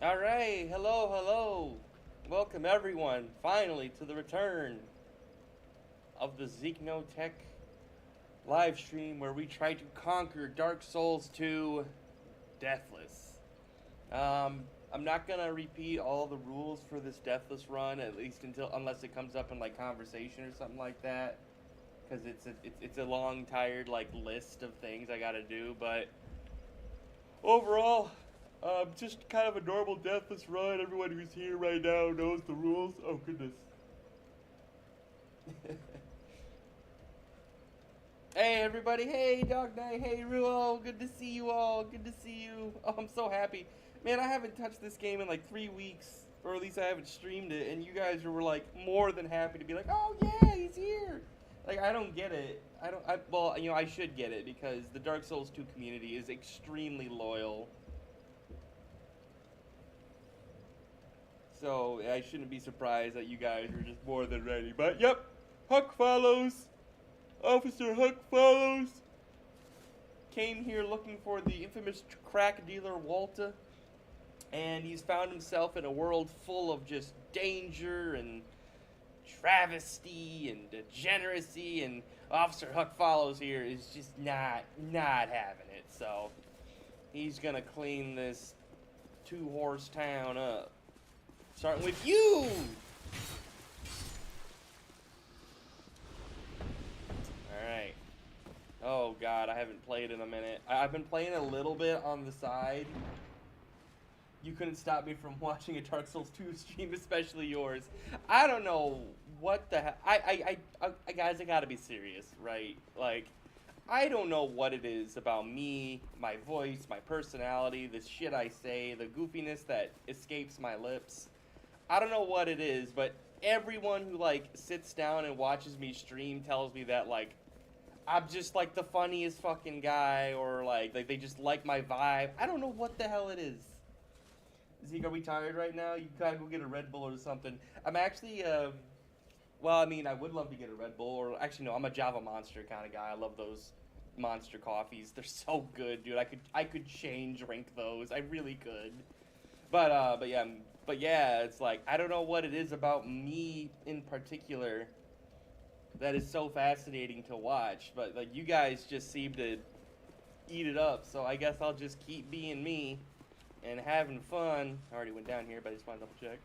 Alright, hello. Welcome everyone, finally, to the return of the Tech live stream where we try to conquer Dark Souls 2 Deathless. I'm not gonna repeat all the rules for this Deathless run, at least unless it comes up in like conversation or something like that, because it's a long, tired like list of things I gotta do. But overall, just kind of a normal Deathless run. Everyone who's here right now knows the rules. Oh goodness. Hey everybody, hey Dog Knight, hey Ruo, good to see you all, good to see you. Oh, I'm so happy. Man, I haven't touched this game in like 3 weeks, or at least I haven't streamed it, and you guys were like more than happy to be like, oh yeah, he's here. Like, I don't get it. Well, I should get it because the Dark Souls 2 community is extremely loyal. So I shouldn't be surprised that you guys are just more than ready. But yep, Huck follows. Officer Huck follows. Came here looking for the infamous crack dealer Walter, and he's found himself in a world full of just danger and travesty and degeneracy, and Officer Huck follows here is just not having it. So he's gonna clean this two-horse town up. Starting with you! Alright. Oh god, I haven't played in a minute. I've been playing a little bit on the side. You couldn't stop me from watching a Dark Souls 2 stream, especially yours. I don't know what the hell. Guys, I gotta be serious, right? Like, I don't know what it is about me, my voice, my personality, the shit I say, the goofiness that escapes my lips. I don't know what it is, but everyone who like sits down and watches me stream tells me that like I'm just like the funniest fucking guy, or like they just like my vibe. I don't know what the hell it is. Zeke, are we tired right now? You gotta go get a Red Bull or something. I'm actually, well, I mean, I would love to get a Red Bull, or actually, no, I'm a Java Monster kind of guy. I love those Monster coffees. They're so good, dude. I could chain drink those. I really could. But yeah, it's like I don't know what it is about me in particular that is so fascinating to watch. But like you guys just seem to eat it up, so I guess I'll just keep being me and having fun. I already went down here, but I just want to double check.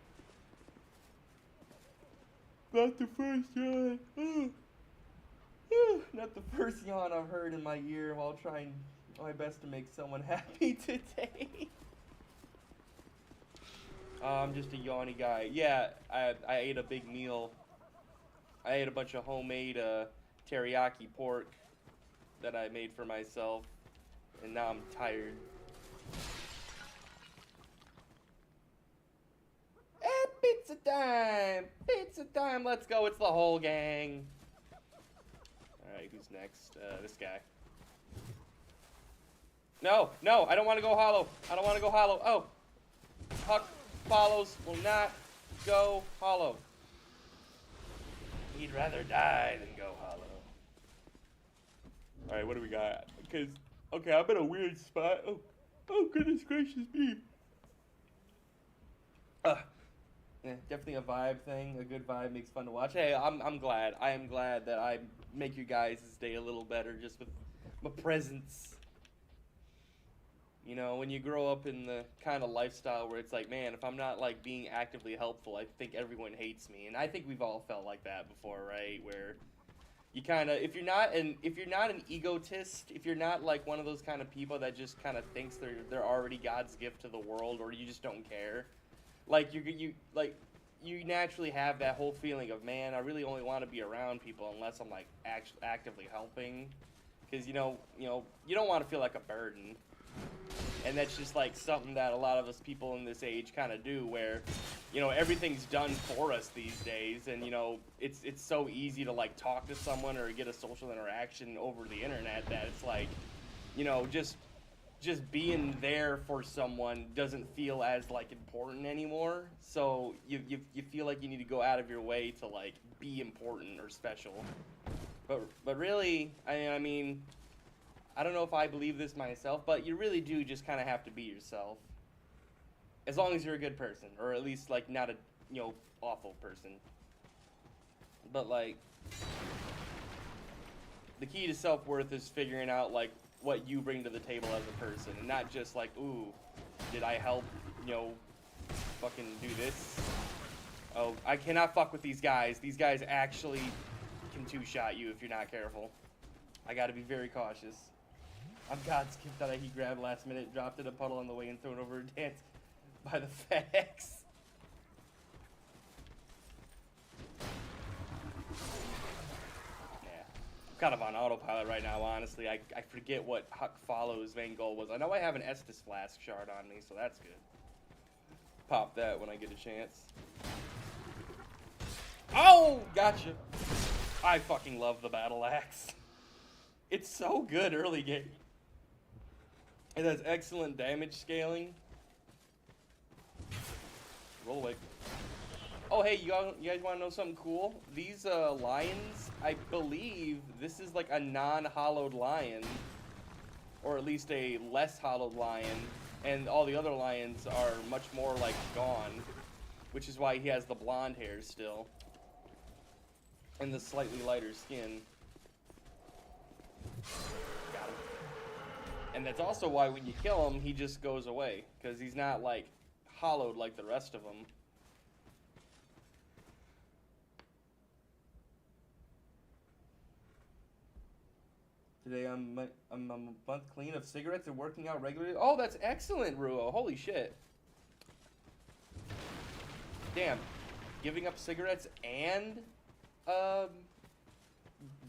Not the first yawn. Not the first yawn I've heard in my ear while trying my best to make someone happy today. I'm just a yawny guy. Yeah, I ate a big meal. I ate a bunch of homemade teriyaki pork that I made for myself, and now I'm tired. Pizza time! Pizza time! Let's go! It's the whole gang. Alright, who's next? This guy. No! I don't want to go hollow! Oh! Huck follows will not go hollow. He'd rather die than go hollow. Alright, what do we got? Okay, I'm in a weird spot. Oh, goodness gracious me. Yeah, definitely a vibe thing. A good vibe makes fun to watch. Hey, I'm glad. I am glad that I make you guys' day a little better just with my presence. You know, when you grow up in the kind of lifestyle where it's like, man, if I'm not like being actively helpful, I think everyone hates me. And I think we've all felt like that before, right? Where you kind of if you're not an egotist, if you're not like one of those kind of people that just kind of thinks they're already God's gift to the world, or you just don't care, like you naturally have that whole feeling of, man, I really only want to be around people unless I'm like actively helping, because you don't want to feel like a burden. And that's just like something that a lot of us people in this age kind of do, where everything's done for us these days, and it's so easy to like talk to someone or get a social interaction over the internet that it's like just being there for someone doesn't feel as like important anymore. So you feel like you need to go out of your way to like be important or special. But really, I mean, I don't know if I believe this myself, but you really do just kind of have to be yourself. As long as you're a good person, or at least like not a awful person. But like, the key to self-worth is figuring out like what you bring to the table as a person, and not just like, ooh, did I help fucking do this? Oh, I cannot fuck with these guys. These guys actually can two-shot you if you're not careful. I gotta be very cautious. I'm God Skip that he grabbed last minute, dropped in a puddle on the way and threw it over a dance by the FedEx. Yeah. I'm kind of on autopilot right now, honestly. I forget what Huck Follows main goal was. I know I have an Estus Flask shard on me, so that's good. Pop that when I get a chance. Oh, gotcha. I fucking love the battle axe. It's so good early game. It has excellent damage scaling. Roll away. Oh, hey, you guys want to know something cool? These lions, I believe this is like a non-hollowed lion, or at least a less hollowed lion, and all the other lions are much more like gone, which is why he has the blonde hair still and the slightly lighter skin. Got him. And that's also why when you kill him, he just goes away, because he's not like hollowed like the rest of them. Today I'm a month clean of cigarettes and working out regularly. Oh, that's excellent, Ruo. Holy shit. Damn. Giving up cigarettes and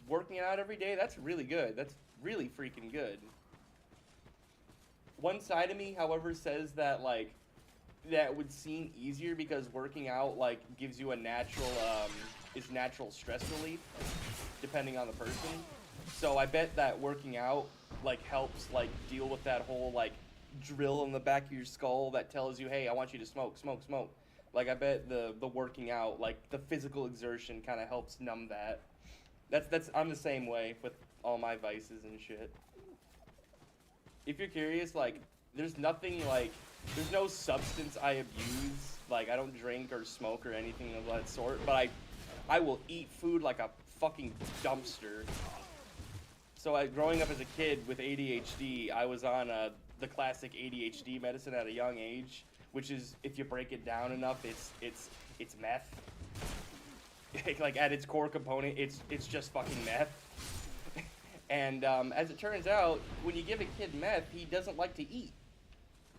working out every day, that's really good. That's really freaking good. One side of me, however, says that like that would seem easier because working out like gives you a natural is natural stress relief depending on the person. So I bet that working out like helps like deal with that whole like drill in the back of your skull that tells you, hey, I want you to smoke, smoke, smoke. Like I bet the working out, like the physical exertion kind of helps numb that. That's I'm the same way with all my vices and shit. If you're curious, like there's nothing like there's no substance I abuse. Like I don't drink or smoke or anything of that sort, but I will eat food like a fucking dumpster. So growing up as a kid with ADHD, I was on the classic ADHD medicine at a young age, which is, if you break it down enough, it's meth. Like at its core component, it's just fucking meth. And as it turns out, when you give a kid meth, he doesn't like to eat.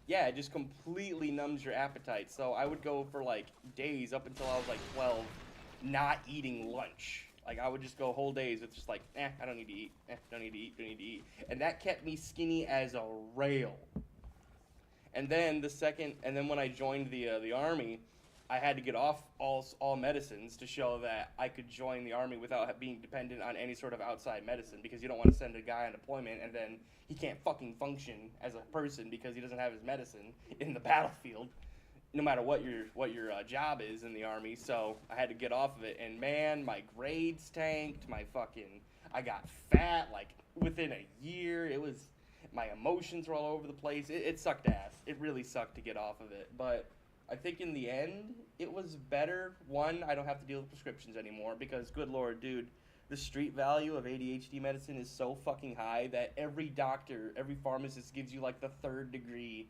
Yeah, it just completely numbs your appetite. So I would go for like days up until I was like 12, not eating lunch. Like, I would just go whole days with just like, I don't need to eat. Don't need to eat, don't need to eat. And that kept me skinny as a rail. And then when I joined the Army, I had to get off all medicines to show that I could join the Army without being dependent on any sort of outside medicine, because you don't want to send a guy on deployment and then he can't fucking function as a person because he doesn't have his medicine in the battlefield, no matter what your job is in the Army. So I had to get off of it, and man, my grades tanked. I got fat like within a year. My emotions were all over the place. It sucked ass. It really sucked to get off of it, but I think in the end it was better. One, I don't have to deal with prescriptions anymore, because good lord, dude, the street value of ADHD medicine is so fucking high that every doctor, every pharmacist gives you like the 3rd degree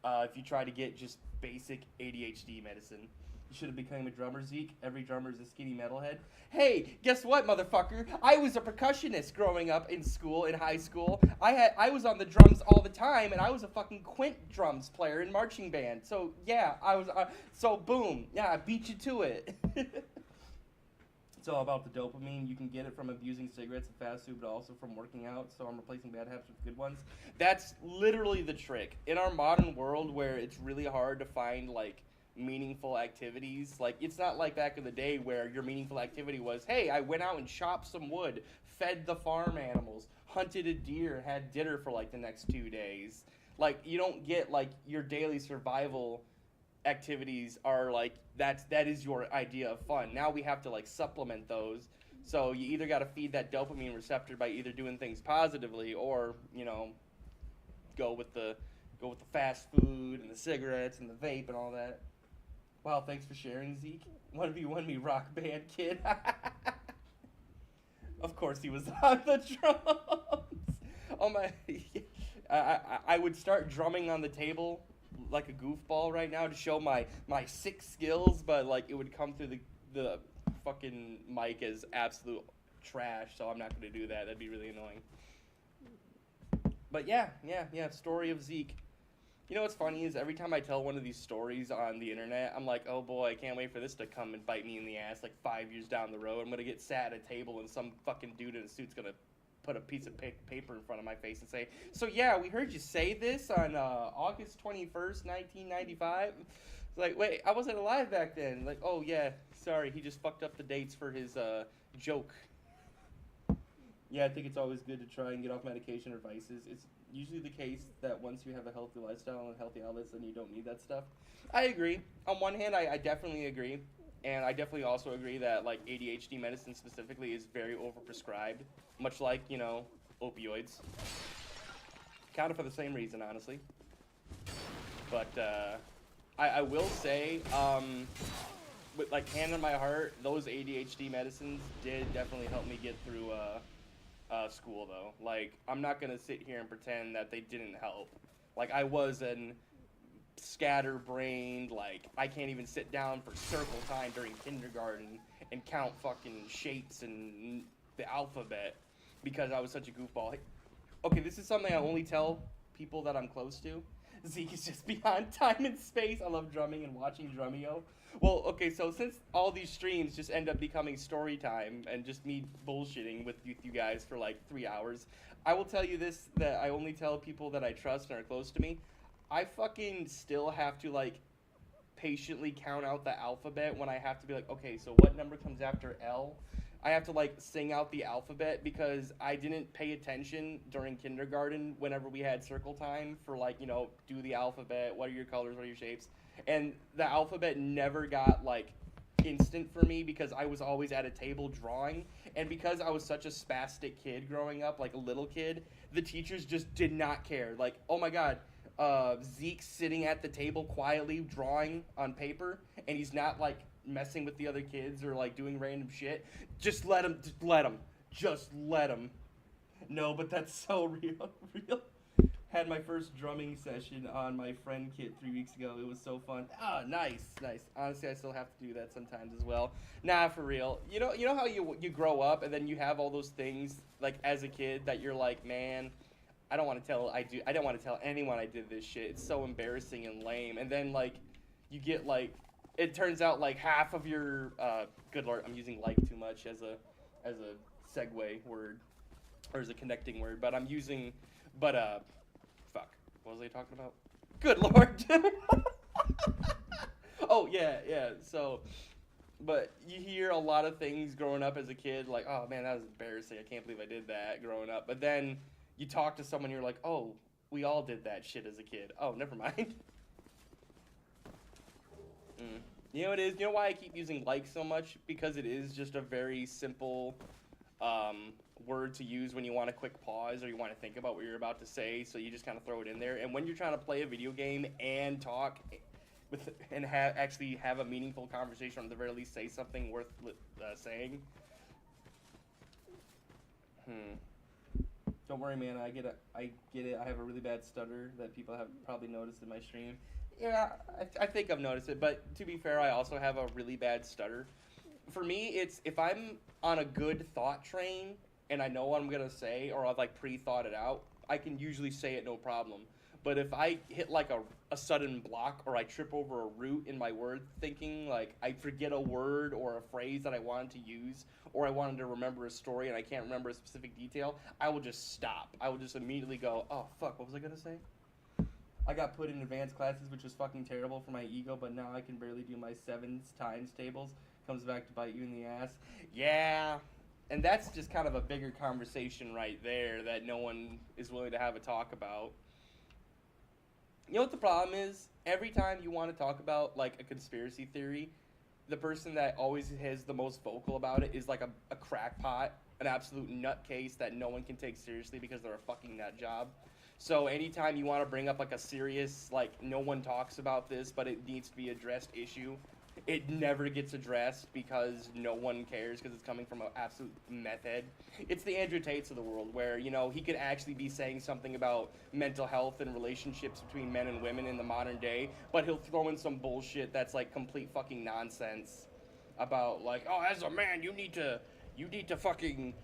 if you try to get just basic ADHD medicine. You should have become a drummer, Zeke. Every drummer is a skinny metalhead. Hey, guess what, motherfucker? I was a percussionist growing up in school, in high school. I was on the drums all the time, and I was a fucking quint drums player in marching band. So yeah, I was. So boom, yeah, I beat you to it. It's all about the dopamine. You can get it from abusing cigarettes and fast food, but also from working out. So I'm replacing bad habits with good ones. That's literally the trick. In our modern world, where it's really hard to find like meaningful activities, like it's not like back in the day where your meaningful activity was, hey, I went out and chopped some wood, fed the farm animals, hunted a deer, had dinner for like the next 2 days. Like you don't get like your daily survival activities are like that is your idea of fun. Now we have to like supplement those. So you either got to feed that dopamine receptor by either doing things positively, or go with the Go with the fast food and the cigarettes and the vape and all that. Wow, thanks for sharing, Zeke. 1v1 me rock band kid. Of course he was on the drums. Oh my. I would start drumming on the table like a goofball right now to show my sick skills, but like it would come through the fucking mic as absolute trash, so I'm not going to do that. That'd be really annoying. But yeah, story of Zeke. You know what's funny is every time I tell one of these stories on the internet, I'm like, oh boy, I can't wait for this to come and bite me in the ass like 5 years down the road. I'm going to get sat at a table and some fucking dude in a suit's going to put a piece of paper in front of my face and say, so yeah, we heard you say this on August 21st, 1995. It's like, wait, I wasn't alive back then. Like, oh yeah, sorry, he just fucked up the dates for his joke. Yeah, I think it's always good to try and get off medication or vices. It's usually the case that once you have a healthy lifestyle and healthy outlets, then you don't need that stuff. I agree. On one hand, I definitely agree. And I definitely also agree that, like, ADHD medicine specifically is very overprescribed. Much like, you know, opioids. Kind of for the same reason, honestly. But, I will say, with, like, hand on my heart, those ADHD medicines did definitely help me get through, school, though. Like, I'm not gonna sit here and pretend that they didn't help. Like, I was an scatterbrained, like, I can't even sit down for circle time during kindergarten and count fucking shapes and the alphabet because I was such a goofball. Okay, this is something I only tell people that I'm close to. Zeke is just beyond time and space. I love drumming and watching Drummio. Well, okay, so since all these streams just end up becoming story time and just me bullshitting with you guys for like 3 hours, I will tell you this, that I only tell people that I trust and are close to me. I fucking still have to, like, patiently count out the alphabet when I have to be like, okay, so what number comes after L? I have to, like, sing out the alphabet because I didn't pay attention during kindergarten whenever we had circle time for, like, you know, do the alphabet, what are your colors, what are your shapes? And the alphabet never got, like, instant for me because I was always at a table drawing. And because I was such a spastic kid growing up, like a little kid, the teachers just did not care. Like, oh my God. Zeke's sitting at the table quietly drawing on paper, and he's not, like, messing with the other kids or, like, doing random shit. Just let him. No, but that's so real. Had my first drumming session on my friend kit 3 weeks ago. It was so fun. Ah, nice. Honestly, I still have to do that sometimes as well. Nah, for real. You know how you grow up and then you have all those things, like, as a kid that you're like, man, I don't want to tell anyone I did this shit. It's so embarrassing and lame. And then, like, you get, like, it turns out, like, half of your, good lord, I'm using like too much as a segue word, or as a connecting word, but fuck, what was I talking about? Good lord. Oh, yeah, so, but you hear a lot of things growing up as a kid, like, oh man, that was embarrassing, I can't believe I did that growing up, but then you talk to someone, you're like, oh, we all did that shit as a kid. Oh, never mind. You know what it is? You know why I keep using like so much? Because it is just a very simple word to use when you want a quick pause or you want to think about what you're about to say, so you just kind of throw it in there. And when you're trying to play a video game and talk and actually have a meaningful conversation, or at the very least say something worth saying. Don't worry, man. I get it. I have a really bad stutter that people have probably noticed in my stream. Yeah, I think I've noticed it. But to be fair, I also have a really bad stutter. For me, it's if I'm on a good thought train and I know what I'm going to say, or I've, like, pre-thought it out, I can usually say it no problem. But if I hit, like, a sudden block, or I trip over a root in my word thinking, like, I forget a word or a phrase that I wanted to use, or I wanted to remember a story and I can't remember a specific detail, I will just stop. I will just immediately go, oh, fuck, what was I going to say? I got put in advanced classes, which was fucking terrible for my ego, but now I can barely do my 7s times tables. Comes back to bite you in the ass. Yeah. And that's just kind of a bigger conversation right there that no one is willing to have a talk about. You know what the problem is? Every time you want to talk about, like, a conspiracy theory, the person that always is the most vocal about it is, like, a crackpot, an absolute nutcase that no one can take seriously because they're a fucking nut job. So anytime you want to bring up like a serious, like no one talks about this, but it needs to be addressed issue, it never gets addressed because no one cares because it's coming from an absolute meth head. It's the Andrew Tates of the world where, you know, he could actually be saying something about mental health and relationships between men and women in the modern day, but he'll throw in some bullshit that's like complete fucking nonsense about like, oh, as a man, you need to fucking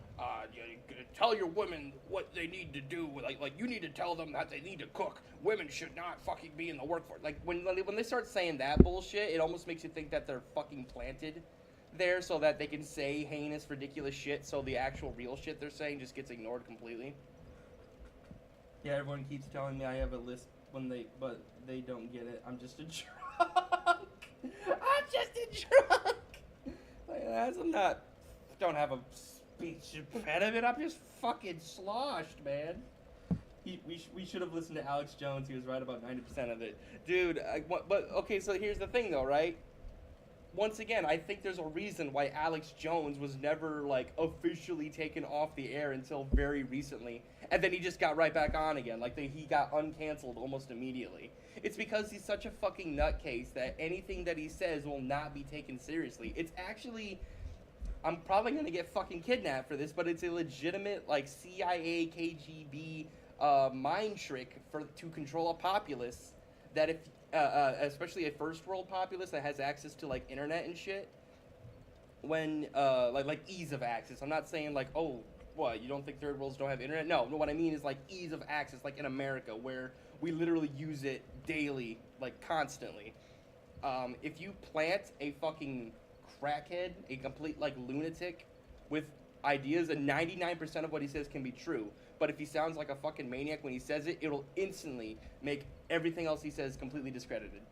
tell your women what they need to do. Like you need to tell them that they need to cook. Women should not fucking be in the workforce. Like when they start saying that bullshit, it almost makes you think that they're fucking planted there so that they can say heinous, ridiculous shit. So the actual real shit they're saying just gets ignored completely. Yeah, everyone keeps telling me I have a list but they don't get it. I'm just a drunk. I'm just a drunk. Like, don't have a speech impediment. I'm just fucking sloshed, man. We should have listened to Alex Jones. He was right about 90% of it. Dude, but okay, so here's the thing though, right? Once again, I think there's a reason why Alex Jones was never, like, officially taken off the air until very recently. And then he just got right back on again. Like, he got uncanceled almost immediately. It's because he's such a fucking nutcase that anything that he says will not be taken seriously. It's actually... I'm probably going to get fucking kidnapped for this, but it's a legitimate, like, CIA, KGB mind trick to control a populace that if... especially a first world populace that has access to like internet and shit, when like ease of access. I'm not saying like, oh, what, you don't think third worlds don't have internet? No, what I mean is like ease of access, like in America where we literally use it daily, like constantly. If you plant a fucking crackhead, a complete like lunatic with ideas, and 99% of what he says can be true, but if he sounds like a fucking maniac when he says it, it'll instantly make everything else he says completely discredited.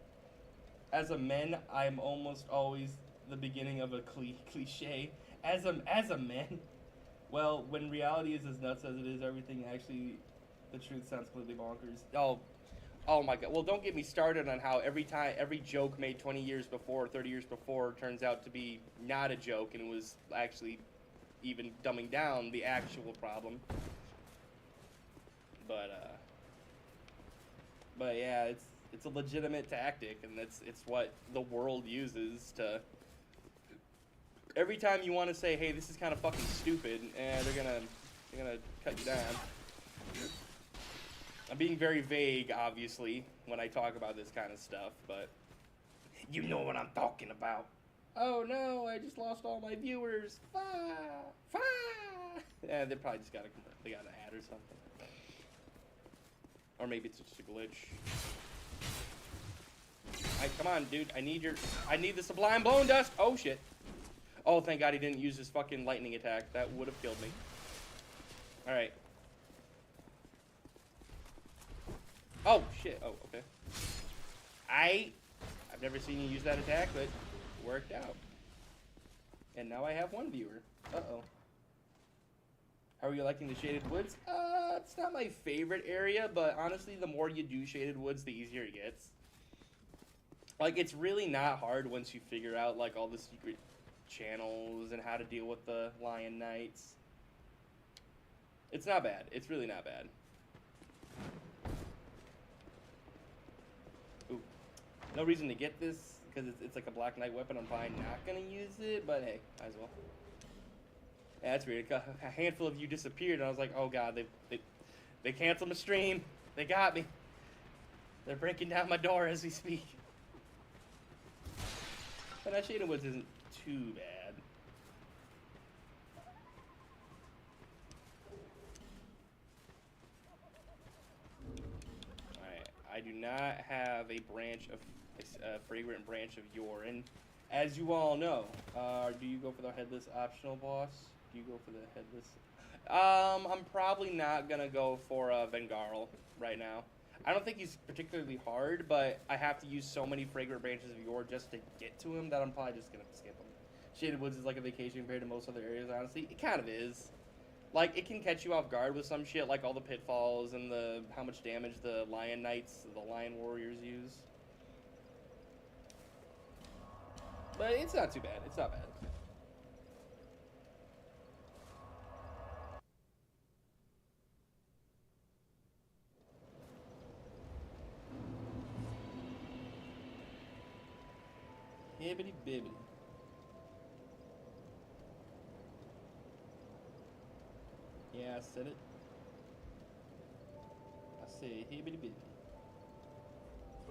As a man, I'm almost always the beginning of a cliche. As a man, well, when reality is as nuts as it is, everything actually, the truth sounds completely bonkers. Oh my god. Well, don't get me started on how every joke made 20 years before, 30 years before turns out to be not a joke, and it was actually even dumbing down the actual problem. But yeah, it's a legitimate tactic, and it's what the world uses to. Every time you want to say, hey, this is kind of fucking stupid, and they're gonna cut you down. I'm being very vague, obviously, when I talk about this kind of stuff, but you know what I'm talking about. Oh no, I just lost all my viewers. Yeah, they probably just got an ad or something. Or maybe it's just a glitch. Come on, dude. I need the Sublime Bone Dust. Oh, shit. Oh, thank God he didn't use his fucking lightning attack. That would have killed me. Alright. Oh, shit. Oh, okay. I've never seen you use that attack, but it worked out. And now I have one viewer. Uh-oh. How are you liking the Shaded Woods? It's not my favorite area, but honestly, the more you do Shaded Woods, the easier it gets. Like, it's really not hard once you figure out, like, all the secret channels and how to deal with the Lion Knights. It's not bad. It's really not bad. Ooh. No reason to get this, because it's like a Black Knight weapon. I'm probably not going to use it, but hey, might as well. Yeah, that's weird. A handful of you disappeared, and I was like, oh god, they canceled my stream. They got me. They're breaking down my door as we speak. But that Shaded Woods isn't too bad. Alright, I do not have a fragrant branch of Yorin. As you all know, do you go for the headless optional boss? Do you go for the headless? I'm probably not gonna go for Vengarl right now. I don't think he's particularly hard, but I have to use so many fragrant branches of Yor just to get to him that I'm probably just gonna skip him. Shaded Woods is like a vacation compared to most other areas, honestly. It kind of is. Like, it can catch you off guard with some shit, like all the pitfalls and how much damage the Lion Knights, the Lion Warriors use. But it's not too bad. It's not bad. Hibbity bibbity. Yeah, I said it. I say hibbity bibbity.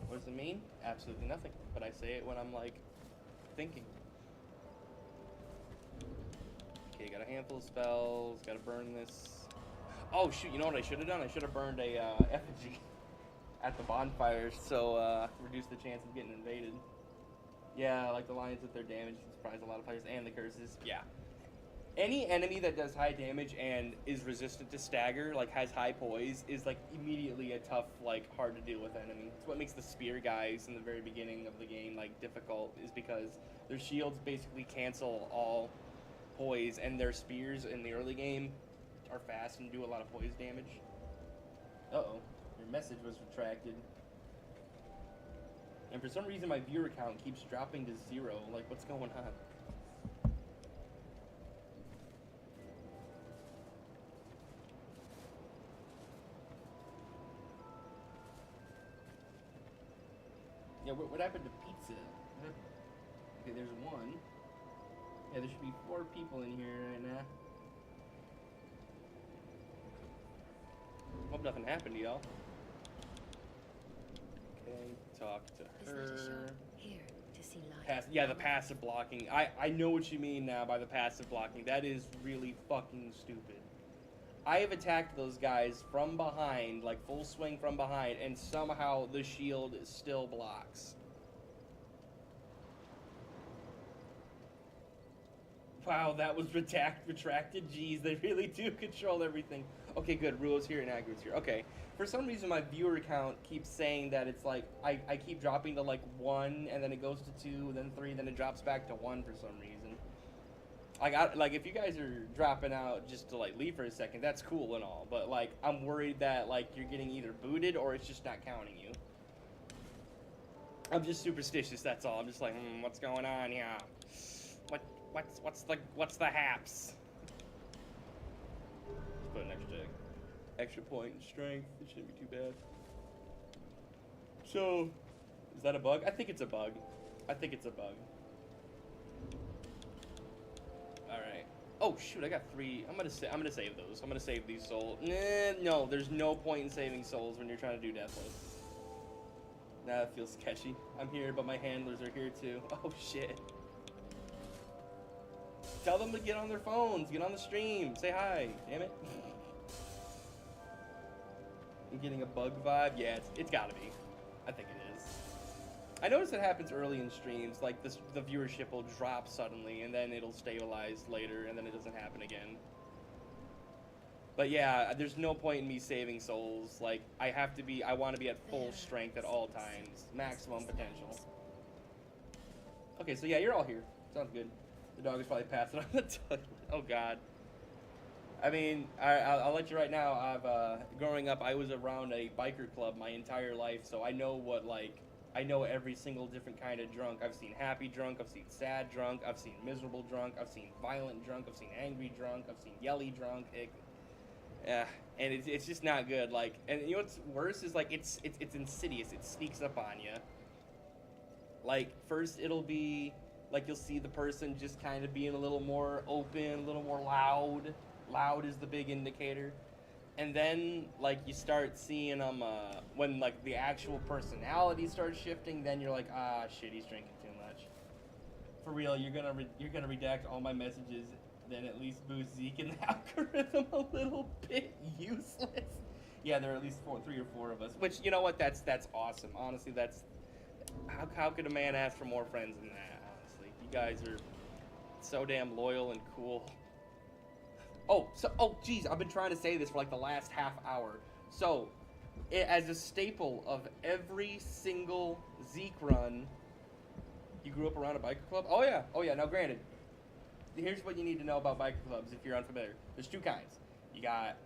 What does it mean? Absolutely nothing. But I say it when I'm like thinking. Okay, got a handful of spells. Gotta burn this. Oh shoot! You know what I should have done? I should have burned a effigy at the bonfires, so reduce the chance of getting invaded. Yeah, like the lions with their damage can surprise a lot of players, and the curses. Yeah. Any enemy that does high damage and is resistant to stagger, like has high poise, is like immediately a tough, like hard to deal with enemy. It's what makes the spear guys in the very beginning of the game like difficult, is because their shields basically cancel all poise, and their spears in the early game are fast and do a lot of poise damage. Uh-oh, your message was retracted. And for some reason my viewer count keeps dropping to 0. Like, what's going on? Yeah, what happened to pizza? Okay, there's 1. Yeah, there should be 4 people in here right now. Hope nothing happened to y'all. Okay, talk to her. Here to see life. Yeah, the passive blocking. I know what you mean now by the passive blocking. That is really fucking stupid. I have attacked those guys from behind, like full swing from behind, and somehow the shield still blocks. Wow, that was retracted. Jeez, they really do control everything. Okay, good. Ruo's here and Agru's here. Okay. For some reason, my viewer count keeps saying that it's like, I keep dropping to like 1, and then it goes to 2, then 3, then it drops back to 1 for some reason. Like, if you guys are dropping out just to like leave for a second, that's cool and all, but like, I'm worried that like you're getting either booted or it's just not counting you. I'm just superstitious, that's all. I'm just like, what's going on here? What's the haps? Let's put an extra point in strength. It shouldn't be too bad. So, is that a bug? I think it's a bug. All right. Oh shoot! I got 3. I'm gonna save those. I'm gonna save these souls. No, there's no point in saving souls when you're trying to do Deathless. Nah, that feels sketchy. I'm here, but my handlers are here too. Oh shit. Tell them to get on their phones, get on the stream, say hi. Damn it. I'm getting a bug vibe. Yeah, it's gotta be. I think it is. I notice it happens early in streams, like the viewership will drop suddenly, and then it'll stabilize later, and then it doesn't happen again. But yeah, there's no point in me saving souls. Like, I want to be at full strength at all times. Maximum potential. Okay, so yeah, you're all here. Sounds good. The dog is probably passing on the toilet. Oh god. I mean, I'll let you right now. Growing up, I was around a biker club my entire life, so I know I know every single different kind of drunk. I've seen happy drunk, I've seen sad drunk, I've seen miserable drunk, I've seen violent drunk, I've seen angry drunk, I've seen yelly drunk. And it's just not good. Like, and you know what's worse is like it's insidious. It sneaks up on you. Like, first it'll be like you'll see the person just kind of being a little more open, a little more loud. Loud is the big indicator. And then, like, you start seeing them, when, like, the actual personality starts shifting, then you're like, ah, shit, he's drinking too much. For real, you're gonna redact all my messages, then at least boost Zeke in the algorithm a little bit useless. Yeah, there are at least 3 or 4 of us, which, you know what, that's awesome. Honestly, how could a man ask for more friends than that, honestly? You guys are so damn loyal and cool. Oh, geez, I've been trying to say this for like the last half hour. So, as a staple of every single Zeke run, you grew up around a biker club? Oh yeah. Now, granted, here's what you need to know about biker clubs if you're unfamiliar. There's 2 kinds. You got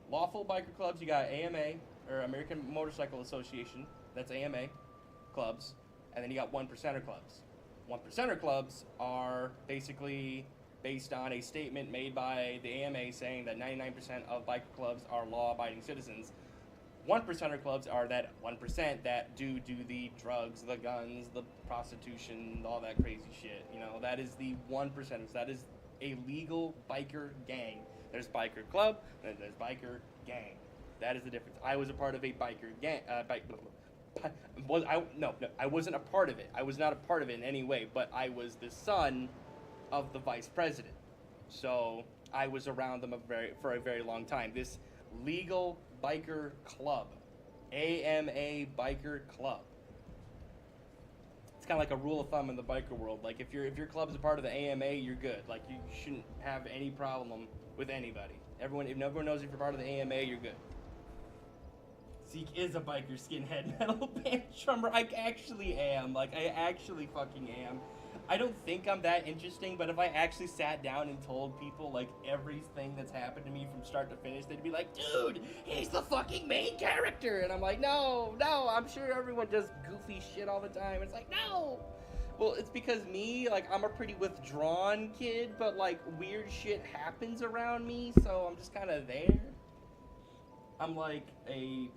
lawful biker clubs. You got AMA, or American Motorcycle Association. That's AMA clubs. And then you got 1%er clubs. 1%er clubs are basically based on a statement made by the AMA saying that 99% of biker clubs are law-abiding citizens. 1%er clubs are that 1% that do the drugs, the guns, the prostitution, all that crazy shit. You know, that is the 1%ers. That is a legal biker gang. There's biker club, and there's biker gang. That is the difference. I was a part of a biker gang. I wasn't a part of it. I was not a part of it in any way, but I was the son of the vice president. So I was around them for a very long time. This legal biker club, AMA biker club. It's kind of like a rule of thumb in the biker world. Like if your club's a part of the AMA, you're good. Like you shouldn't have any problem with anybody. If everyone knows if you're part of the AMA, you're good. Zeke is a biker skinhead metal band drummer. I actually am. Like I actually fucking am. I don't think I'm that interesting, but if I actually sat down and told people, like, everything that's happened to me from start to finish, they'd be like, dude, he's the fucking main character! And I'm like, no, I'm sure everyone does goofy shit all the time. It's like, no! Well, it's because me, like, I'm a pretty withdrawn kid, but, like, weird shit happens around me, so I'm just kind of there. I'm like a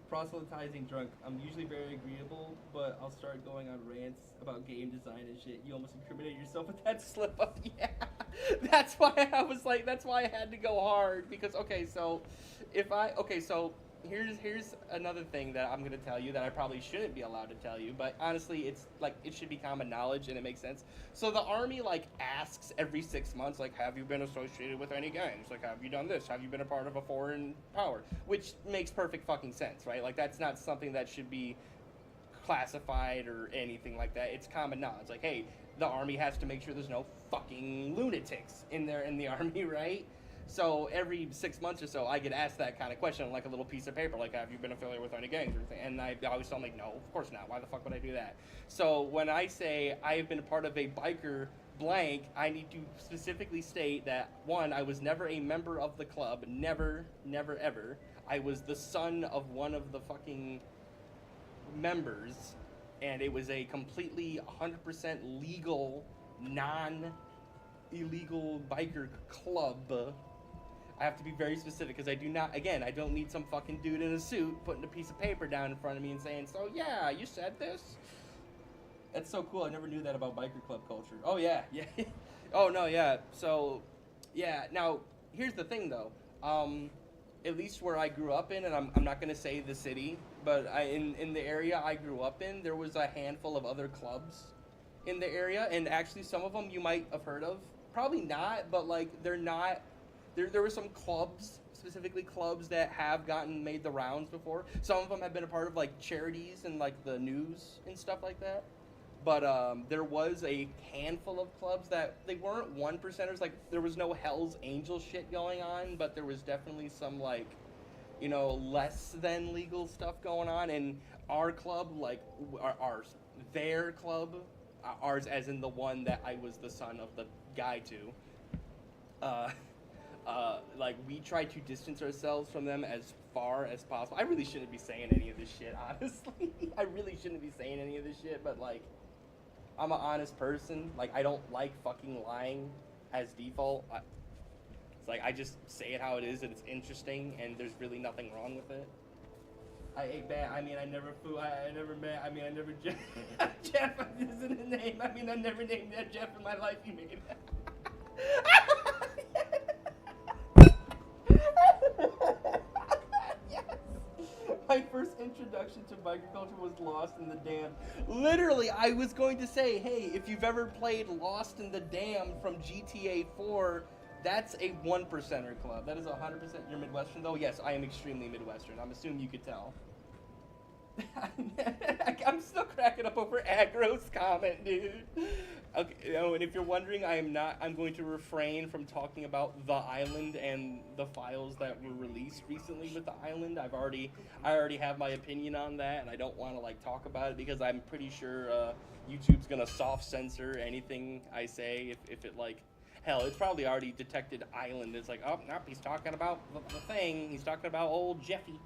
proselytizing drunk. I'm usually very agreeable, but I'll start going on rants about game design and shit. You almost incriminate yourself with that slip up. Yeah, that's why I had to go hard, because so here's another thing that I'm gonna tell you that I probably shouldn't be allowed to tell you, but honestly it's like it should be common knowledge and it makes sense. So the army like asks every 6 months, like, have you been associated with any gangs? Like, have you done this? Have you been a part of a foreign power? Which makes perfect fucking sense, right? Like that's not something that should be classified or anything like that. It's common knowledge. Like, hey, the army has to make sure there's no fucking lunatics in the army, right? So every 6 months or so, I get asked that kind of question on like a little piece of paper, like, have you been affiliated with any gangs or anything? And I always tell them, like, no, of course not. Why the fuck would I do that? So when I say I have been a part of a biker blank, I need to specifically state that, one, I was never a member of the club. Never, ever. I was the son of one of the fucking members, and it was a completely 100% legal, non-illegal biker club. I have to be very specific because I don't need some fucking dude in a suit putting a piece of paper down in front of me and saying, so yeah, you said this? That's so cool. I never knew that about biker club culture. Oh yeah. Oh no, yeah. So, yeah, now, here's the thing though. At least where I grew up in, and I'm not going to say the city, but in the area I grew up in, there was a handful of other clubs in the area, and actually some of them you might have heard of. Probably not, but like they're not. There were some clubs, specifically clubs that have made the rounds before. Some of them have been a part of like charities and like the news and stuff like that. But there was a handful of clubs that they weren't 1%ers. Like there was no Hell's Angel shit going on, but there was definitely some like, you know, less than legal stuff going on. And our club, like their club, ours as in the one that I was the son of the guy to. Like we try to distance ourselves from them as far as possible. I really shouldn't be saying any of this shit, honestly. I really shouldn't be saying any of this shit, but like, I'm an honest person. Like, I don't like fucking lying as default. It's like, I just say it how it is, and it's interesting, and there's really nothing wrong with it. Jeff isn't a name. I mean, I never named that Jeff in my life. You made it. Yes. My first introduction to biker culture was Lost in the Damned. Literally, I was going to say, hey, if you've ever played Lost in the Damned from GTA 4, that's a 1%er club. That is 100%. You're Midwestern, though? Yes, I am extremely Midwestern. I'm assuming you could tell. I'm still cracking up over Agro's comment, dude. Okay, and if you're wondering, I'm going to refrain from talking about the island and the files that were released recently with the island. I already have my opinion on that, and I don't want to like talk about it because I'm pretty sure YouTube's gonna soft censor anything I say if it like. Hell, it's probably already detected island. It's like, oh, nope, he's talking about the thing. He's talking about old Jeffy.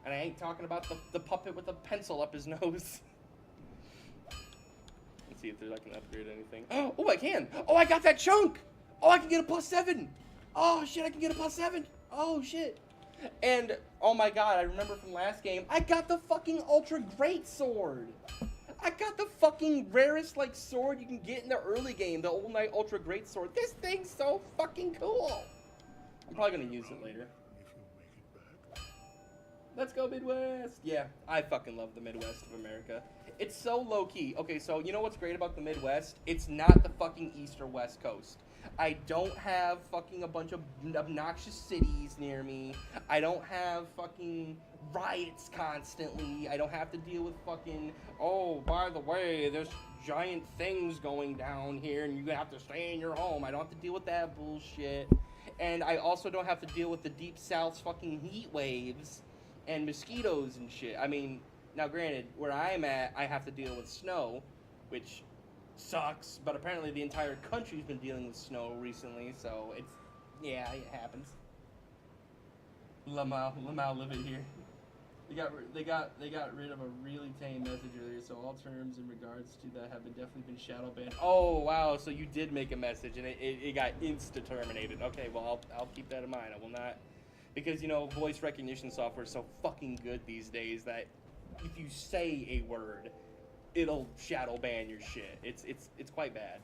And I ain't talking about the puppet with a pencil up his nose. Let's see if I can upgrade anything. Oh, I can. Oh, I got that chunk. Oh, I can get a +7. Oh, shit, I can get a +7. Oh, shit. And, oh my god, I remember from last game, I got the fucking Ultra Great Sword! I got the fucking rarest, like, sword you can get in the early game, the Old Knight Ultra Great Sword. This thing's so fucking cool! I'm probably gonna use it later. Let's go Midwest! Yeah, I fucking love the Midwest of America. It's so low-key. Okay, so you know what's great about the Midwest? It's not the fucking East or West Coast. I don't have fucking a bunch of obnoxious cities near me. I don't have fucking riots constantly. I don't have to deal with fucking, oh, by the way, there's giant things going down here and you have to stay in your home. I don't have to deal with that bullshit. And I also don't have to deal with the Deep South's fucking heat waves and mosquitoes and shit. I mean, now granted, where I'm at, I have to deal with snow, which sucks, but apparently the entire country's been dealing with snow recently, so it's, yeah, it happens. Lamau living here. They got rid of a really tame message earlier, so all terms in regards to that have definitely been shadow banned. Oh wow, so you did make a message and it got insta-terminated. Okay, well I'll keep that in mind. I will not, because you know voice recognition software is so fucking good these days that if you say a word, it'll shadow ban your shit. It's quite bad.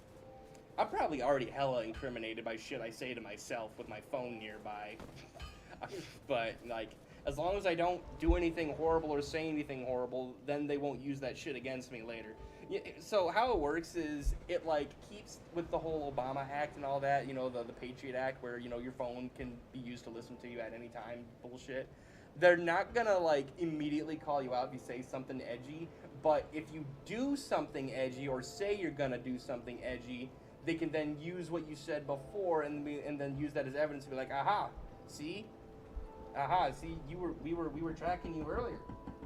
I'm probably already hella incriminated by shit I say to myself with my phone nearby. But like, as long as I don't do anything horrible or say anything horrible, then they won't use that shit against me later. So how it works is it like keeps with the whole Obama Act and all that, you know, the Patriot Act where, you know, your phone can be used to listen to you at any time bullshit. They're not gonna like immediately call you out if you say something edgy, but if you do something edgy or say you're gonna do something edgy, they can then use what you said before and then use that as evidence to be like, aha, see, we were tracking you earlier.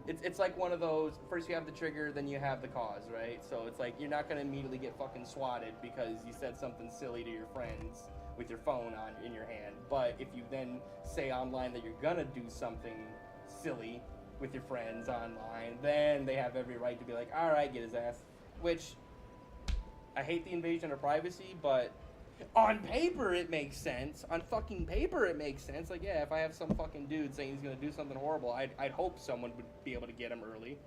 It's like one of those, first you have the trigger, then you have the cause, right? So it's like you're not gonna immediately get fucking swatted because you said something silly to your friends with your phone in your hand. But if you then say online that you're gonna do something silly with your friends online, then they have every right to be like, all right, get his ass. Which, I hate the invasion of privacy, but on paper it makes sense. On fucking paper it makes sense. Like, yeah, if I have some fucking dude saying he's gonna do something horrible, I'd hope someone would be able to get him early.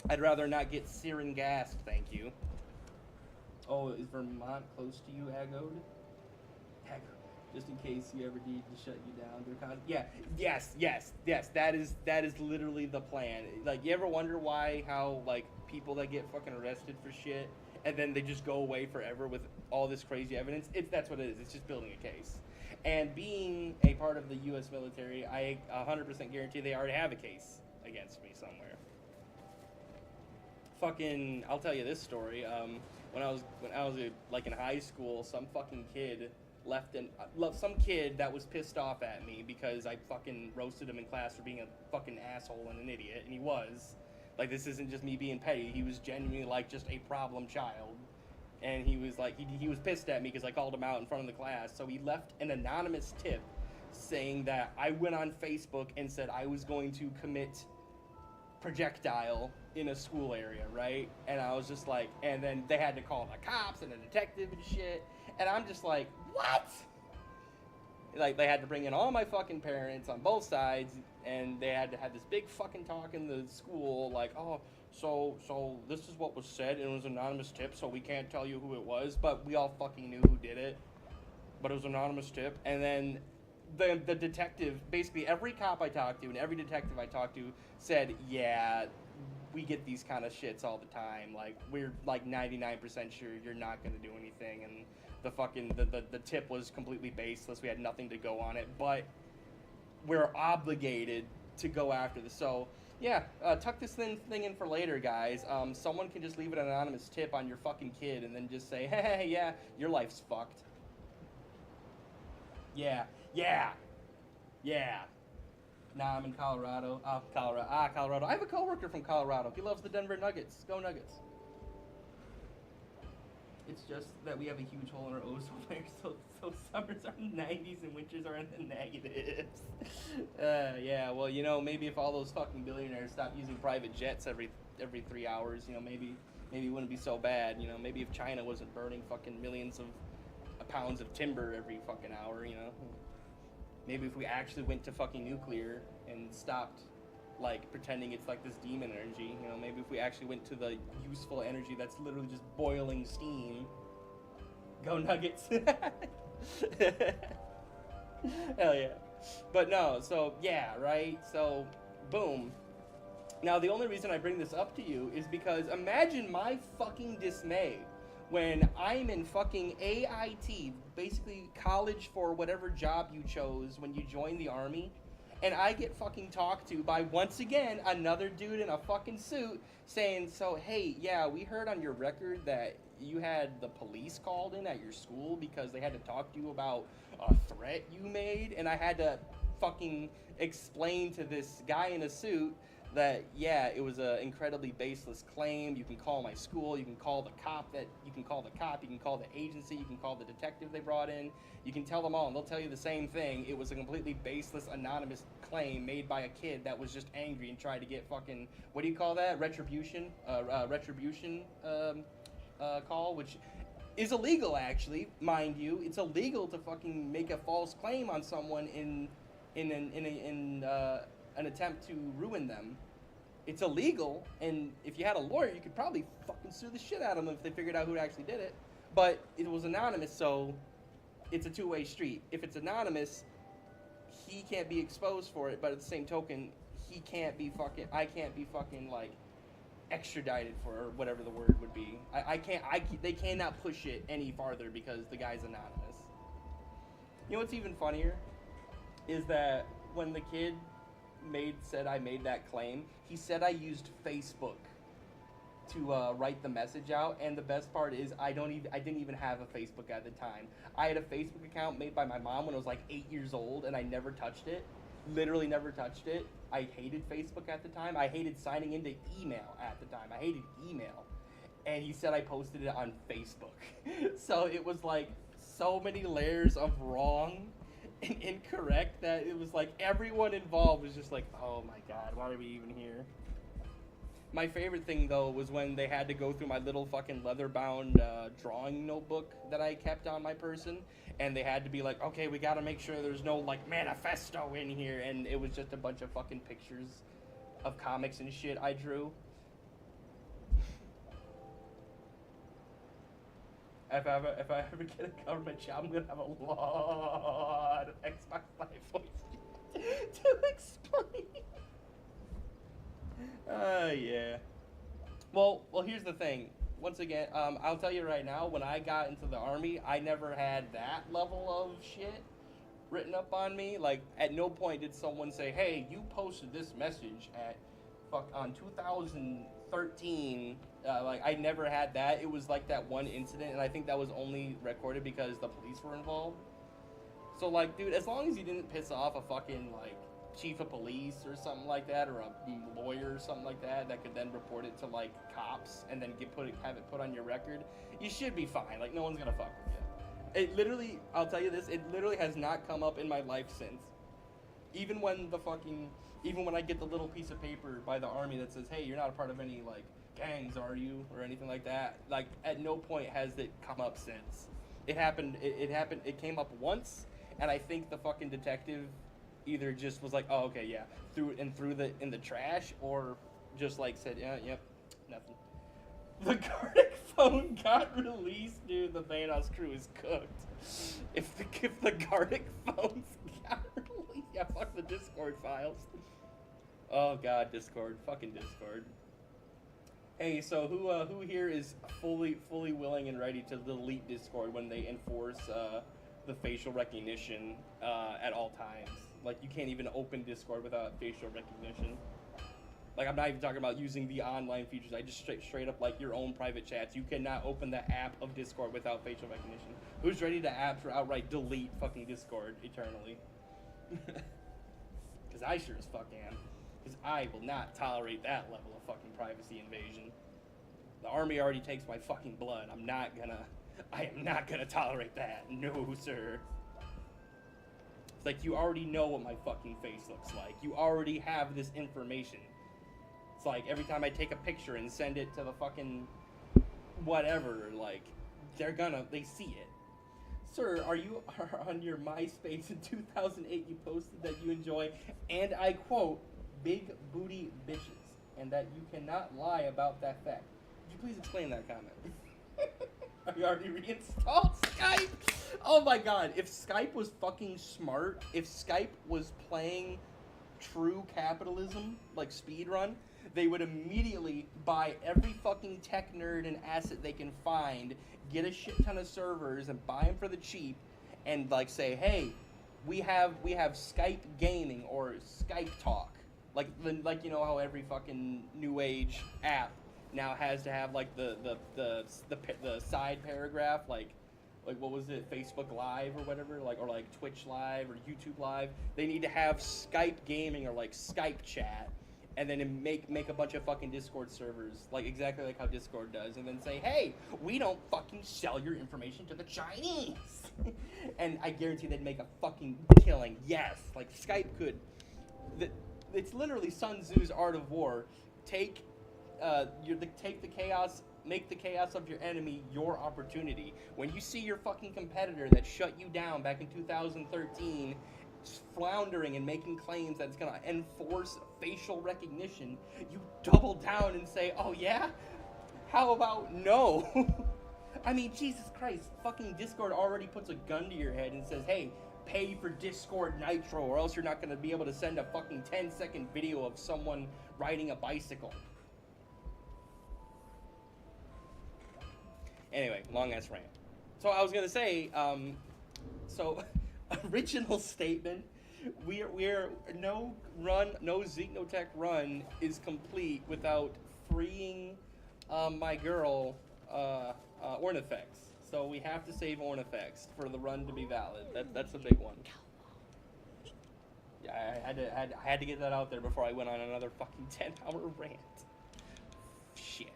I'd rather not get sarin gassed, thank you. Oh, is Vermont close to you, Agode? Just in case you ever need to shut you down. Yeah, yes. That is literally the plan. Like, you ever wonder how like people that get fucking arrested for shit and then they just go away forever with all this crazy evidence? That's what it is. It's just building a case. And being a part of the U.S. military, I 100% guarantee they already have a case against me somewhere. Fucking, I'll tell you this story. When I was like in high school, some fucking kid some kid that was pissed off at me because I fucking roasted him in class for being a fucking asshole and an idiot, and he was. Like, this isn't just me being petty. He was genuinely like just a problem child, and he was like he was pissed at me because I called him out in front of the class. So he left an anonymous tip saying that I went on Facebook and said I was going to commit projectile in a school area, right? And I was just like, and then they had to call the cops and a detective and shit, and I'm just like, what? Like, they had to bring in all my fucking parents on both sides, and they had to have this big fucking talk in the school, like, oh, so this is what was said, and it was an anonymous tip, so we can't tell you who it was, but we all fucking knew who did it, but it was an anonymous tip. And then the detective, basically every cop I talked to and every detective I talked to said, yeah, we get these kind of shits all the time, like, we're like 99% sure you're not gonna do anything, and the tip was completely baseless. We had nothing to go on it, but we're obligated to go after this. So yeah, tuck this thing in for later, guys. Someone can just leave an anonymous tip on your fucking kid and then just say, hey, yeah, your life's fucked. Yeah. Nah, I'm in Colorado. Colorado. I have a coworker from Colorado. He loves the Denver Nuggets. Go Nuggets. It's just that we have a huge hole in our ozone layer, so summers are in the 90s and winters are in the negatives. Yeah, well, you know, maybe if all those fucking billionaires stopped using private jets every 3 hours, you know, maybe it wouldn't be so bad. You know, maybe if China wasn't burning fucking millions of pounds of timber every fucking hour, you know. Maybe if we actually went to fucking nuclear and stopped, like, pretending it's like this demon energy, you know, maybe if we actually went to the useful energy that's literally just boiling steam. Go Nuggets. Hell yeah. But no, so yeah, right? So, boom. Now, the only reason I bring this up to you is because imagine my fucking dismay when I'm in fucking AIT, basically college for whatever job you chose when you joined the army, and I get fucking talked to by, once again, another dude in a fucking suit saying, so, hey, yeah, we heard on your record that you had the police called in at your school because they had to talk to you about a threat you made, and I had to fucking explain to this guy in a suit that, yeah, it was an incredibly baseless claim. You can call my school, you can call the cop, you can call the agency, you can call the detective they brought in, you can tell them all, and they'll tell you the same thing. It was a completely baseless, anonymous claim made by a kid that was just angry and tried to get fucking, what do you call that? Retribution call, which is illegal, actually, mind you. It's illegal to fucking make a false claim on someone in an attempt to ruin them. It's illegal, and if you had a lawyer, you could probably fucking sue the shit out of them if they figured out who actually did it. But it was anonymous, so it's a two-way street. If it's anonymous, he can't be exposed for it, but at the same token, I can't be fucking, like, extradited for, or whatever the word would be. They cannot push it any farther because the guy's anonymous. You know what's even funnier? Is that when the kid said I made that claim, he said I used Facebook to write the message out, and the best part is I didn't even have a Facebook at the time. I had a Facebook account made by my mom when I was like 8 years old, and I never touched it. Literally never touched it. I hated Facebook at the time. I hated signing into email at the time. I hated email. And he said I posted it on Facebook. So it was like so many layers of wrong and incorrect that it was like everyone involved was just like, oh my god, why are we even here? My favorite thing though was when they had to go through my little fucking leather-bound drawing notebook that I kept on my person, and they had to be like, okay, we gotta make sure there's no like manifesto in here, and it was just a bunch of fucking pictures of comics and shit I drew. If I ever get a government job, I'm gonna have a lot of Xbox Live voice to explain. Yeah. Well, here's the thing. Once again, I'll tell you right now, when I got into the army, I never had that level of shit written up on me. Like, at no point did someone say, hey, you posted this message on 2013. Like, I never had that. It was like that one incident, and I think that was only recorded because the police were involved. So, like, dude, as long as you didn't piss off a fucking, like, chief of police or something like that, or a lawyer or something like that could then report it to, like, cops and then have it put on your record, you should be fine. Like, no one's gonna fuck with you. It literally, I'll tell you this, it literally has not come up in my life since. Even when I get the little piece of paper by the army that says, hey, you're not a part of any, like, gangs, are you? Or anything like that. Like, at no point has it come up since. It came up once, and I think the fucking detective either just was like, oh, okay, yeah, threw it in the trash, or just like said, yeah, yep, nothing. The Gartic phone got released, dude. The Thanos crew is cooked. If the Gartic phones got released, yeah, fuck the Discord files. Oh god, Discord, fucking Discord. Hey, so who here is fully willing and ready to delete Discord when they enforce the facial recognition at all times? Like, you can't even open Discord without facial recognition. Like, I'm not even talking about using the online features. I just straight up, like, your own private chats. You cannot open the app of Discord without facial recognition. Who's ready to outright delete fucking Discord eternally? Because I sure as fuck am. Because I will not tolerate that level of fucking privacy invasion. The army already takes my fucking blood. I am not gonna tolerate that. No, sir. It's like, you already know what my fucking face looks like. You already have this information. It's like, every time I take a picture and send it to the fucking whatever, like, they see it. Sir, are you on your MySpace in 2008? You posted that you enjoy, and I quote, big booty bitches, and that you cannot lie about that fact. Could you please explain that comment? Have you already reinstalled Skype? Oh my god, if Skype was fucking smart, if Skype was playing true capitalism, like speedrun, they would immediately buy every fucking tech nerd and asset they can find, get a shit ton of servers and buy them for the cheap, and like say, hey, we have Skype gaming or Skype talk, like you know how every fucking new age app now has to have like the side paragraph, like what was it, Facebook Live or whatever, or like Twitch Live or YouTube Live. They need to have Skype gaming or like Skype chat, and then make a bunch of fucking Discord servers, like exactly like how Discord does, and then say, hey, we don't fucking sell your information to the Chinese. And I guarantee they'd make a fucking killing. Yes, like Skype could. It's literally Sun Tzu's Art of War. Take the chaos, make the chaos of your enemy your opportunity. When you see your fucking competitor that shut you down back in 2013 floundering and making claims that it's gonna enforce facial recognition, you double down and say, oh yeah? How about no? I mean, Jesus Christ, fucking Discord already puts a gun to your head and says, hey, pay for Discord Nitro or else you're not gonna be able to send a fucking 10-second video of someone riding a bicycle. Anyway, long ass rant. So I was gonna say, original statement. We're no Xenotech run is complete without freeing my girl Ornifex. So we have to save Ornifex for the run to be valid. That's a big one. Yeah, I had to get that out there before I went on another fucking 10-hour rant. Shit.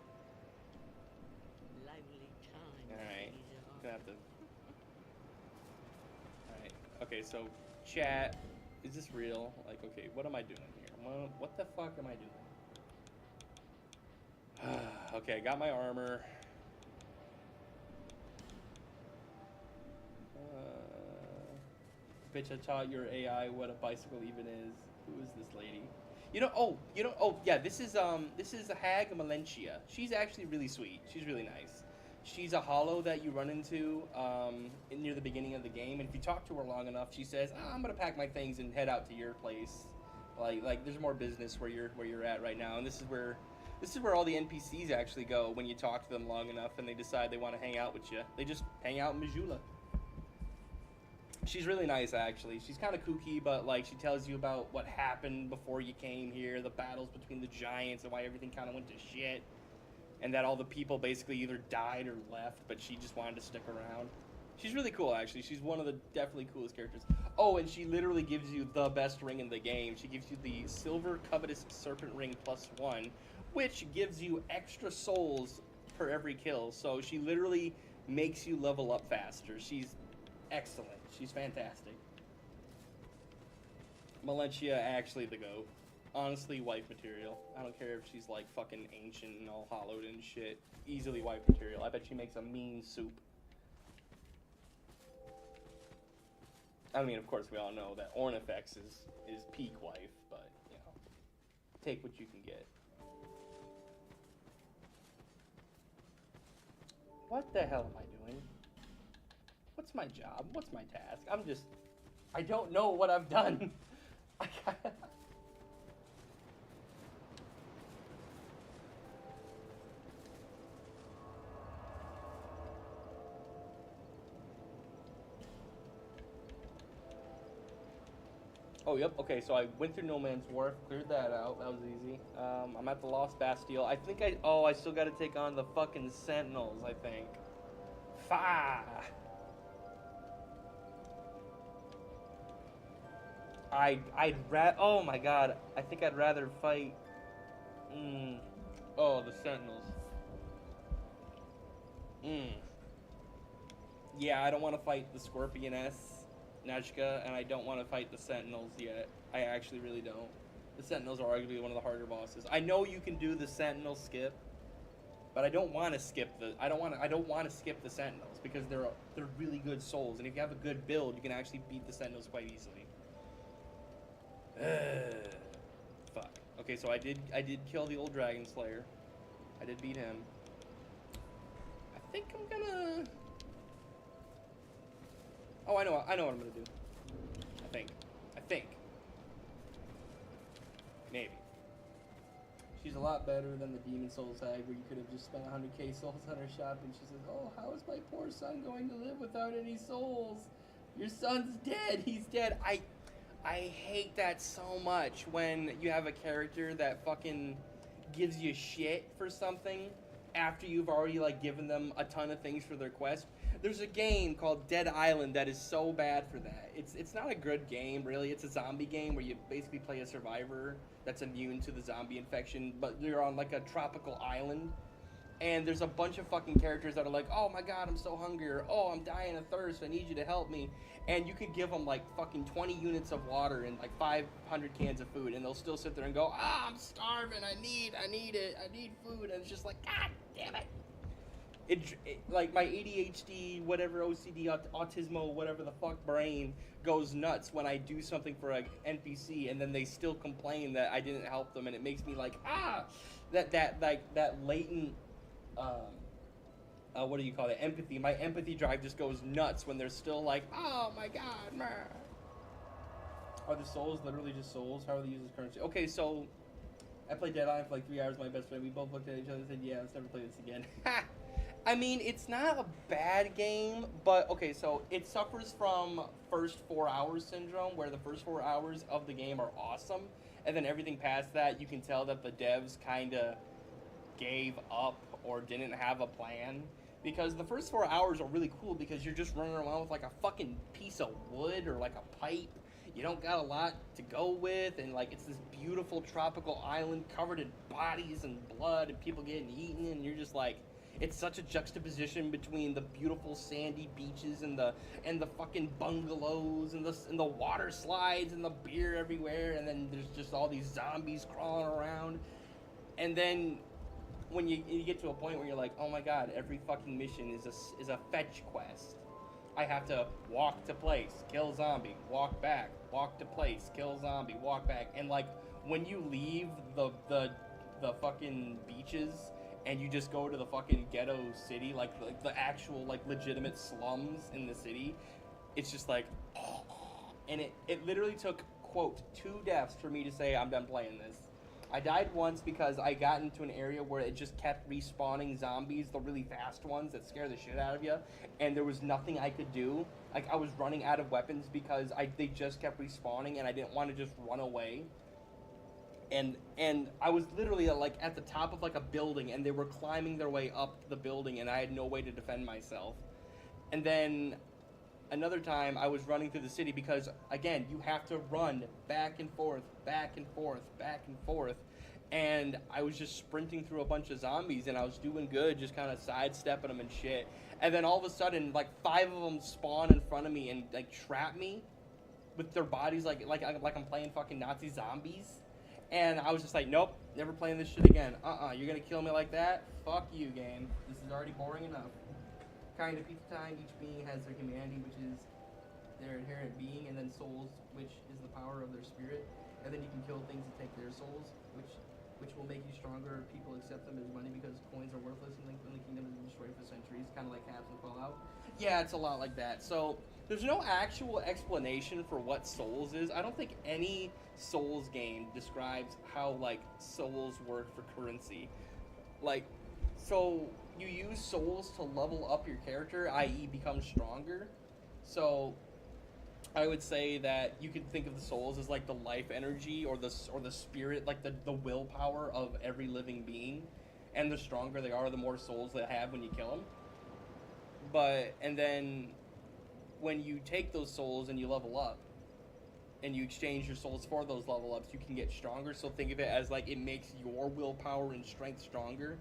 Alright, gonna have to. Alright, okay, so chat, is this real? Like, okay, what am I doing here? What the fuck am I doing? Okay, I got my armor. Bitch, I taught your AI what a bicycle even is. Who is this lady? Yeah, this is a hag Malencia. She's actually really sweet. She's really nice. She's a hollow that you run into near the beginning of the game, and if you talk to her long enough, she says, I'm gonna pack my things and head out to your place. Like there's more business where you're at right now, and this is where all the NPCs actually go when you talk to them long enough and they decide they want to hang out with you. They just hang out in Majula. She's really nice, actually. She's kind of kooky, but like she tells you about what happened before you came here, the battles between the giants, and why everything kind of went to shit. And that all the people basically either died or left, but she just wanted to stick around. She's really cool, actually. She's one of the definitely coolest characters. Oh, and she literally gives you the best ring in the game. She gives you the Silver Covetous Serpent Ring +1, which gives you extra souls per every kill. So she literally makes you level up faster. She's excellent. She's fantastic. Malencia, actually the GOAT. Honestly, wife material. I don't care if she's like fucking ancient and all hollowed and shit. Easily wife material. I bet she makes a mean soup. I mean, of course, we all know that Ornifex is peak wife, but, you know, take what you can get. What the hell am I doing? What's my job? What's my task? I don't know what I've done. Oh, yep. Okay, so I went through No Man's Wharf, cleared that out. That was easy. I'm at the Lost Bastille. I think I still got to take on the fucking Sentinels, I think. Oh my god, I think I'd rather fight, oh, the Sentinels. Yeah, I don't want to fight the Scorpioness, Neshka, and I don't want to fight the Sentinels yet. I actually really don't. The Sentinels are arguably one of the harder bosses. I know you can do the Sentinel skip, But I don't want to skip the skip the Sentinels because they're really good souls, and if you have a good build, you can actually beat the Sentinels quite easily. Fuck. Okay, so I did kill the old Dragon Slayer. I did beat him. I think I'm gonna. Oh, I know what I'm gonna do. I think. Maybe. She's a lot better than the Demon Souls Hag, where you could have just spent 100k souls on her shop, and she says, "Oh, how is my poor son going to live without any souls? Your son's dead. He's dead." I hate that so much when you have a character that fucking gives you shit for something after you've already like given them a ton of things for their quest. There's a game called Dead Island that is so bad for that. It's not a good game, really. It's a zombie game where you basically play a survivor that's immune to the zombie infection, but you're on like a tropical island, and there's a bunch of fucking characters that are like, "Oh my god, I'm so hungry," or "Oh, I'm dying of thirst, I need you to help me." And you could give them like fucking 20 units of water and like 500 cans of food, and they'll still sit there and go, "Ah, I'm starving, I need food," and it's just like, God damn it. It like my ADHD, whatever, OCD, autismo, whatever the fuck brain goes nuts when I do something for an NPC and then they still complain that I didn't help them, and it makes me like, that latent what do you call it, empathy. My empathy drive just goes nuts when they're still like, "Oh my god, man." Are the souls literally just souls? How are they used as currency? Okay, so I played Dead Island for like 3 hours with my best friend. We both looked at each other and said, "Yeah, let's never play this again." I mean, it's not a bad game, but okay, so it suffers from first 4 hours syndrome, where the first 4 hours of the game are awesome, and then everything past that, you can tell that the devs kind of gave up or didn't have a plan, because the first 4 hours are really cool because you're just running around with like a fucking piece of wood or like a pipe. You don't got a lot to go with, and like it's this beautiful tropical island covered in bodies and blood and people getting eaten, and you're just like, it's such a juxtaposition between the beautiful sandy beaches and the fucking bungalows and the water slides and the beer everywhere, and then there's just all these zombies crawling around. And then when you get to a point where you're like, "Oh my god, every fucking mission is a fetch quest. I have to walk to place, kill zombie, walk back, walk to place, kill zombie, walk back." And like when you leave the fucking beaches and you just go to the fucking ghetto city, like the actual like legitimate slums in the city, it's just like, oh. And it literally took, quote, 2 deaths for me to say I'm done playing this. I died once because I got into an area where it just kept respawning zombies, the really fast ones that scare the shit out of you, and there was nothing I could do. Like, I was running out of weapons because they just kept respawning, and I didn't want to just run away. And I was literally like at the top of like a building, and they were climbing their way up the building, and I had no way to defend myself. And then another time I was running through the city because, again, you have to run back and forth, back and forth, back and forth. And I was just sprinting through a bunch of zombies, and I was doing good, just kind of sidestepping them and shit. And then all of a sudden, like 5 of them spawn in front of me and like trap me with their bodies like I'm playing fucking Nazi zombies. And I was just like, nope, never playing this shit again. You're gonna kill me like that? Fuck you, game. This is already boring enough. Kind of pizza time. Each being has their humanity, which is their inherent being, and then souls, which is the power of their spirit. And then you can kill things and take their souls, which will make you stronger. People accept them as money because coins are worthless, and the kingdom has been destroyed for centuries, kind of like Caps and Fallout. Yeah, it's a lot like that. So there's no actual explanation for what souls is. I don't think any Souls game describes how like souls work for currency. Like, so you use souls to level up your character, i.e. become stronger. So I would say that you could think of the souls as like the life energy or the spirit, like the willpower of every living being. And the stronger they are, the more souls they have when you kill them. And then when you take those souls and you level up, and you exchange your souls for those level ups, you can get stronger. So think of it as like it makes your willpower and strength stronger.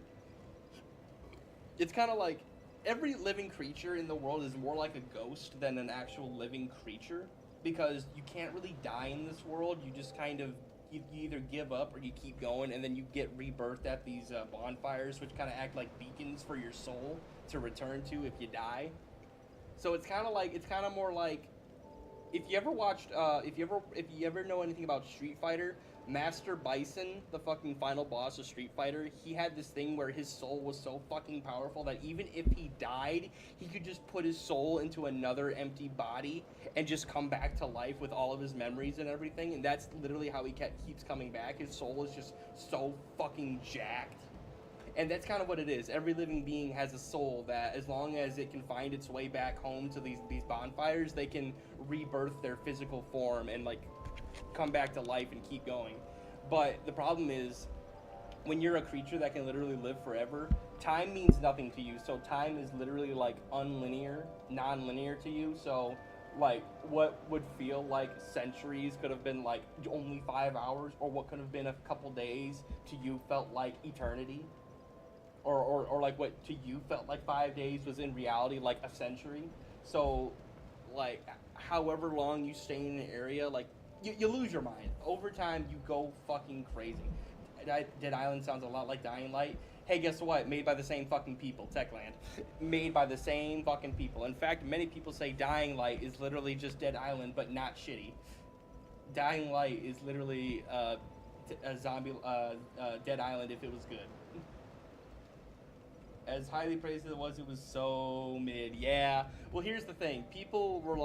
It's kind of like every living creature in the world is more like a ghost than an actual living creature, because you can't really die in this world. You just kind of, you either give up or you keep going, and then you get rebirthed at these bonfires, which kind of act like beacons for your soul to return to if you die. So it's kind of more like, if you ever watched, if you ever know anything about Street Fighter, Master Bison, the fucking final boss of Street Fighter, he had this thing where his soul was so fucking powerful that even if he died, he could just put his soul into another empty body and just come back to life with all of his memories and everything. And that's literally how he keeps coming back. His soul is just so fucking jacked. And that's kind of what it is. Every living being has a soul that, as long as it can find its way back home to these bonfires, they can rebirth their physical form and, like, come back to life and keep going. But the problem is, when you're a creature that can literally live forever, time means nothing to you. So time is literally, like, unlinear, non-linear to you. So, like, what would feel like centuries could have been, like, only 5 hours, or what could have been a couple days to you felt like eternity. Or like what to you felt like 5 days was in reality like a century. So, like, however long you stay in an area, like, you lose your mind. Over time, you go fucking crazy. Dead Island sounds a lot like Dying Light. Hey, guess what? Made by the same fucking people, Techland. Made by the same fucking people. In fact, many people say Dying Light is literally just Dead Island, but not shitty. Dying Light is literally a zombie Dead Island if it was good. As highly praised as it was so mid. Yeah. Well, here's the thing. People were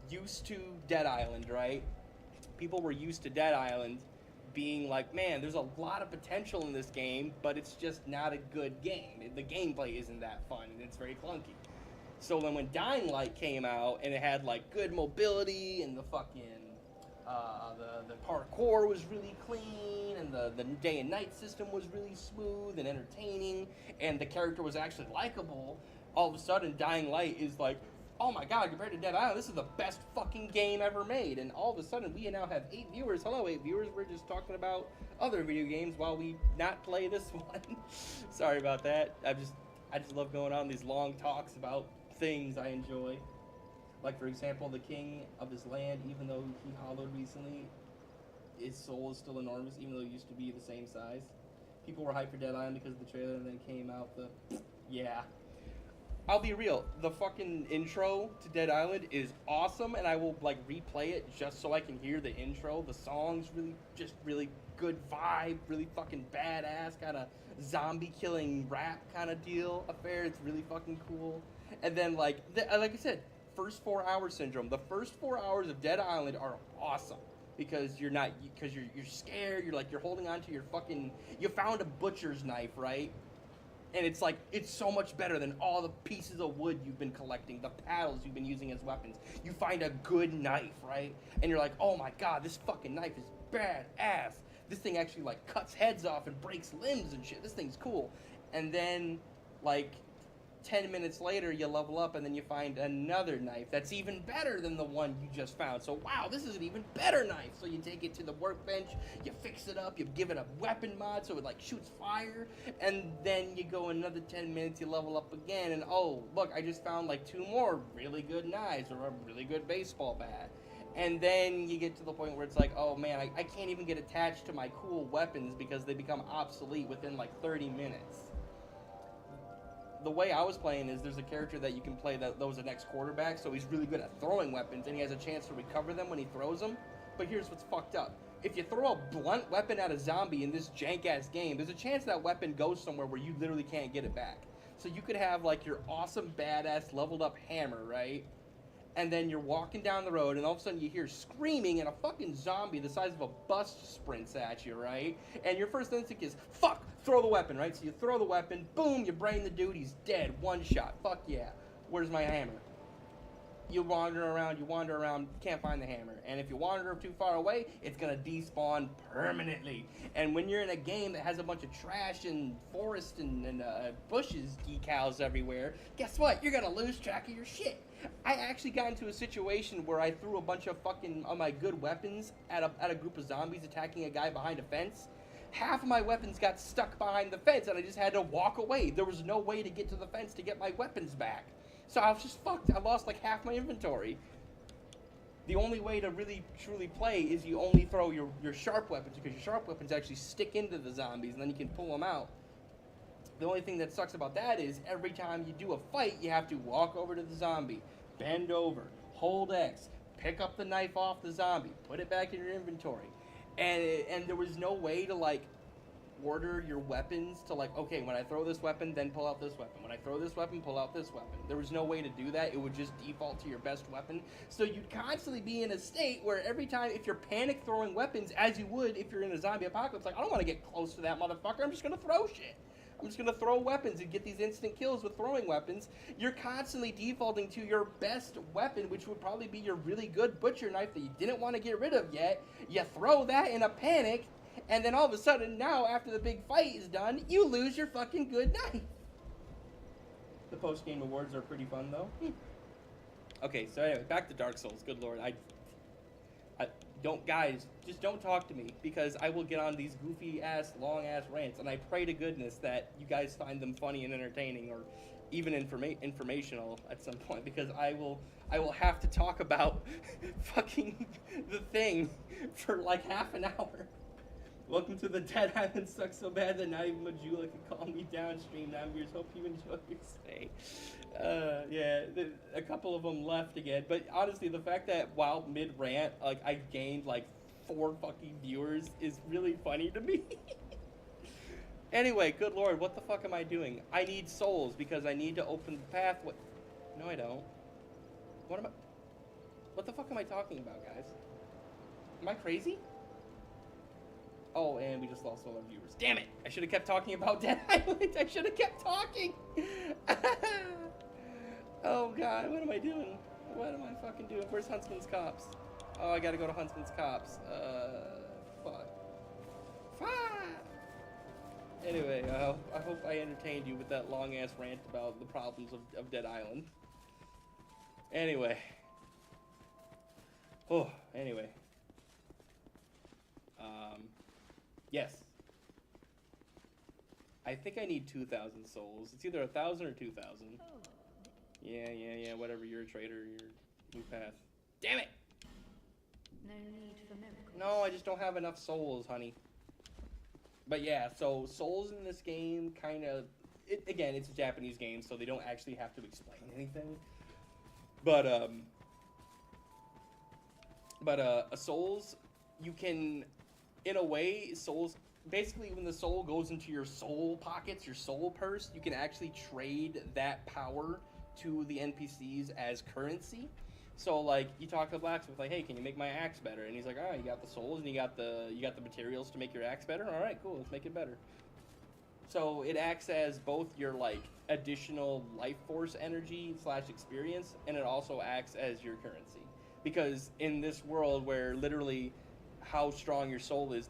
used to Dead Island, right? People were used to Dead Island being like, man, there's a lot of potential in this game, but it's just not a good game. The gameplay isn't that fun, and it's very clunky. So then when Dying Light came out, and it had, like, good mobility, and the fucking the parkour was really clean, and the day and night system was really smooth and entertaining, and the character was actually likable, all of a sudden Dying Light is like, oh my god, compared to Dead Island, this is the best fucking game ever made. And all of a sudden we now have 8 viewers. Hello, 8 viewers. We're just talking about other video games while we not play this one. Sorry about that. I just love going on these long talks about things I enjoy. Like, for example, the king of his land, even though he hollowed recently, his soul is still enormous, even though it used to be the same size. People were hyped for Dead Island because of the trailer, and then came out yeah. I'll be real, the fucking intro to Dead Island is awesome, and I will, like, replay it just so I can hear the intro. The song's really good vibe, really fucking badass, kind of zombie-killing rap kind of deal affair. It's really fucking cool. And then, like I said, first 4 hour syndrome. The first 4 hours of Dead Island are awesome because you're scared. You're holding on to your fucking. You found a butcher's knife, right? And it's like, it's so much better than all the pieces of wood you've been collecting, the paddles you've been using as weapons. You find a good knife, right? And you're like, oh my god, this fucking knife is badass. This thing actually, like, cuts heads off and breaks limbs and shit. This thing's cool. And then, like, 10 minutes later, you level up, and then you find another knife that's even better than the one you just found. So, wow, this is an even better knife. So you take it to the workbench, you fix it up, you give it a weapon mod so it, like, shoots fire, and then you go another 10 minutes, you level up again, and oh, look, I just found, like, 2 more really good knives or a really good baseball bat. And then you get to the point where it's like, oh man, I can't even get attached to my cool weapons because they become obsolete within, like, 30 minutes. The way I was playing is there's a character that you can play that was an ex-quarterback, so he's really good at throwing weapons, and he has a chance to recover them when he throws them. But here's what's fucked up. If you throw a blunt weapon at a zombie in this jank-ass game, there's a chance that weapon goes somewhere where you literally can't get it back. So you could have, like, your awesome, badass, leveled-up hammer, right? And then you're walking down the road, and all of a sudden you hear screaming, and a fucking zombie the size of a bus sprints at you, right? And your first instinct is, fuck, throw the weapon, right? So you throw the weapon, boom, you brain the dude, he's dead, one shot, fuck yeah. Where's my hammer? You wander around, can't find the hammer. And if you wander too far away, it's gonna despawn permanently. And when you're in a game that has a bunch of trash and forest and bushes decals everywhere, guess what? You're gonna lose track of your shit. I actually got into a situation where I threw a bunch of fucking my good weapons at a group of zombies attacking a guy behind a fence. Half of my weapons got stuck behind the fence, and I just had to walk away. There was no way to get to the fence to get my weapons back. So I was just fucked. I lost like half my inventory. the only way to really truly play is you only throw your sharp weapons, because your sharp weapons actually stick into the zombies and then you can pull them out. The only thing that sucks about that is every time you do a fight, you have to walk over to the zombie, bend over, hold X, pick up the knife off the zombie, put it back in your inventory. And there was no way to, like, order your weapons to, like, okay, when I throw this weapon, then pull out this weapon. When I throw this weapon, pull out this weapon. There was no way to do that. It would just default to your best weapon. So you'd constantly be in a state where every time, if you're panic throwing weapons, as you would if you're in a zombie apocalypse, like, I don't want to get close to that motherfucker. I'm just going to throw shit. I'm just going to throw weapons and get these instant kills with throwing weapons. You're constantly defaulting to your best weapon, which would probably be your really good butcher knife that you didn't want to get rid of yet. You throw that in a panic, and then all of a sudden, now, after the big fight is done, you lose your fucking good knife. The post-game awards are pretty fun, though. Okay, so anyway, back to Dark Souls. Good lord, I don't, guys, just don't talk to me, because I will get on these goofy-ass, long-ass rants, and I pray to goodness that you guys find them funny and entertaining, or even informational at some point, because I will have to talk about fucking the thing for like half an hour. Welcome to the Dead Island Sucks So Bad That Not Even Majula Can Calm Me Downstream. Nambiers, hope you enjoy your stay. Yeah, a couple of them left again. But honestly, the fact that while mid-rant, like, I gained like 4 fucking viewers is really funny to me. Anyway, good lord, what the fuck am I doing? I need souls because I need to open the path. What? No, I don't. What the fuck am I talking about, guys? Am I crazy? Oh, and we just lost all our viewers. Damn it! I should have kept talking about Dead Island. I should have kept talking. Oh god, what am I doing? What am I fucking doing? Where's Huntsman's Cops? Oh, I gotta go to Huntsman's Cops. Fuck. Fuck! Anyway, I hope I entertained you with that long-ass rant about the problems of Dead Island. Anyway. Oh, anyway. Yes. I think I need 2,000 souls. It's either 1,000 or 2,000. Yeah, whatever, you're a traitor, you're new path. Damn it! No need for miracles. No, I just don't have enough souls, honey. But yeah, so souls in this game kind of... Again, it's a Japanese game, so they don't actually have to explain anything. But, souls, you can... In a way, souls... Basically, when the soul goes into your soul pockets, your soul purse, you can actually trade that power to the NPCs as currency. So, like, you talk to the blacksmith, like, hey, can you make my axe better? And he's like, oh, you got the souls and you got the materials to make your axe better? All right, cool, let's make it better. So it acts as both your, like, additional life force energy / experience, and it also acts as your currency. Because in this world where literally how strong your soul is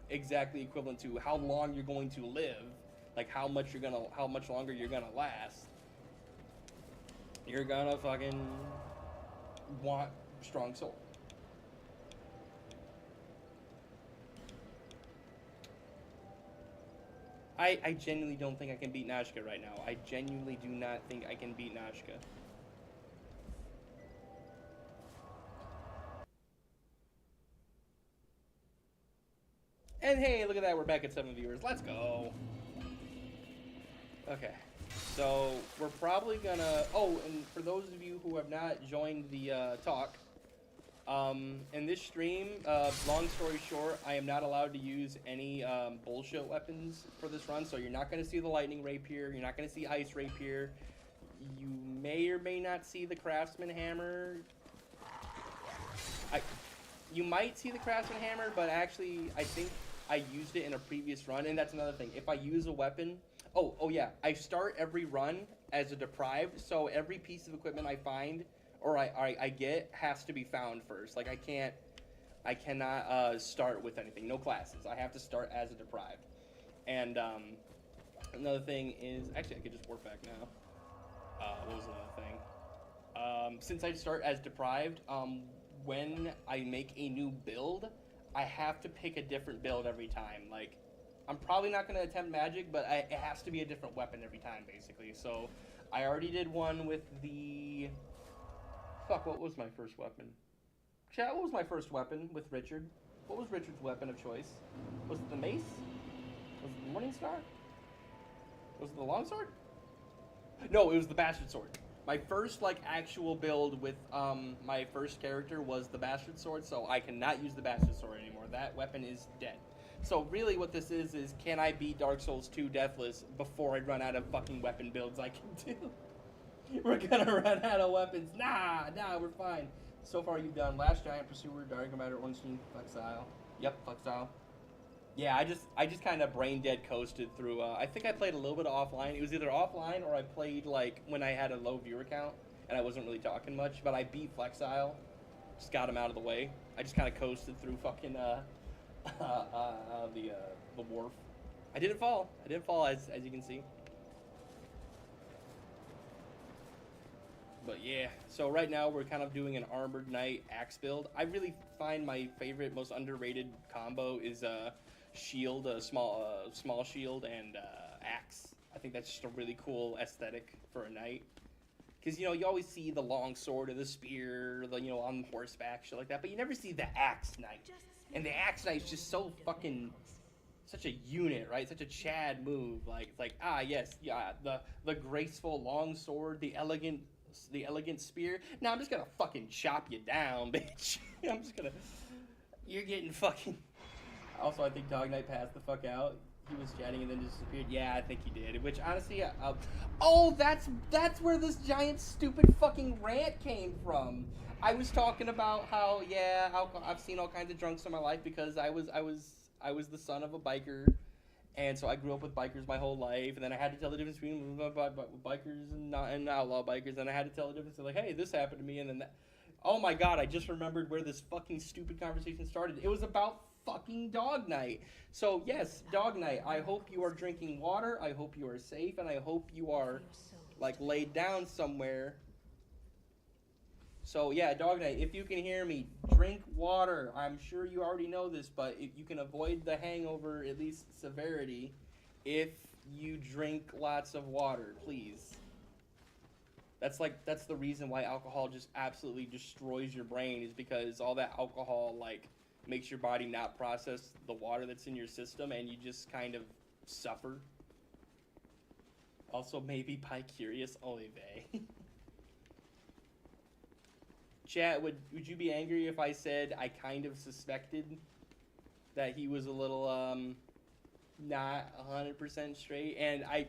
exactly equivalent to how long you're going to live, like how much longer you're gonna last. You're gonna fucking want strong soul. I genuinely don't think I can beat Nashka right now. I genuinely do not think I can beat Nashka. And hey, look at that, we're back at 7 viewers. Let's go. Okay, so we're probably gonna... Oh, and for those of you who have not joined the talk, in this stream, long story short, I am not allowed to use any bullshit weapons for this run, so you're not going to see the lightning rapier, you're not going to see ice rapier, you may or may not see the craftsman hammer. You might see the craftsman hammer, but actually, I think I used it in a previous run, and that's another thing. If I use a weapon... Oh yeah, I start every run as a deprived, so every piece of equipment I find, or I get, has to be found first. Like, I cannot start with anything. No classes. I have to start as a deprived. And another thing is... Actually, I could just warp back now. What was another thing? Since I start as deprived, when I make a new build, I have to pick a different build every time. Like, I'm probably not going to attempt magic, but it has to be a different weapon every time, basically. So, I already did one with the Fuck, what was my first weapon? Chat, what was my first weapon with Richard? What was Richard's weapon of choice? Was it the mace? Was it the Morning Star? Was it the longsword? No, it was the bastard sword. My first, like, actual build with my first character was the bastard sword, so I cannot use the bastard sword anymore. That weapon is dead. So really what this is can I beat Dark Souls 2 Deathless before I run out of fucking weapon builds I can do? We're gonna run out of weapons. Nah, we're fine. So far you've done Last Giant, Pursuer, Dark Commander, Ornstein, Flexile. Yep, Flexile. Yeah, I just kind of brain dead coasted through. I think I played a little bit offline. It was either offline or I played like when I had a low viewer count and I wasn't really talking much. But I beat Flexile, just got him out of the way. I just kind of coasted through fucking the wharf. I didn't fall. As you can see. But yeah, so right now we're kind of doing an Armored Knight axe build. I really find my favorite, most underrated combo is shield, a small shield, and axe. I think that's just a really cool aesthetic for a knight. Because, you know, you always see the long sword or the spear, you know, on horseback, shit like that. But you never see the axe knight. And the axe knight is just so fucking, such a unit, right? Such a Chad move. Like, it's like, yes, yeah, the graceful long sword, the elegant spear. Now I'm just gonna fucking chop you down, bitch. I'm just gonna, you're getting fucking. Also, I think Dog Knight passed the fuck out. He was chatting and then disappeared. Yeah, I think he did. Which, honestly, oh, that's where this giant stupid fucking rant came from. I was talking about how, yeah, I've seen all kinds of drunks in my life because I was the son of a biker, and so I grew up with bikers my whole life. And then I had to tell the difference between bikers and outlaw bikers. And I had to tell the difference. Like, hey, this happened to me, and then that. Oh my god, I just remembered where this fucking stupid conversation started. It was about fucking Dog Knight. So yes, Dog Knight, I hope you are drinking water, I hope you are safe, and I hope you are like laid down somewhere. So yeah, Dog Knight, if you can hear me, drink water. I'm sure you already know this, but if you can avoid the hangover, at least severity, if you drink lots of water, please. That's the reason why alcohol just absolutely destroys your brain, is because all that alcohol like makes your body not process the water that's in your system, and you just kind of suffer. Also, maybe by Curious Olive. Chat, would you be angry if I said I kind of suspected that he was a little not 100% straight? And I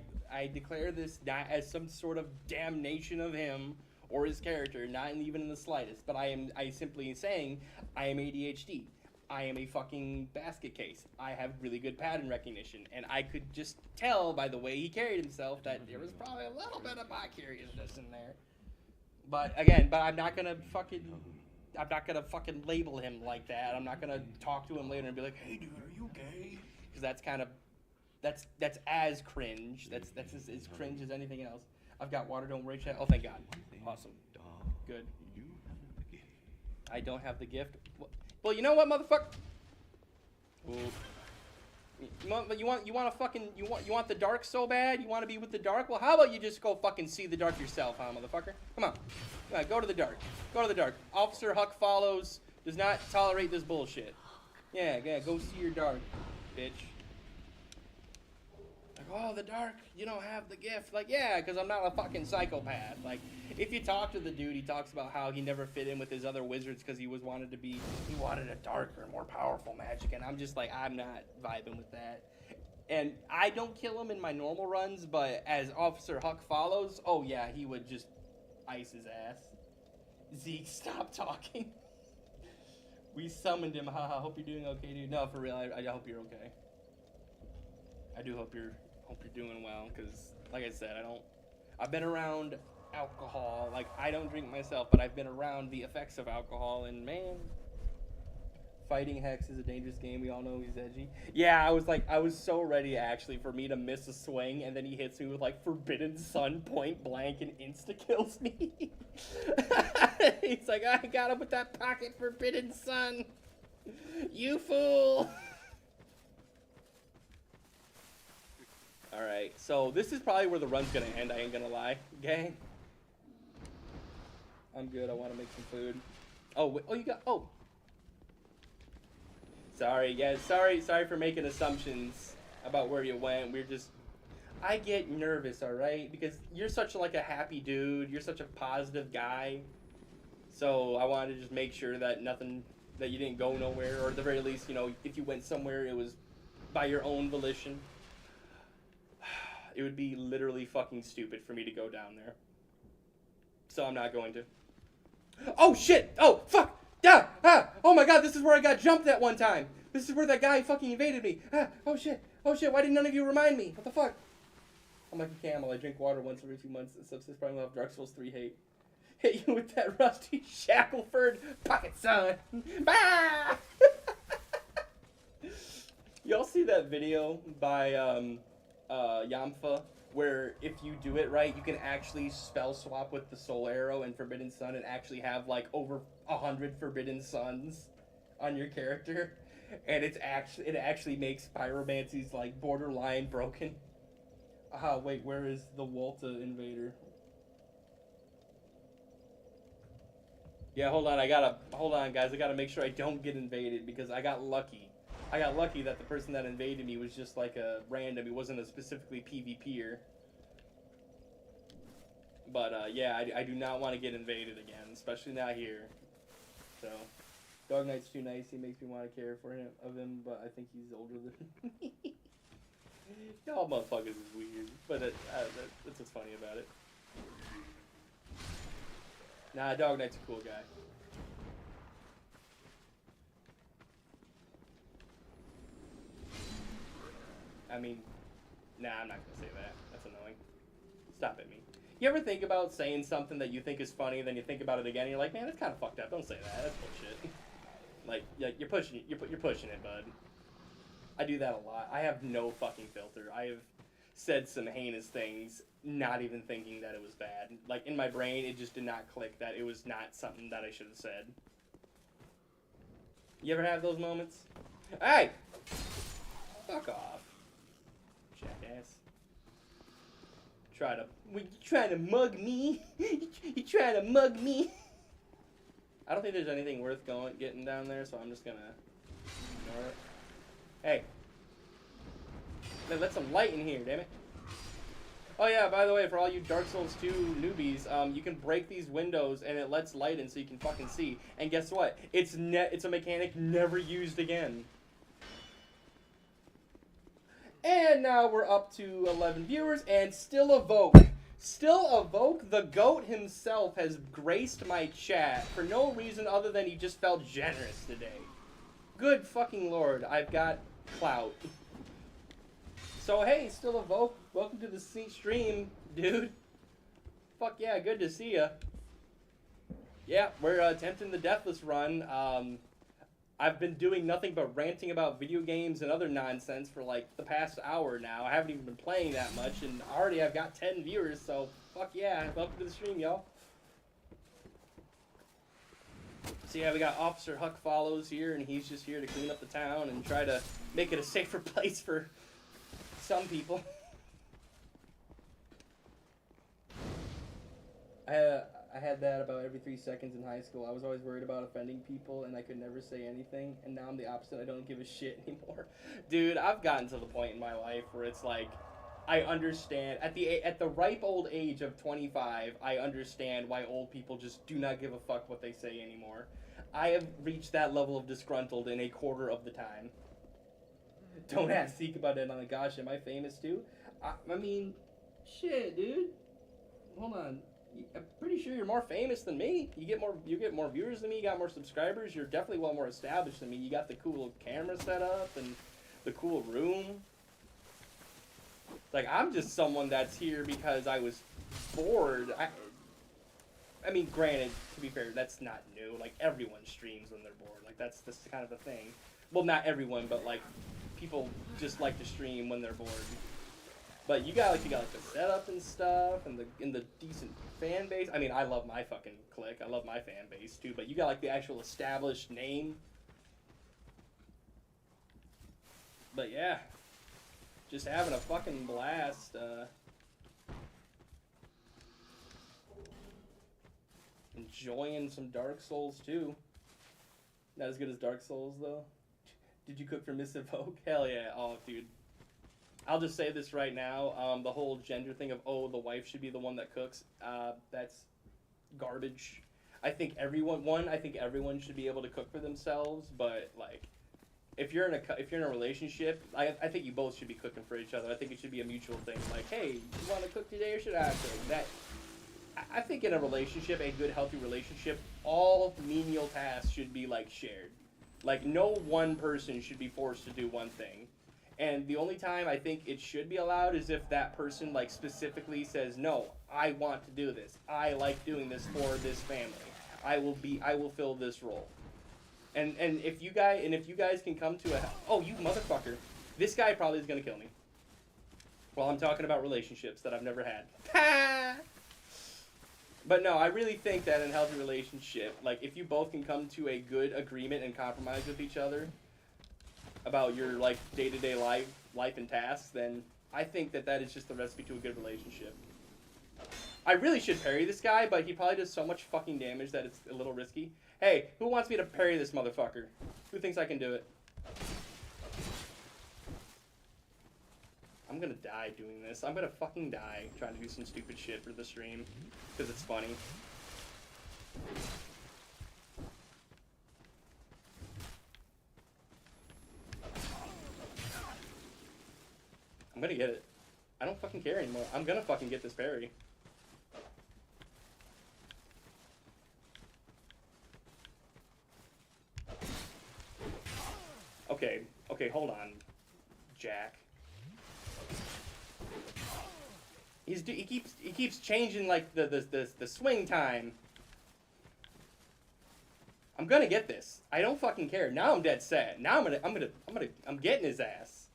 declare this not as some sort of damnation of him or his character, not even in the slightest, but I simply saying I am ADHD. I am a fucking basket case. I have really good pattern recognition, and I could just tell by the way he carried himself that there was probably a little bit of bi-curiousness in there. But again, I'm not gonna fucking label him like that. I'm not gonna talk to him later and be like, "Hey, dude, are you gay?" Because that's kind of, that's as cringe. That's as cringe as anything else. I've got water. Don't worry, chat. Oh, thank God. Awesome. Good. I don't have the gift. Well, you know what, motherfucker? You want the dark so bad? You want to be with the dark? Well, how about you just go fucking see the dark yourself, huh, motherfucker? Come on. Go to the dark. Go to the dark. Officer Huck follows. Does not tolerate this bullshit. Yeah, go see your dark, bitch. Like, oh, the dark, you don't have the gift. Like, yeah, because I'm not a fucking psychopath. Like, if you talk to the dude, he talks about how he never fit in with his other wizards because he wanted a darker, more powerful magic. And I'm just like, I'm not vibing with that. And I don't kill him in my normal runs, but as Officer Huck follows, oh yeah, he would just ice his ass. Zeke, stop talking. We summoned him. Haha, hope you're doing okay, dude. No, for real, I hope you're okay. I do hope you're doing well, because like I said, I've been around alcohol. Like, I don't drink myself, but I've been around the effects of alcohol, and man, fighting Hex is a dangerous game. We all know he's edgy. Yeah, I was so ready actually for me to miss a swing, and then he hits me with like Forbidden Sun point blank and insta kills me. He's like, I got him with that pocket Forbidden Sun. You fool. Alright, so this is probably where the run's gonna end, I ain't gonna lie, gang. I'm good. I want to make some food. Oh, wait. Oh, you got. Oh. Sorry, yeah. Sorry for making assumptions about where you went. We're just. I get nervous, all right, because you're such like a happy dude. You're such a positive guy. So I wanted to just make sure that that you didn't go nowhere, or at the very least, you know, if you went somewhere, it was by your own volition. It would be literally fucking stupid for me to go down there. So I'm not going to. Oh shit! Oh fuck! Yeah! Ah! Oh my god! This is where I got jumped that one time. This is where that guy fucking invaded me. Ah! Oh shit! Oh shit! Why didn't none of you remind me? What the fuck? I'm like a camel. I drink water once every 2 months. Substance probably have Dark Souls 3 hate. Hit you with that rusty Shackleford pocket son. Ah! Y'all see that video by Yamfa where if you do it right, you can actually spell swap with the Soul Arrow and Forbidden Sun and actually have like over 100 Forbidden Suns on your character, and it actually makes pyromancies like borderline broken. Wait, where is the Walta invader? Yeah, hold on, guys. I gotta make sure I don't get invaded because I got lucky. I got lucky that the person that invaded me was just like a random. He wasn't a specifically PvPer. But yeah, I do not want to get invaded again, especially not here. So, Dog Knight's too nice. He makes me want to care for him, but I think he's older than me. Y'all motherfuckers is weird, but that's what's funny about it. Nah, Dog Knight's a cool guy. I mean, nah, I'm not gonna say that. That's annoying. Stop at me. You ever think about saying something that you think is funny, then you think about it again, and you're like, man, that's kind of fucked up. Don't say that. That's bullshit. Like, you're pushing it, bud. I do that a lot. I have no fucking filter. I have said some heinous things, not even thinking that it was bad. Like, in my brain, it just did not click that it was not something that I should have said. You ever have those moments? Hey! Fuck off. Jackass. You trying to mug me? You trying to mug me? I don't think there's anything worth getting down there, so I'm just gonna ignore it. Hey. Let some light in here, damn it. Oh yeah, by the way, for all you Dark Souls 2 newbies, you can break these windows and it lets light in so you can fucking see. And guess what? It's a mechanic never used again. And now we're up to 11 viewers, and still Evoke, the GOAT himself, has graced my chat for no reason other than he just felt generous today. Good fucking lord, I've got clout. So hey, still Evoke, welcome to the stream, dude. Fuck yeah, good to see ya. Yeah, we're attempting the Deathless run. I've been doing nothing but ranting about video games and other nonsense for like the past hour now. I haven't even been playing that much, and already I've got 10 viewers, so fuck yeah, welcome to the stream, y'all. So yeah, we got Officer Huck follows here, and he's just here to clean up the town and try to make it a safer place for some people. I had that about every 3 seconds in high school. I was always worried about offending people, and I could never say anything, and now I'm the opposite. I don't give a shit anymore. Dude, I've gotten to the point in my life where it's like, I understand, at the ripe old age of 25, I understand why old people just do not give a fuck what they say anymore. I have reached that level of disgruntled in a quarter of the time. Don't ask Zeke about it. I'm like, gosh, am I famous too? I mean, shit, dude. Hold on. I'm pretty sure you're more famous than me. You get more viewers than me. You got more subscribers. You're definitely well more established than me. You got the cool camera set up and the cool room. Like, I'm just someone that's here because I was bored. I mean, granted, to be fair, that's not new. Like, everyone streams when they're bored. Like, that's kind of a thing. Well, not everyone, but like, people just like to stream when they're bored. But you got the setup and stuff, and the decent fan base. I mean, I love my fucking clique. I love my fan base too. But you got like the actual established name. But yeah, just having a fucking blast. Enjoying some Dark Souls too. Not as good as Dark Souls though. Did you cook for Miss Evoke? Hell yeah. Oh, dude. I'll just say this right now. The whole gender thing of, oh, the wife should be the one that cooks. That's garbage. I think everyone should be able to cook for themselves, but like, if you're in a relationship, I think you both should be cooking for each other. I think it should be a mutual thing. Like, hey, you want to cook today or should I cook? I think in a relationship, a good healthy relationship, all menial tasks should be like shared. Like, no one person should be forced to do one thing. And the only time I think it should be allowed is if that person like specifically says, no, I want to do this. I like doing this for this family. I will fill this role. And if you guys can come to oh, you motherfucker. This guy probably is going to kill me. Well, I'm talking about relationships that I've never had. But no, I really think that in a healthy relationship, like, if you both can come to a good agreement and compromise with each other about your, like, day-to-day life and tasks, then I think that is just the recipe to a good relationship. I really should parry this guy, but he probably does so much fucking damage that it's a little risky. Hey, who wants me to parry this motherfucker? Who thinks I can do it? I'm gonna die doing this. I'm gonna fucking die trying to do some stupid shit for the stream. Because it's funny. I'm gonna get it. I don't fucking care anymore. I'm gonna fucking get this parry. Okay, hold on, Jack. He keeps changing like the swing time. I'm gonna get this. I don't fucking care. Now I'm dead set. Now I'm getting his ass.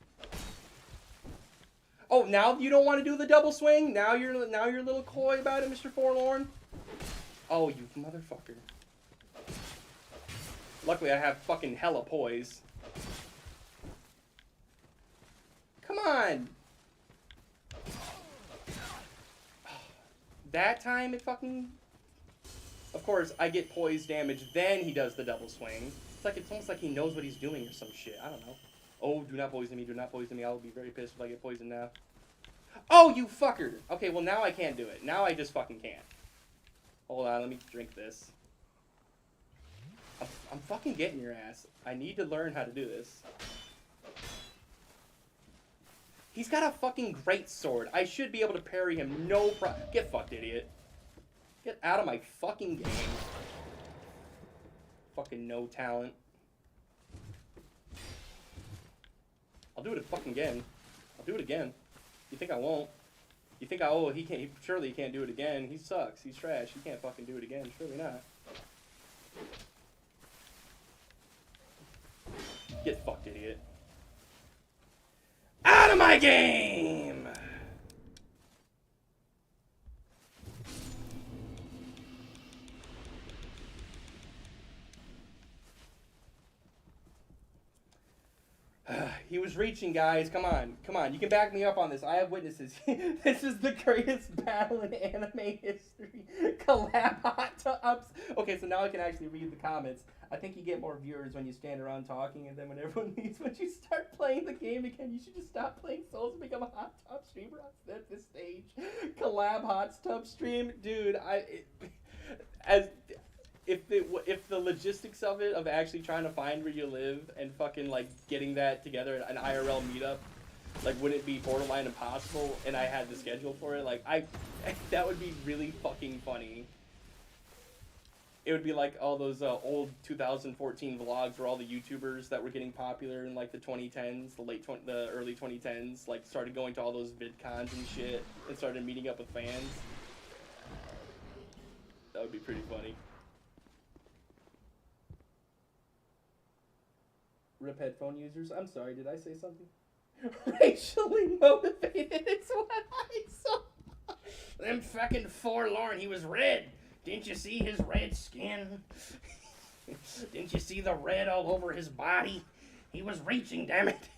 Oh, now you don't want to do the double swing? Now you're a little coy about it, Mr. Forlorn? Oh, you motherfucker. Luckily I have fucking hella poise. Come on. That time it fucking... Of course, I get poise damage, then he does the double swing. It's almost like he knows what he's doing or some shit. I don't know. Oh, do not poison me, do not poison me. I will be very pissed if I get poisoned now. Oh, you fucker! Okay, well now I can't do it. Now I just fucking can't. Hold on, let me drink this. I'm fucking getting your ass. I need to learn how to do this. He's got a fucking great sword. I should be able to parry him no problem. Get fucked, idiot. Get out of my fucking game. Fucking no talent. I'll do it fucking again. I'll do it again. You think I won't? You think he can't, surely he can't do it again. He sucks. He's trash. He can't fucking do it again. Surely not. Get fucked, idiot. Out of my game! He was reaching, guys. Come on. Come on. You can back me up on this. I have witnesses. This is the greatest battle in anime history. Collab hot tubs. Okay, so now I can actually read the comments. I think you get more viewers when you stand around talking, and then when everyone leaves, when you start playing the game again, you should just stop playing Souls and become a hot tub streamer at this stage. Collab hot tub stream. Dude, if the logistics of it, of actually trying to find where you live and fucking like getting that together at an IRL meetup, like, wouldn't it be borderline impossible, and I had the schedule for it, like, that would be really fucking funny. It would be like all those old 2014 vlogs where all the YouTubers that were getting popular in like the 2010s, the early 2010s, like started going to all those VidCons and shit and started meeting up with fans. That would be pretty funny. Rip headphone users. I'm sorry, did I say something? Racially motivated is what I saw. Them fucking forlorn, he was red. Didn't you see his red skin? Didn't you see the red all over his body? He was reaching, damn it.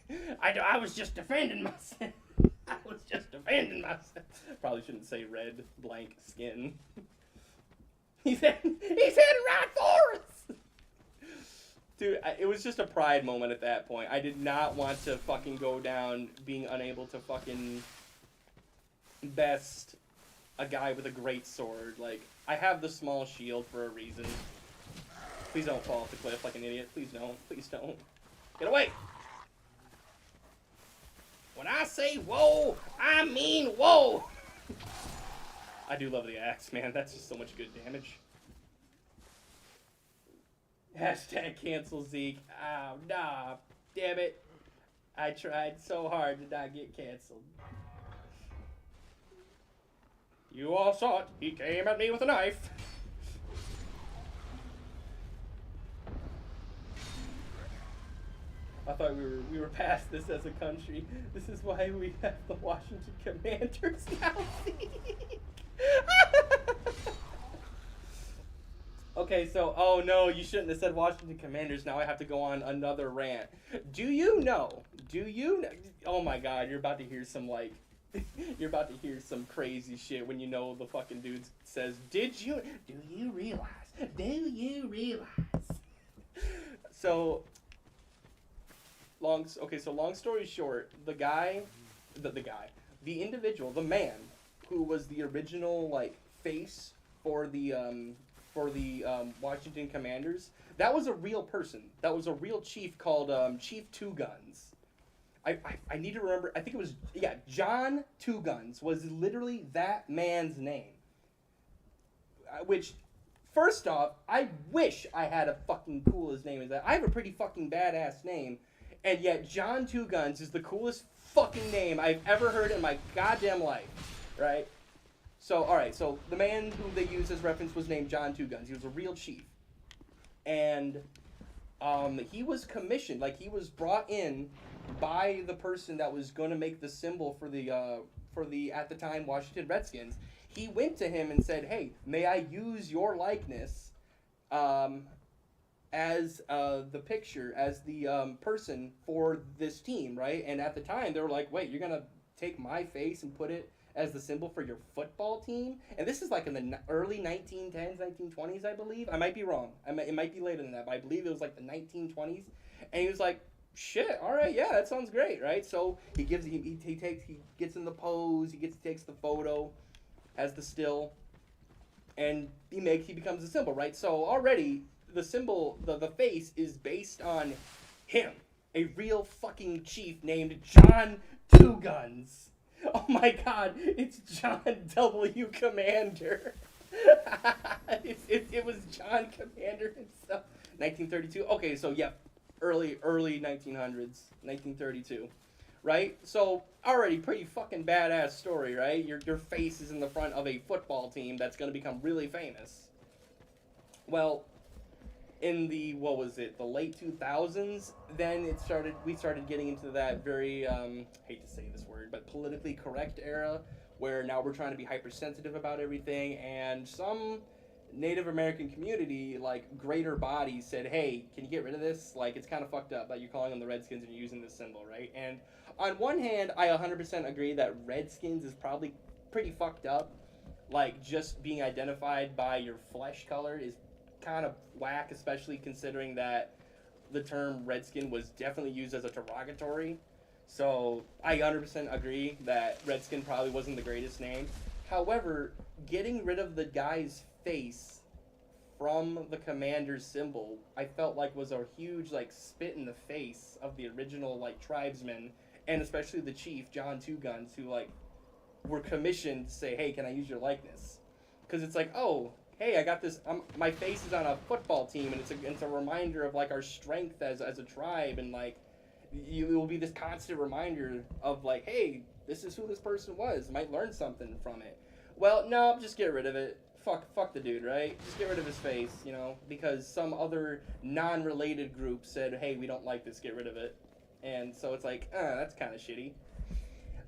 I was just defending myself. I was just defending myself. Probably shouldn't say red blank skin. He's heading right for us! Dude, it was just a pride moment at that point. I did not want to fucking go down being unable to fucking best a guy with a great sword. Like, I have the small shield for a reason. Please don't fall off the cliff like an idiot. Please don't. Please don't. Get away! When I say whoa, I mean whoa! I do love the axe, man. That's just so much good damage. Hashtag cancel Zeke. Oh, nah. Damn it. I tried so hard to not get canceled. You all saw it. He came at me with a knife. I thought we were past this as a country. This is why we have the Washington Commanders now. Okay, so, oh no, you shouldn't have said Washington Commanders. Now I have to go on another rant. Do you know, oh my god, you're about to hear some, like, you're about to hear some crazy shit when you know the fucking dude says, do you realize? So, long story short, the individual, the man who was the original, like, face for the Washington Commanders, that was a real person. That was a real chief called Chief Two Guns. I need to remember. I think it was, John Two Guns was literally that man's name. Which, first off, I wish I had a fucking cool as name as that. I have a pretty fucking badass name, and yet John Two Guns is the coolest fucking name I've ever heard in my goddamn life, right? So, alright, so the man who they used as reference was named John Two Guns. He was a real chief. And he was commissioned, like he was brought in by the person that was going to make the symbol for the at the time Washington Redskins. He went to him and said, "Hey, may I use your likeness as the picture, as the person for this team," right? And at the time, they were like, "Wait, you're going to take my face and put it as the symbol for your football team?" And this is like in the early 1910s, 1920s, I believe. I might be wrong. It might be later than that, but I believe it was like the 1920s. And he was like, "Shit, all right, yeah, that sounds great," right? So he gets in the pose, takes the photo as the still, and he becomes a symbol, right? So already the symbol, the face is based on him, a real fucking chief named John Two Guns. Oh my god, it's John W. Commander. It was John Commander himself. 1932. Okay, so yeah, early 1900s, 1932. Right? So already pretty fucking badass story, right? Your face is in the front of a football team that's going to become really famous. Well, in the late 2000s, then we started getting into that very hate to say this word, but politically correct era where now we're trying to be hypersensitive about everything, and some Native American community, like greater bodies, said, "Hey, can you get rid of this? Like, it's kind of fucked up that you're calling them the Redskins and you're using this symbol," right? And on one hand, I 100% agree that Redskins is probably pretty fucked up. Like, just being identified by your flesh color is kind of whack, especially considering that the term Redskin was definitely used as a derogatory. So I 100% agree that Redskin probably wasn't the greatest name. However, getting rid of the guy's face from the Commander's symbol, I felt like was a huge like spit in the face of the original like tribesmen, and especially the chief, John Two Guns, who like were commissioned to say, "Hey, can I use your likeness?" Because it's like, oh, hey, I got this. My face is on a football team, and it's a reminder of like our strength as a tribe, and like it will be this constant reminder of like, hey, this is who this person was. Might learn something from it. Well, no, just get rid of it. Fuck the dude, right? Just get rid of his face, because some other non-related group said, hey, we don't like this, get rid of it. And so it's like, that's kind of shitty.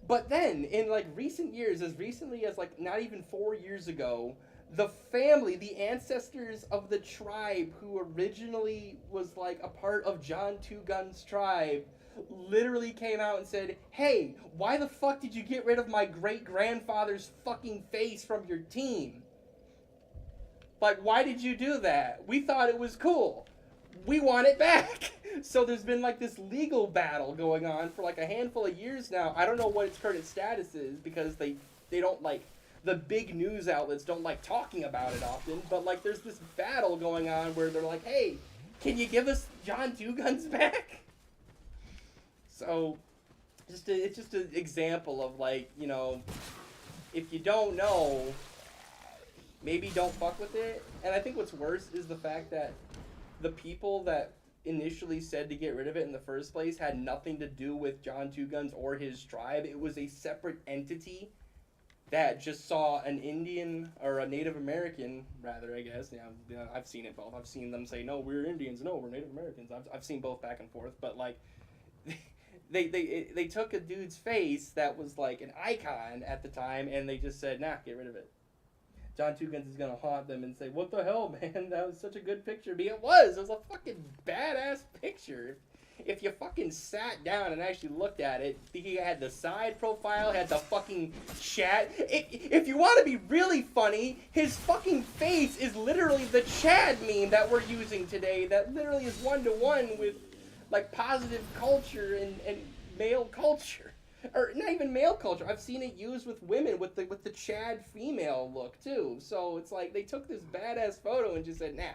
But then, in like recent years, as recently as like not even 4 years ago, the family, the ancestors of the tribe who originally was like a part of John Two Guns' tribe literally came out and said, hey, why the fuck did you get rid of my great-grandfather's fucking face from your team? Like, why did you do that? We thought it was cool. We want it back. So there's been like this legal battle going on for like a handful of years now. I don't know what its current status is because they don't like, the big news outlets don't like talking about it often, but like there's this battle going on where they're like, hey, can you give us John Two Guns back? So it's just an example of like, you know, if you don't know, maybe don't fuck with it. And I think what's worse is the fact that the people that initially said to get rid of it in the first place had nothing to do with John Two Guns or his tribe. It was a separate entity that just saw an Indian or a Native American, rather, I guess. Yeah, I've seen it both. I've seen them say, no, we're Indians. No, we're Native Americans. I've seen both back and forth. But, like, they took a dude's face that was, like, an icon at the time, and they just said, nah, get rid of it. John Two Guns is going to haunt them and say, what the hell, man? That was such a good picture. But it was a fucking badass picture. If you fucking sat down and actually looked at it, he had the side profile, had the fucking chat. If you want to be really funny, his fucking face is literally the Chad meme that we're using today that literally is one-to-one with, like, positive culture and male culture. Or not even male culture. I've seen it used with women with the Chad female look, too. So it's like they took this badass photo and just said, nah,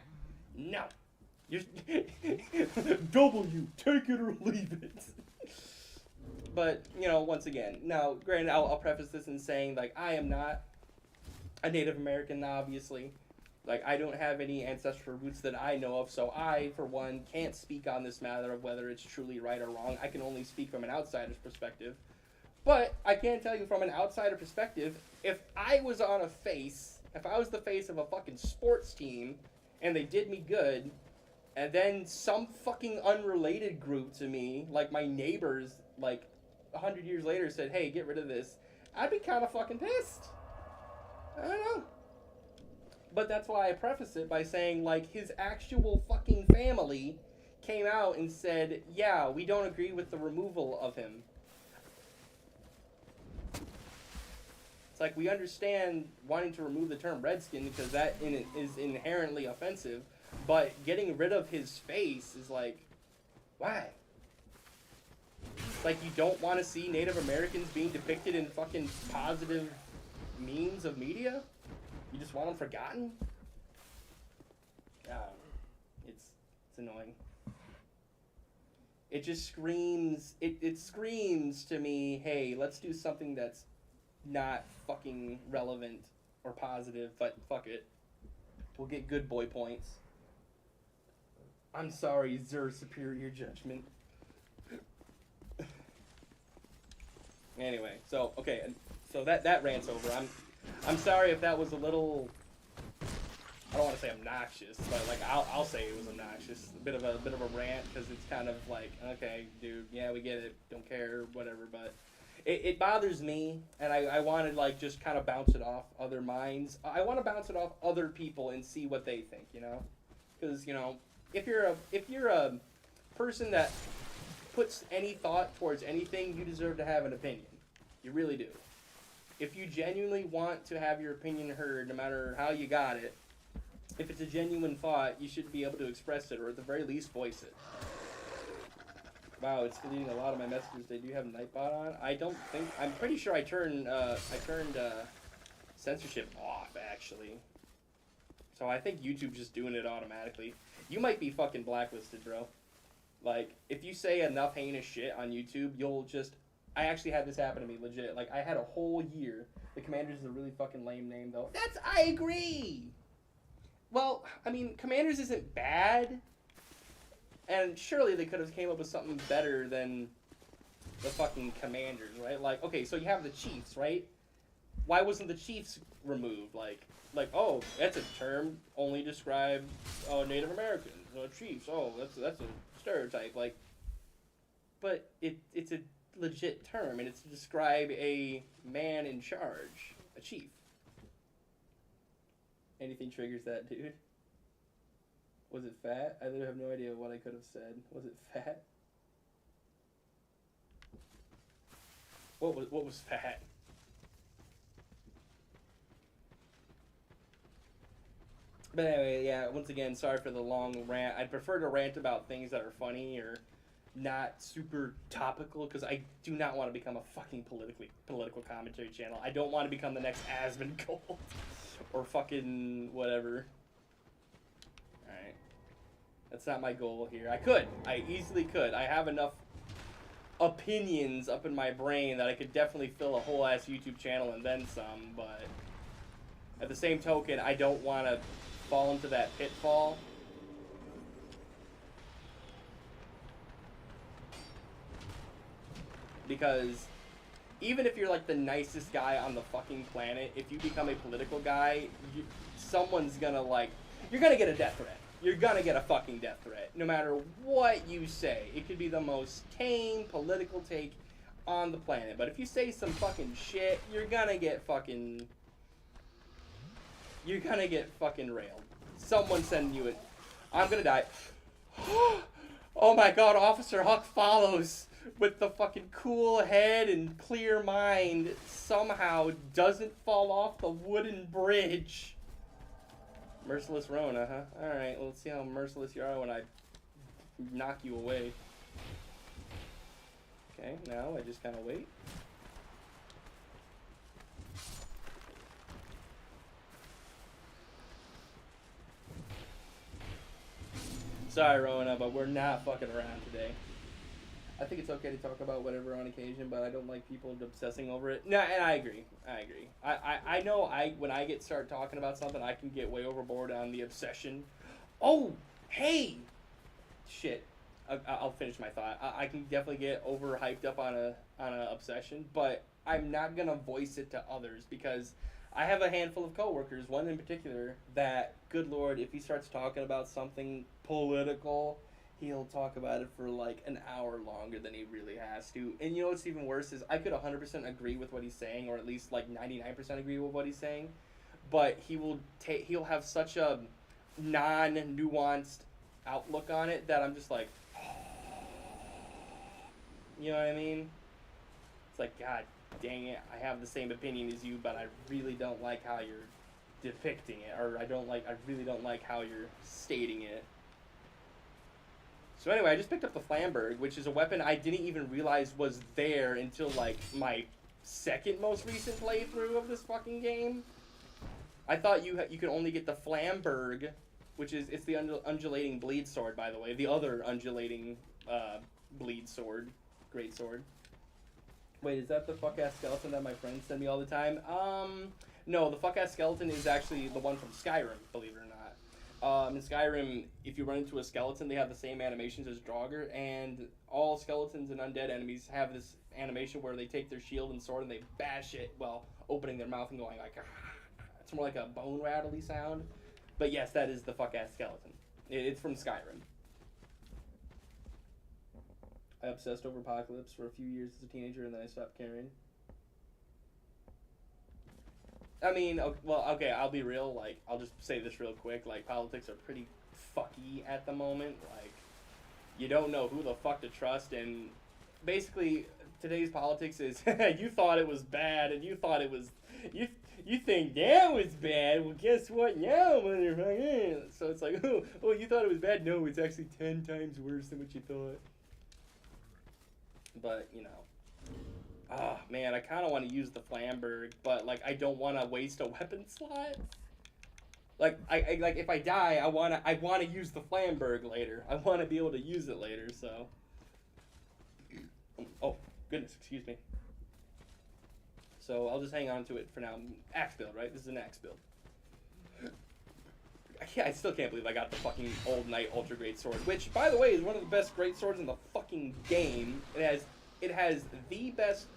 no. W, take it or leave it. But, you know, once again, now, granted, I'll preface this in saying, like, I am not a Native American, obviously. Like, I don't have any ancestral roots that I know of, so I, for one, can't speak on this matter of whether it's truly right or wrong. I can only speak from an outsider's perspective. But I can tell you from an outsider perspective, if I was the face of a fucking sports team, and they did me good, and then some fucking unrelated group to me, like my neighbors, like 100 years later said, hey, get rid of this, I'd be kind of fucking pissed. I don't know. But that's why I preface it by saying, like, his actual fucking family came out and said, yeah, we don't agree with the removal of him. It's like, we understand wanting to remove the term Redskin because that is inherently offensive. But getting rid of his face is like, why? Like, you don't want to see Native Americans being depicted in fucking positive memes of media? You just want them forgotten? It's annoying. It just screams, it screams to me, hey, let's do something that's not fucking relevant or positive, but fuck it. We'll get good boy points. I'm sorry, Zer Superior Judgment. Anyway, so okay, so that rant's over. I'm sorry if that was a little, I don't want to say obnoxious, but like I'll say it was obnoxious. A bit of a rant because it's kind of like, okay, dude, yeah, we get it, don't care, whatever, but it bothers me, and I want to like just kind of bounce it off other minds. I want to bounce it off other people and see what they think, you know, because you know. If you're a person that puts any thought towards anything, you deserve to have an opinion. You really do. If you genuinely want to have your opinion heard, no matter how you got it, if it's a genuine thought, you should be able to express it, or at the very least, voice it. Wow, it's deleting a lot of my messages. They do have Nightbot on. I don't think. I'm pretty sure I turned censorship off actually. So I think YouTube's just doing it automatically. You might be fucking blacklisted, bro. Like, if you say enough heinous shit on YouTube, you'll just... I actually had this happen to me, legit. Like, I had a whole year. The Commanders is a really fucking lame name, though. I agree! Well, I mean, Commanders isn't bad. And surely they could have came up with something better than the fucking Commanders, right? Like, okay, so you have the Chiefs, right? Why wasn't the Chiefs removed? Like, oh, that's a term only described Native Americans, Chiefs. Oh, that's a stereotype. Like, but it's a legit term, and it's to describe a man in charge, a chief. Anything triggers that, dude? Was it fat? I literally have no idea what I could have said. Was it fat? What was fat? But anyway, yeah, once again, sorry for the long rant. I'd prefer to rant about things that are funny or not super topical, because I do not want to become a fucking political commentary channel. I don't want to become the next Asmongold or fucking whatever. Alright. That's not my goal here. I easily could. I have enough opinions up in my brain that I could definitely fill a whole ass YouTube channel and then some, but at the same token, I don't want to fall into that pitfall. Because even if you're like the nicest guy on the fucking planet, if you become a political guy, someone's gonna like, you're gonna get a death threat. You're gonna get a fucking death threat, no matter what you say. It could be the most tame political take on the planet, but if you say some fucking shit, you're gonna get fucking railed. Someone send you it. I'm gonna die. Oh my god, Officer Huck follows with the fucking cool head and clear mind, somehow doesn't fall off the wooden bridge. Merciless Rona, huh? Alright, well, let's see how merciless you are when I knock you away. Okay, now I just kind of wait. Sorry, Rona, but we're not fucking around today. I think it's okay to talk about whatever on occasion, but I don't like people obsessing over it. No, and I agree. I know when I start talking about something, I can get way overboard on the obsession. Oh, hey! Shit. I'll finish my thought. I can definitely get overhyped up on a obsession, but I'm not gonna voice it to others because I have a handful of coworkers, one in particular, that, good lord, if he starts talking about something political, he'll talk about it for like an hour longer than he really has to. And you know what's even worse is I could 100% agree with what he's saying, or at least like 99% agree with what he's saying, but he'll have such a non-nuanced outlook on it that I'm just like, you know what I mean? It's like, God dang it, I have the same opinion as you, but I really don't like how you're depicting it, or I really don't like how you're stating it. So anyway, I just picked up the Flamberg, which is a weapon I didn't even realize was there until like my second most recent playthrough of this fucking game. I thought you could only get the Flamberg, it's the undulating bleed sword, by the way, the other undulating bleed sword, great sword. Wait, is that the fuck-ass skeleton that my friends send me all the time? No, the fuck-ass skeleton is actually the one from Skyrim, believe it or not. In Skyrim, if you run into a skeleton, they have the same animations as Draugr, and all skeletons and undead enemies have this animation where they take their shield and sword and they bash it while opening their mouth and going like, ah. It's more like a bone rattly sound. But yes, that is the fuck-ass skeleton. It's from Skyrim. I obsessed over Apocalypse for a few years as a teenager, and then I stopped caring. I mean, well, okay, I'll be real, like, I'll just say this real quick, like, politics are pretty fucky at the moment, like, you don't know who the fuck to trust, and basically, today's politics is, you thought it was bad, and you thought it was, you think that was bad, well, guess what now, motherfucker? So it's like, oh, you thought it was bad? No, it's actually 10 times worse than what you thought. But, you know, oh man, I kind of want to use the Flamberg, but like I don't want to waste a weapon slot. Like I like if I die, I want to use the Flamberg later. I want to be able to use it later. So, oh goodness, excuse me. So I'll just hang on to it for now. Axe build, right? This is an axe build. I still can't believe I got the fucking Old Knight Ultra Great Sword, which, by the way, is one of the best great swords in the fucking game. It has the best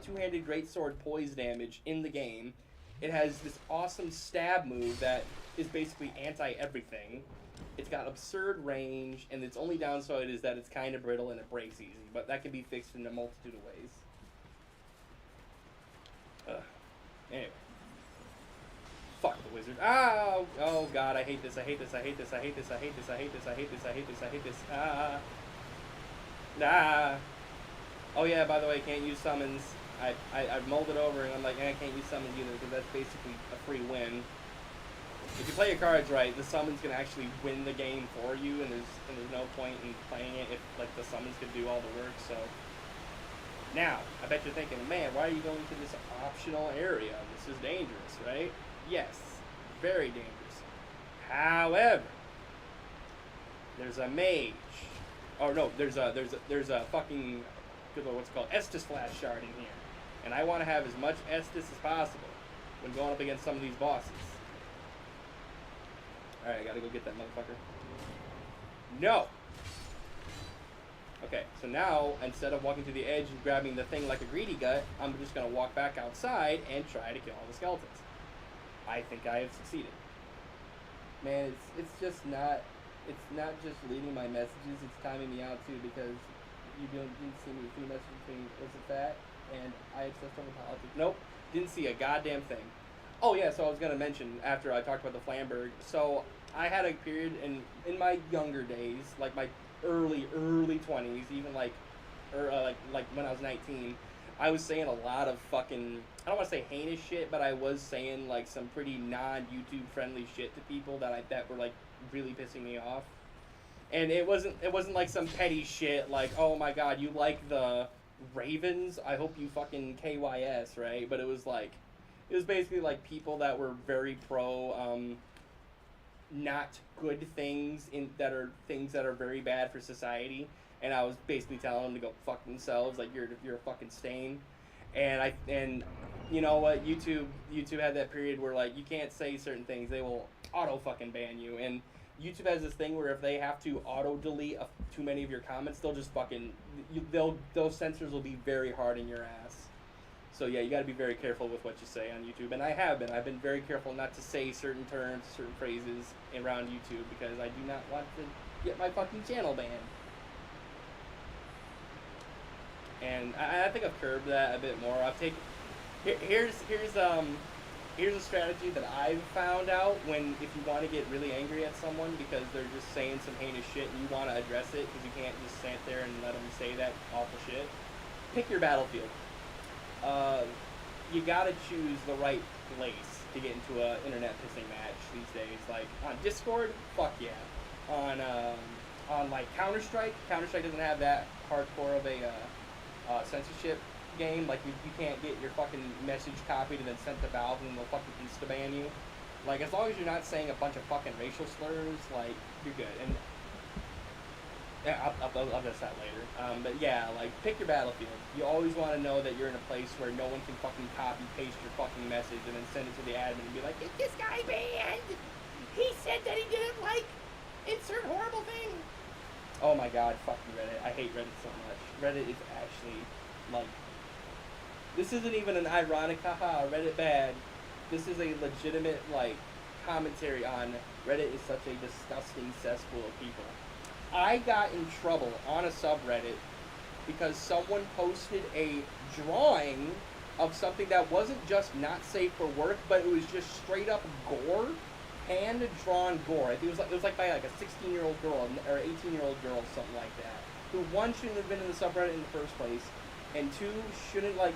two-handed great sword poise damage in the game. It has this awesome stab move that is basically anti-everything. It's got absurd range, and its only downside is that it's kind of brittle and it breaks easy, but that can be fixed in a multitude of ways. Anyway. Fuck the wizard. Oh, oh god, I hate this, I hate this, I hate this, I hate this, I hate this, I hate this, I hate this, I hate this, I hate this. Nah. Oh yeah, by the way, can't use summons. I've mulled it over and I'm like, I can't use summons either because that's basically a free win. If you play your cards right, the summons can actually win the game for you, and there's no point in playing it if like the summons can do all the work. So now, I bet you're thinking, man, why are you going to this optional area? This is dangerous, right? Yes, very dangerous. However, there's a mage. Oh no, there's a fucking what's it called Estus Flash shard in here, and I want to have as much Estus as possible when going up against some of these bosses. Alright, I gotta go get that motherfucker. No! Okay, so now, instead of walking to the edge and grabbing the thing like a greedy gut, I'm just gonna walk back outside and try to kill all the skeletons. I think I have succeeded. Man, it's just not, it's not just reading my messages, it's timing me out too, because you didn't see me free message between was it fat and I accessed on the politics. Nope, didn't see a goddamn thing. Oh yeah, so I was gonna mention after I talked about the Flamberg. So I had a period in my younger days, like my early 20s, even like when I was 19, I was saying a lot of fucking, I don't want to say heinous shit, but I was saying like some pretty non-YouTube friendly shit to people that were like really pissing me off. And it wasn't like some petty shit like, oh my god, you like the Ravens? I hope you fucking KYS, right? But it was basically like people that were very pro not good things that are very bad for society, and I was basically telling them to go fuck themselves, like you're a fucking stain. And you know what, YouTube had that period where like you can't say certain things, they will auto fucking ban you. And YouTube has this thing where if they have to auto delete too many of your comments, they'll just fucking those censors will be very hard in your ass. So yeah, you got to be very careful with what you say on YouTube, and I've been very careful not to say certain terms, certain phrases around YouTube, because I do not want to get my fucking channel banned. And I think I've curbed that a bit more. I've taken here's a strategy that I've found out if you want to get really angry at someone because they're just saying some heinous shit and you want to address it because you can't just stand there and let them say that awful shit. Pick your battlefield. You gotta choose the right place to get into a internet pissing match these days. Like on Discord, fuck yeah. On like Counter-Strike doesn't have that hardcore of a censorship game. Like you can't get your fucking message copied and then sent to Valve and they'll fucking insta-ban you. Like as long as you're not saying a bunch of fucking racial slurs, like you're good. And yeah, I'll address that later. But yeah, like, pick your battlefield. You always want to know that you're in a place where no one can fucking copy-paste your fucking message and then send it to the admin and be like, "Is this guy banned? He said that he didn't like insert horrible thing." Oh my god, fucking Reddit. I hate Reddit so much. Reddit is actually, like, this isn't even an ironic, haha, Reddit bad. This is a legitimate, like, commentary on Reddit is such a disgusting cesspool of people. I got in trouble on a subreddit because someone posted a drawing of something that wasn't just not safe for work, but it was just straight up gore, hand-drawn gore. It was like by like a 16-year-old girl or 18-year-old girl, something like that. Who one shouldn't have been in the subreddit in the first place, and two shouldn't like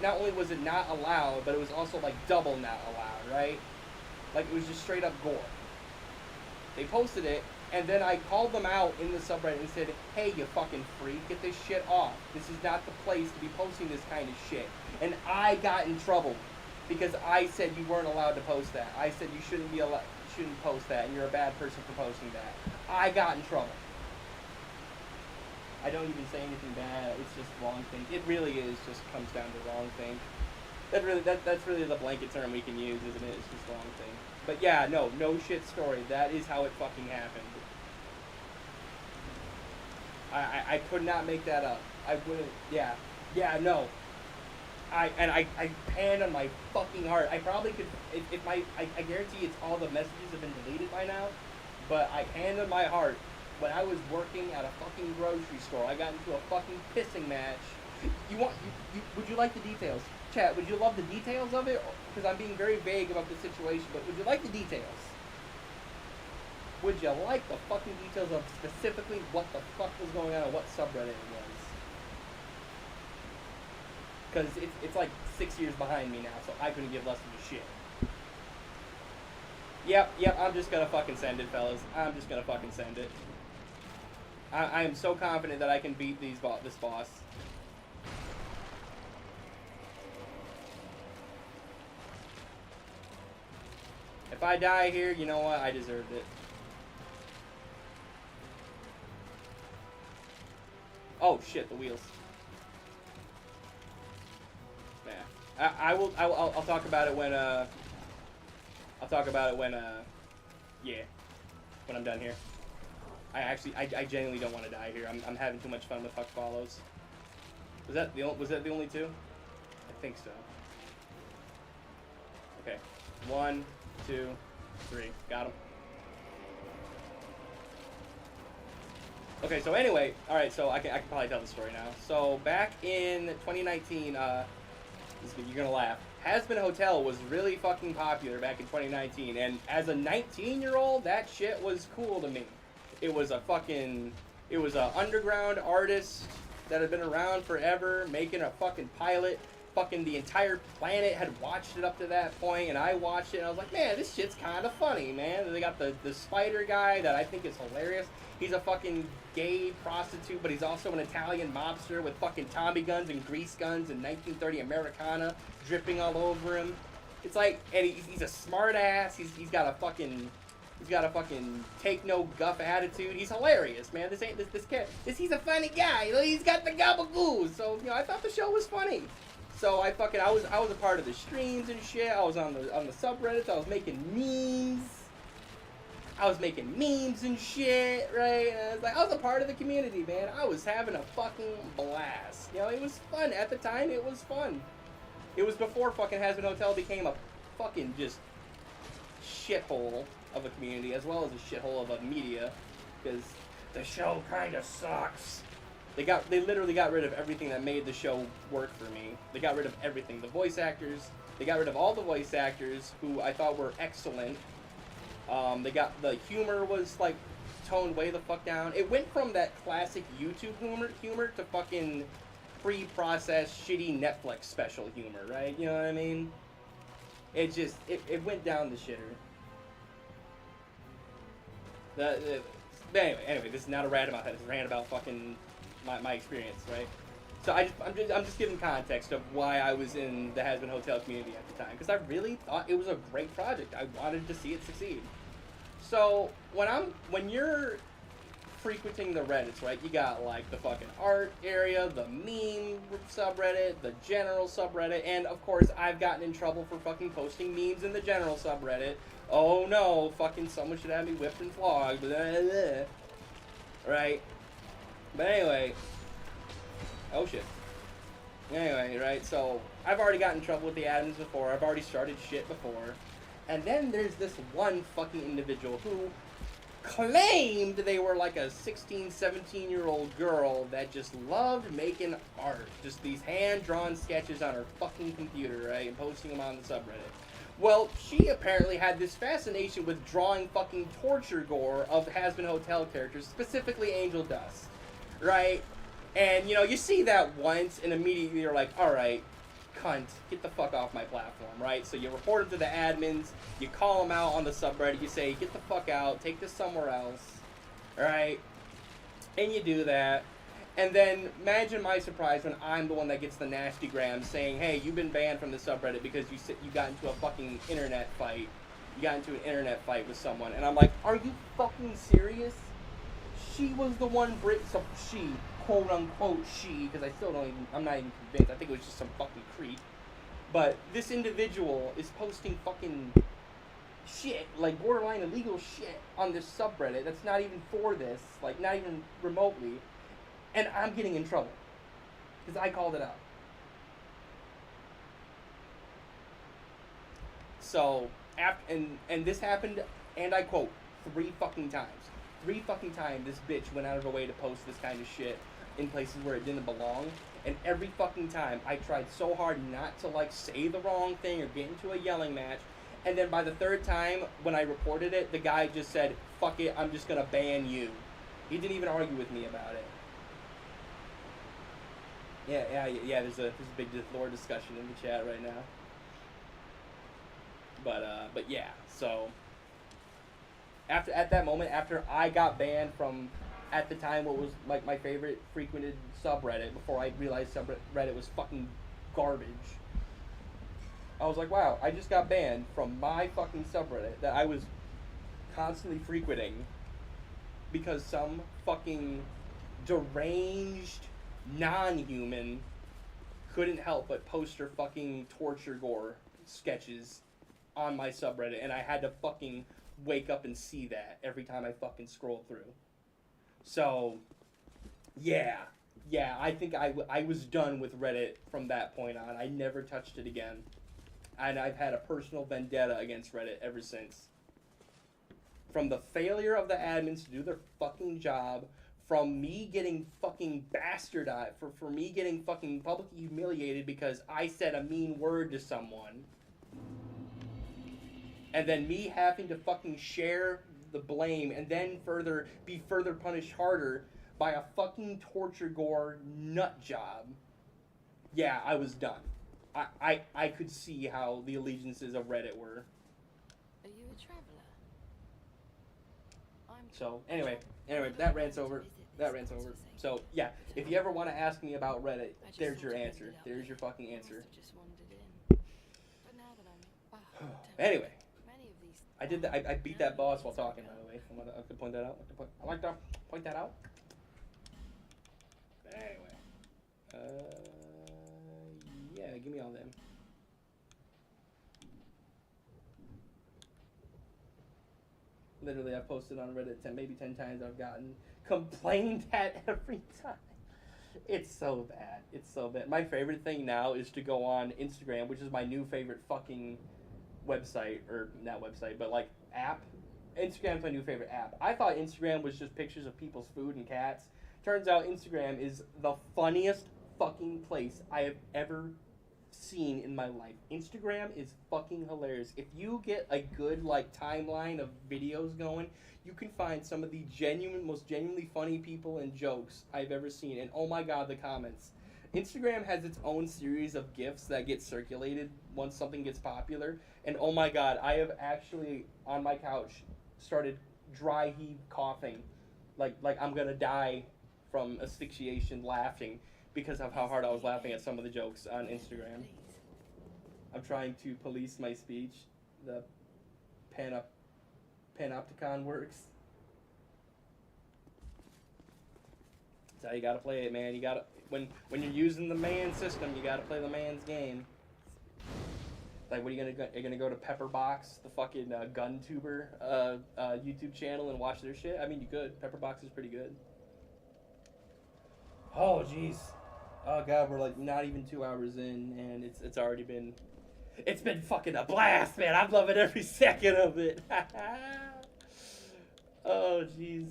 not only was it not allowed, but it was also like double not allowed, right? Like it was just straight up gore. They posted it. And then I called them out in the subreddit and said, "Hey, you fucking freak, get this shit off. This is not the place to be posting this kind of shit." And I got in trouble because I said you weren't allowed to post that. I said you shouldn't post that, and you're a bad person for posting that. I got in trouble. I don't even say anything bad. It's just wrong thing. It really is just comes down to wrong thing. That's really the blanket term we can use, isn't it? It's just wrong thing. But yeah, no shit story. That is how it fucking happened. I could not make that up. I wouldn't. Yeah, no. I hand on my fucking heart. I probably could. I guarantee it's all the messages have been deleted by now. But I hand on my heart. When I was working at a fucking grocery store, I got into a fucking pissing match. Would you like the details? Chat, would you love the details of it? Because I'm being very vague about the situation, but would you like the details? Would you like the fucking details of specifically what the fuck was going on and what subreddit it was? Because it's like 6 years behind me now, so I couldn't give less of a shit. Yep, I'm just gonna fucking send it, fellas. I'm just gonna fucking send it. I am so confident that I can beat this boss. If I die here, you know what? I deserved it. Oh shit, the wheels. Yeah, I'll talk about it when I'll talk about it when yeah, when I'm done here. I genuinely don't want to die here. I'm having too much fun with Huck follows. Was that the only two? I think so. Okay, 1, 2, 3, got him. Okay, so anyway, all right, so I can probably tell the story now. So back in 2019, you're gonna laugh. Has-Been Hotel was really fucking popular back in 2019, and as a 19-year-old, that shit was cool to me. It was a underground artist that had been around forever, making a fucking pilot. Fucking the entire planet had watched it up to that point, and I watched it, and I was like, man, this shit's kind of funny, man. And they got the spider guy that I think is hilarious. He's a fucking gay prostitute, but he's also an Italian mobster with fucking Tommy guns and grease guns and 1930 Americana dripping all over him. It's like, and he's a smart ass. He's got a fucking take no guff attitude. He's hilarious, man. This kid. He's a funny guy. He's got the gabagoo. So I thought the show was funny. So I was a part of the streams and shit. I was on the subreddits. I was making memes. And shit, right? And I was a part of the community, man. I was having a fucking blast. It was fun at the time. It was fun. It was before fucking Has-Been Hotel became a fucking just shithole of a community, as well as a shithole of a media, because the show kind of sucks. They literally got rid of everything that made the show work for me. They got rid of everything. The voice actors. They got rid of all the voice actors who I thought were excellent. The humor was like toned way the fuck down. It went from that classic YouTube humor to fucking pre-processed shitty Netflix special humor, right? You know what I mean? It went down the shitter. But anyway, this is not a rant about that. It's a rant about fucking my experience, right? So I'm just giving context of why I was in the Has-Been Hotel community at the time, because I really thought it was a great project. I wanted to see it succeed. So when you're frequenting the Reddits, right? You got like the fucking art area, the meme subreddit, the general subreddit, and of course I've gotten in trouble for fucking posting memes in the general subreddit. Oh no, fucking someone should have me whipped and flogged. Blah, blah, blah. Right? But anyway. Oh shit. Anyway, right, so I've already gotten in trouble with the admins before. I've already started shit before. And then there's this one fucking individual who claimed they were like a 16, 17-year-old girl that just loved making art. Just these hand-drawn sketches on her fucking computer, right, and posting them on the subreddit. Well, she apparently had this fascination with drawing fucking torture gore of Has-Been Hotel characters, specifically Angel Dust, right? And, you see that once, and immediately you're like, alright, cunt, get the fuck off my platform, right? So you report them to the admins, you call them out on the subreddit, you say, get the fuck out, take this somewhere else, alright? And you do that. And then, imagine my surprise when I'm the one that gets the nasty gram saying, hey, you've been banned from the subreddit because you got into a fucking internet fight. You got into an internet fight with someone. And I'm like, are you fucking serious? She was the one, she, quote unquote she, because I'm not even convinced. I think it was just some fucking creep. But this individual is posting fucking shit, like borderline illegal shit on this subreddit that's not even for this, like not even remotely. And I'm getting in trouble because I called it out. So, and this happened, and I quote, 3 fucking times. 3 fucking times this bitch went out of her way to post this kind of shit in places where it didn't belong. And every fucking time I tried so hard not to like say the wrong thing or get into a yelling match. And then by the 3rd time when I reported it, the guy just said, fuck it, I'm just gonna ban you. He didn't even argue with me about it. Yeah. There's a big lore discussion in the chat right now. But yeah. So at that moment, after I got banned from, at the time, what was like my favorite frequented subreddit, before I realized subreddit was fucking garbage, I was like, wow, I just got banned from my fucking subreddit that I was constantly frequenting because some fucking deranged non-human couldn't help but post her fucking torture gore sketches on my subreddit, and I had to fucking wake up and see that every time I fucking scroll through. So, yeah, I think I was done with Reddit from that point on. I never touched it again. And I've had a personal vendetta against Reddit ever since. From the failure of the admins to do their fucking job, from me getting fucking bastardized, for me getting fucking publicly humiliated because I said a mean word to someone, and then me having to fucking share the blame and then be further punished harder by a fucking torture gore nut job. Yeah, I was done. I could see how the allegiances of Reddit were. Are you a traveler? So anyway, that rant's over. So yeah, if you ever want to ask me about Reddit, there's your answer. There's your fucking answer. Anyway, I did that. I beat that boss while talking. By the way, I could point that out. I like to point that out. Anyway, yeah, give me all them. Literally, I've posted on Reddit maybe 10 times. I've gotten complained at every time. It's so bad. It's so bad. My favorite thing now is to go on Instagram, which is my new favorite fucking website, or not website, but like app. Instagram's my new favorite app. I thought Instagram was just pictures of people's food and cats. Turns out Instagram is the funniest fucking place I have ever seen in my life. Instagram is fucking hilarious. If you get a good like timeline of videos going, you can find some of the most genuinely funny people and jokes I've ever seen. And oh my god, the comments. Instagram has its own series of GIFs that get circulated once something gets popular. And oh my god, I have actually on my couch started dry heave coughing, like I'm gonna die from asphyxiation laughing because of how hard I was laughing at some of the jokes on Instagram. I'm trying to police my speech. The panopticon works. That's how you gotta play it, man. You gotta when you're using the man system, you gotta play the man's game. Like, what are you gonna go? You're gonna go to Pepperbox, the fucking gun tuber YouTube channel, and watch their shit? I mean, you could. Pepperbox is pretty good. Oh jeez. Oh god, we're like not even 2 hours in, and it's already been. It's been fucking a blast, man. I'm loving every second of it. Oh jeez.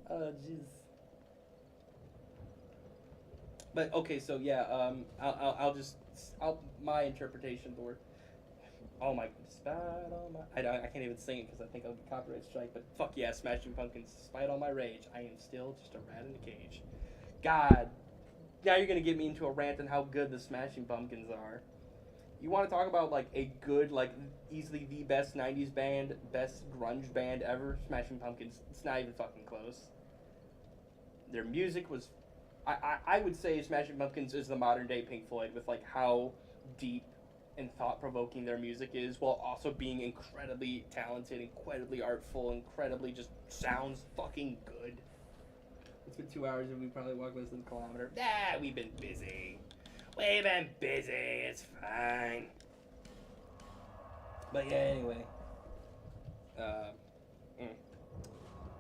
Oh jeez. But okay, so yeah, I'll my interpretation of the word. Oh my, I can't even sing it because I think I'll get copyright strike. But fuck yeah, Smashing Pumpkins. Despite all my rage, I am still just a rat in a cage. God, now you're gonna get me into a rant on how good the Smashing Pumpkins are. You want to talk about like a good, like easily the best '90s band, best grunge band ever? Smashing Pumpkins. It's not even fucking close. Their music was. I would say Smashing Pumpkins is the modern day Pink Floyd with like how deep and thought-provoking their music is, while also being incredibly talented, incredibly artful, incredibly just sounds fucking good. It's been 2 hours and we probably walked less than a kilometer. We've been busy. It's fine. But yeah, anyway.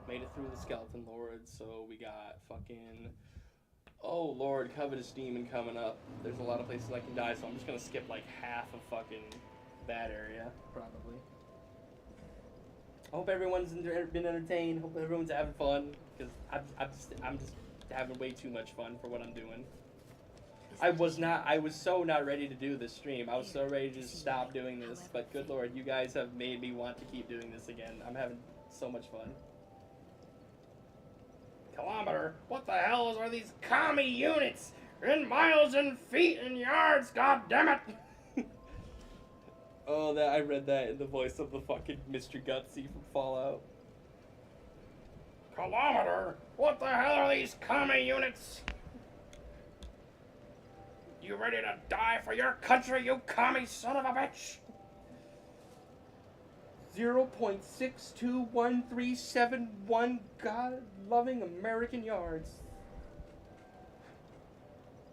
Made it through the Skeleton Lord, so we got fucking... Oh lord, Covetous Demon coming up. There's a lot of places I can die, so I'm just gonna skip like half of fucking that area, probably. I hope everyone's been entertained. Hope everyone's having fun, because I'm just having way too much fun for what I'm doing. I was so not ready to do this stream. I was so ready to just stop doing this, but good lord, you guys have made me want to keep doing this again. I'm having so much fun. Kilometer? What the hell are these commie units? In miles and feet and yards, god damn it! Oh, I read that in the voice of the fucking Mr. Gutsy from Fallout. Kilometer? What the hell are these commie units? You ready to die for your country, you commie son of a bitch? 0.621371 God-loving American yards.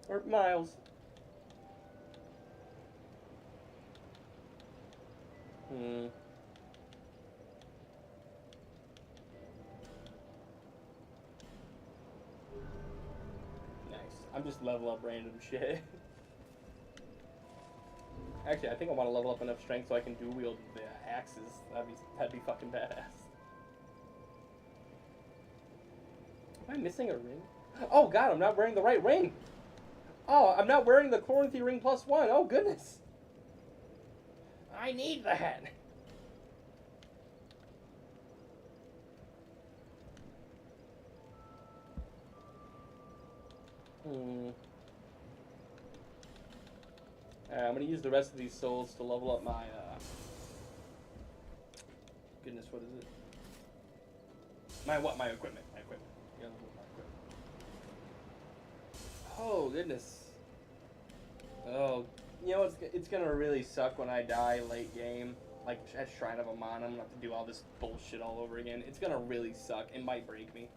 Or miles. Nice. I'm just level up random shit. Actually, I think I want to level up enough strength so I can dual wield the axes. That'd be fucking badass. Am I missing a ring? Oh god, I'm not wearing the right ring. Oh, I'm not wearing the Chloranthy ring +1. Oh goodness. I need that. I'm gonna use the rest of these souls to level up my, goodness, what is it? My equipment. My equipment. Yeah, level up my equipment. Oh, goodness. Oh, you know, it's gonna really suck when I die late game. Like, at Shrine of Amana, I'm gonna have to do all this bullshit all over again. It's gonna really suck. It might break me.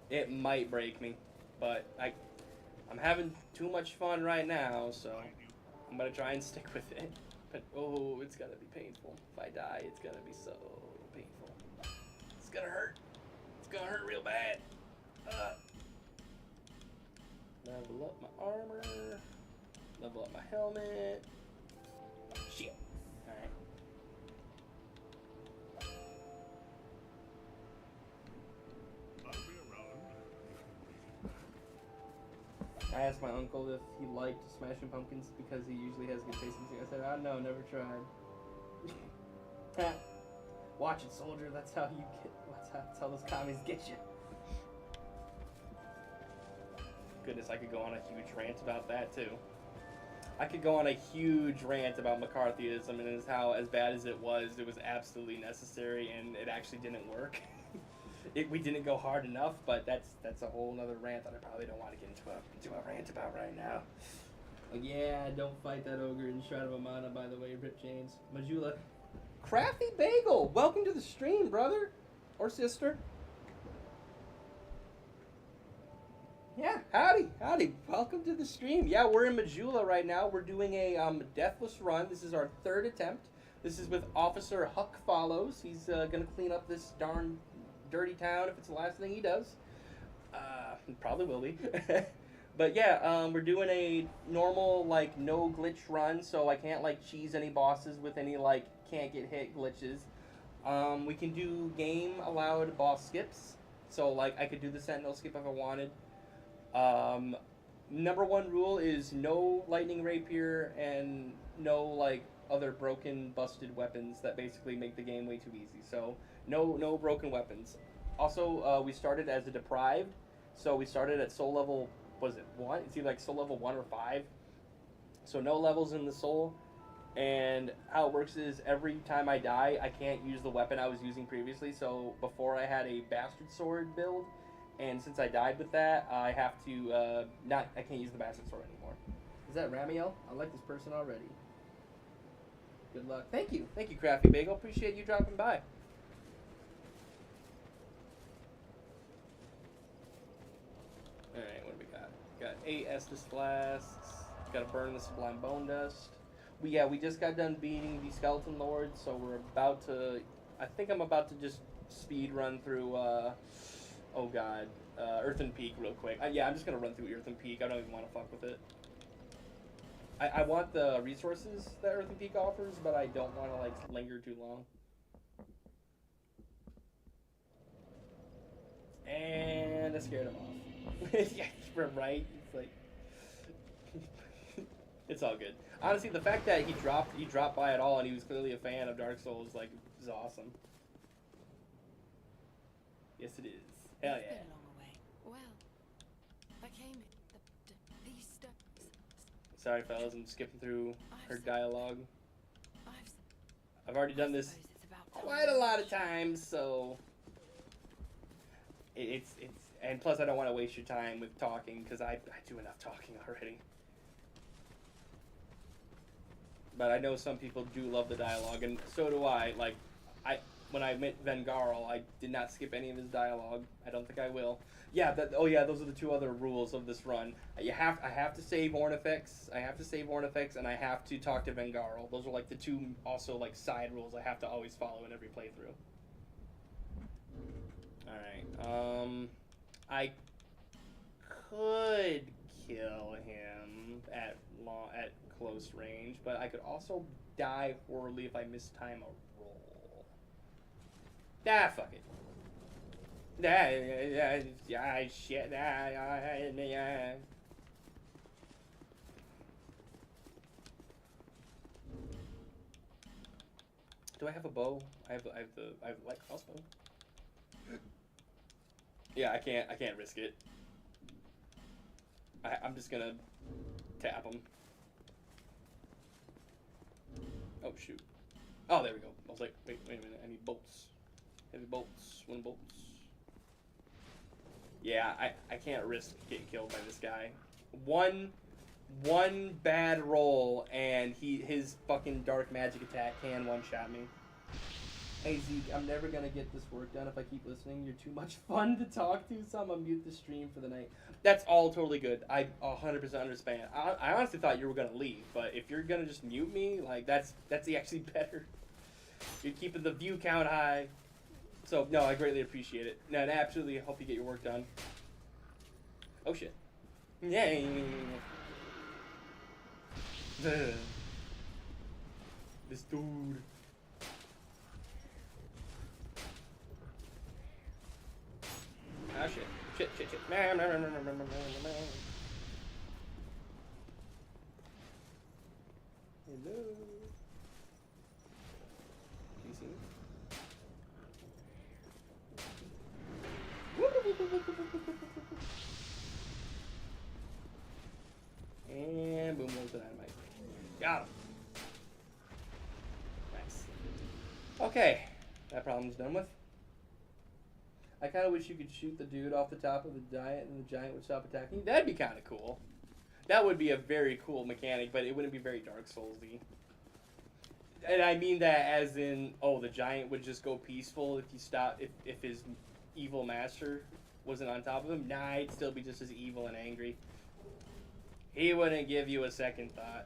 It might break me. But I'm having too much fun right now, so I'm gonna try and stick with it. But oh, it's gonna be painful. If I die, it's gonna be so painful. It's gonna hurt. It's gonna hurt real bad. Level up my armor. Level up my helmet. Shit. Alright. I asked my uncle if he liked Smashing Pumpkins because he usually has good taste in music. I said, no, never tried. Watch it, soldier. That's how you get. That's how those commies get you. Goodness, I could go on a huge rant about that too. I could go on a huge rant about McCarthyism and how, as bad as it was absolutely necessary and it actually didn't work. We didn't go hard enough, but that's a whole nother rant that I probably don't want to get into a rant about right now. Yeah, don't fight that ogre in Shrine of Amana, by the way, Rip James. Majula. Crafty Bagel, welcome to the stream, brother. Or sister. Yeah, howdy. Welcome to the stream. Yeah, we're in Majula right now. We're doing a Deathless run. This is our 3rd attempt. This is with Officer Huck Follows. He's gonna clean up this darn dirty town if it's the last thing he does. Probably will be. But yeah, we're doing a normal, like, no glitch run, so I can't, like, cheese any bosses with any, like, can't get hit glitches. We can do game allowed boss skips, so, like, I could do the Sentinel Skip if I wanted. Number 1 rule is no lightning rapier and no, like, other broken, busted weapons that basically make the game way too easy. So, no broken weapons. Also, we started as a deprived, so we started at soul level, was it 1? It's either like soul level 1 or 5. So no levels in the soul. And how it works is every time I die, I can't use the weapon I was using previously. So before I had a bastard sword build, and since I died with that, I have to I can't use the bastard sword anymore. Is that Ramiel? I like this person already. Good luck. Thank you, Crafty Bagel. Appreciate you dropping by. Alright, what do we got? Got 8 Estus Flasks. Gotta burn the Sublime Bone Dust. We just got done beating the Skeleton Lords, so we're about to... I think I'm about to just speed run through, oh god, Earthen Peak real quick. I'm just gonna run through Earthen Peak. I don't even want to fuck with it. I want the resources that Earthen Peak offers, but I don't want to, like, linger too long. And I scared him off. Yeah, right? It's like... it's all good. Honestly, the fact that he dropped by at all and he was clearly a fan of Dark Souls, like, is awesome. Yes, it is. Hell yeah. It's been a long way. Well, I came these steps. Sorry, fellas, I'm skipping through her dialogue. I've already done this quite a lot of times, so... and plus I don't want to waste your time with talking because I do enough talking already. But I know some people do love the dialogue, and so do I. Like, when I met Vengarl, I did not skip any of his dialogue. I don't think I will. Yeah, those are the two other rules of this run. I have to save Ornifex. I have to save Ornifex, and I have to talk to Vengarl. Those are like the two also like side rules I have to always follow in every playthrough. All right. I could kill him at close range, but I could also die horribly if I mistime a roll. Ah, fuck it. Shit. Do I have a bow? I have light crossbow. Yeah, I can't risk it. I'm just gonna tap him. Oh shoot. Oh, there we go. I was like, wait a minute, I need bolts. Heavy bolts, one bolts. Yeah, I can't risk getting killed by this guy. One bad roll and his fucking dark magic attack can one-shot me. Hey Zeke, I'm never gonna get this work done if I keep listening. You're too much fun to talk to, so I'm gonna mute the stream for the night. That's all totally good. I 100% understand. I honestly thought you were gonna leave, but if you're gonna just mute me, like that's actually better. You're keeping the view count high. So no, I greatly appreciate it. No, and I absolutely hope you get your work done. Oh shit. Yay. This dude. Ah, shit. Shit. Hello. Can you see me? And boom, goes the dynamite. Got him. Nice. Okay. That problem's done with. I kind of wish you could shoot the dude off the top of the giant and the giant would stop attacking. That'd be kind of cool. That would be a very cool mechanic, but it wouldn't be very Dark Souls-y. And I mean that as in, oh, the giant would just go peaceful if you stop, if his evil master wasn't on top of him. Nah, he'd still be just as evil and angry. He wouldn't give you a second thought.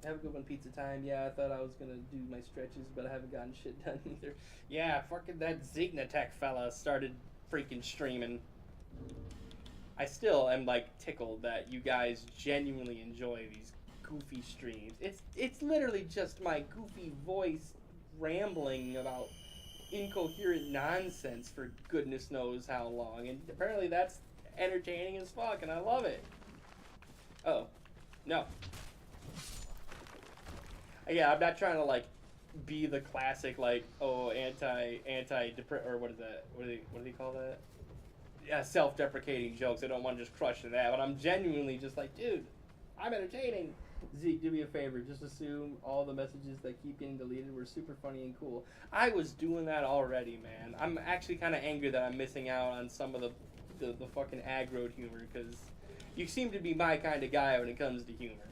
Have a good one, pizza time. Yeah, I thought I was gonna do my stretches, but I haven't gotten shit done either. Yeah, fucking that Zignatech fella started freaking streaming. I still am like tickled that you guys genuinely enjoy these goofy streams. It's literally just my goofy voice rambling about incoherent nonsense for goodness knows how long, and apparently that's entertaining as fuck, and I love it. Oh, no. Yeah, I'm not trying to like be the classic like anti or what is that? What do they call that? Yeah, self-deprecating jokes. I don't want to just crush to that, but I'm genuinely just like, dude, I'm entertaining. Zeke, do me a favor. Just assume all the messages that keep getting deleted were super funny and cool. I was doing that already, man. I'm actually kind of angry that I'm missing out on some of the fucking aggroed humor because you seem to be my kind of guy when it comes to humor.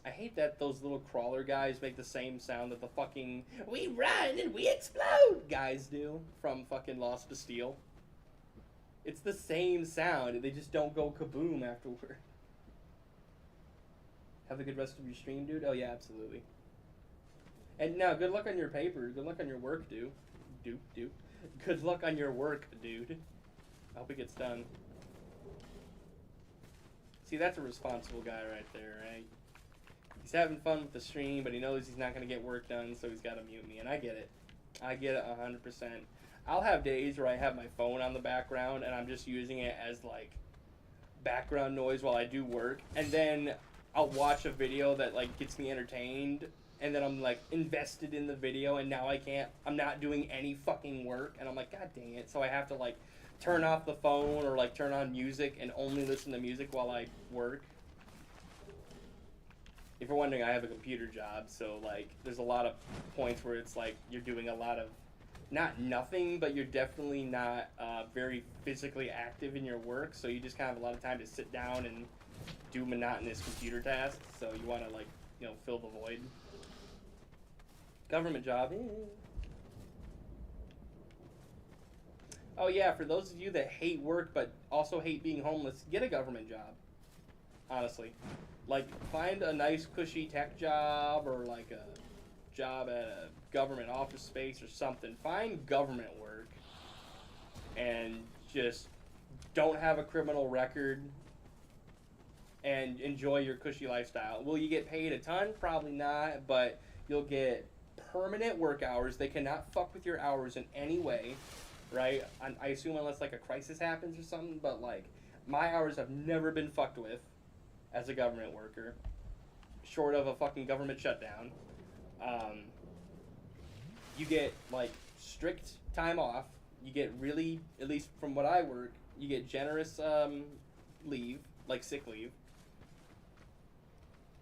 I hate that those little crawler guys make the same sound that the fucking "we run and we explode" guys do from fucking Lost Bastille. It's the same sound, they just don't go kaboom afterward. Have a good rest of your stream, dude? Oh yeah, absolutely. And now, good luck on your paper. Good luck on your work, dude. Good luck on your work, dude. I hope it gets done. See, that's a responsible guy right there, right? He's having fun with the stream, but he knows he's not going to get work done, so he's got to mute me, and I get it. I get it 100%. I'll have days where I have my phone on the background, and I'm just using it as, like, background noise while I do work, and then I'll watch a video that, like, gets me entertained, and then I'm, like, invested in the video, and now I'm not doing any fucking work, and I'm like, God dang it, so I have to, like, turn off the phone or like turn on music and only listen to music while I work. If you're wondering, I have a computer job, so like there's a lot of points where it's like you're doing a lot of not nothing, but you're definitely not very physically active in your work, so you just kind of have a lot of time to sit down and do monotonous computer tasks, so you want to like, you know, fill the void. Government job. Oh yeah, for those of you that hate work but also hate being homeless, get a government job. Honestly. Like, find a nice cushy tech job or like a job at a government office space or something. Find government work and just don't have a criminal record and enjoy your cushy lifestyle. Will you get paid a ton? Probably not, but you'll get permanent work hours. They cannot fuck with your hours in any way, right? I assume unless like a crisis happens or something, but like my hours have never been fucked with as a government worker, short of a fucking government shutdown. You get like strict time off. You get really, at least from what I work, you get generous leave, like sick leave.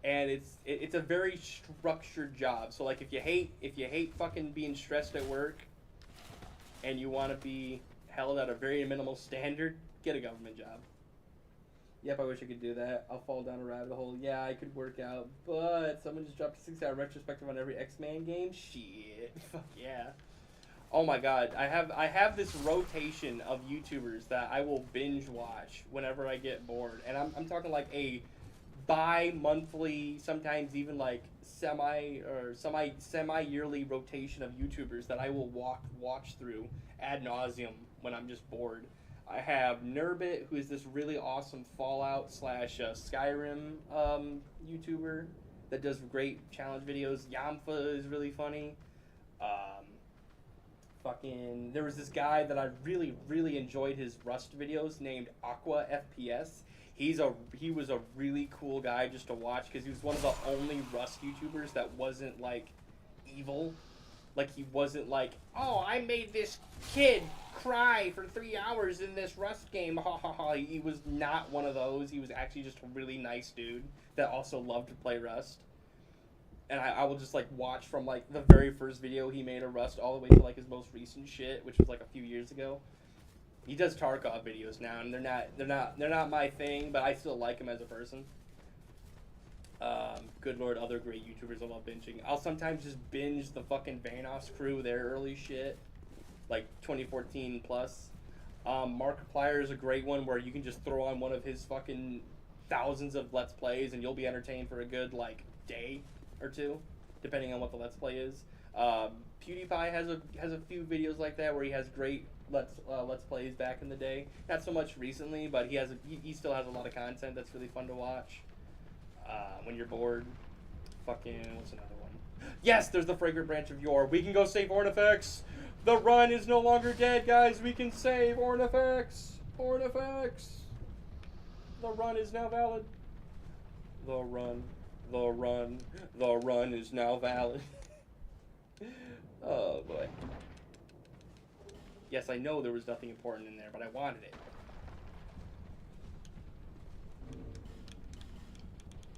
And it's a very structured job. So like if you hate fucking being stressed at work, and you want to be held at a very minimal standard, get a government job. Yep, I wish I could do that. I'll fall down a rabbit hole. Yeah, I could work out, but someone just dropped a 6-hour retrospective on every X-Man game. Shit, fuck yeah. Oh my god, I have this rotation of YouTubers that I will binge watch whenever I get bored, and I'm talking like a bi-monthly, sometimes even like semi-yearly rotation of YouTubers that I will watch through ad nauseum when I'm just bored. I have Nurbit, who is this really awesome Fallout / Skyrim YouTuber that does great challenge videos. Yamfa is really funny. There was this guy that I really enjoyed his Rust videos named Aqua FPS. He was a really cool guy just to watch because he was one of the only Rust YouTubers that wasn't like evil. Like he wasn't like, oh, I made this kid cry for 3 hours in this Rust game, ha ha ha. He was not one of those. He was actually just a really nice dude that also loved to play Rust. And I will just like watch from like the very first video he made of Rust all the way to like his most recent shit, which was like a few years ago. He does Tarkov videos now, and they're not my thing, but I still like him as a person. Good lord, other great YouTubers I love binging. I'll sometimes just binge the fucking Vanoss crew, their early shit, like 2014 plus. Markiplier is a great one where you can just throw on one of his fucking thousands of Let's Plays and you'll be entertained for a good like day or two, depending on what the Let's Play is. PewDiePie has a few videos like that where he has great Let's Plays back in the day. Not so much recently, but he still has a lot of content that's really fun to watch. When you're bored, fucking what's another one? Yes, there's the Fragrant Branch of Yore. We can go save Ornifex. The run is no longer dead, guys. We can save Ornifex. Ornifex. The run is now valid. The run is now valid. Oh boy. Yes, I know there was nothing important in there, but I wanted it.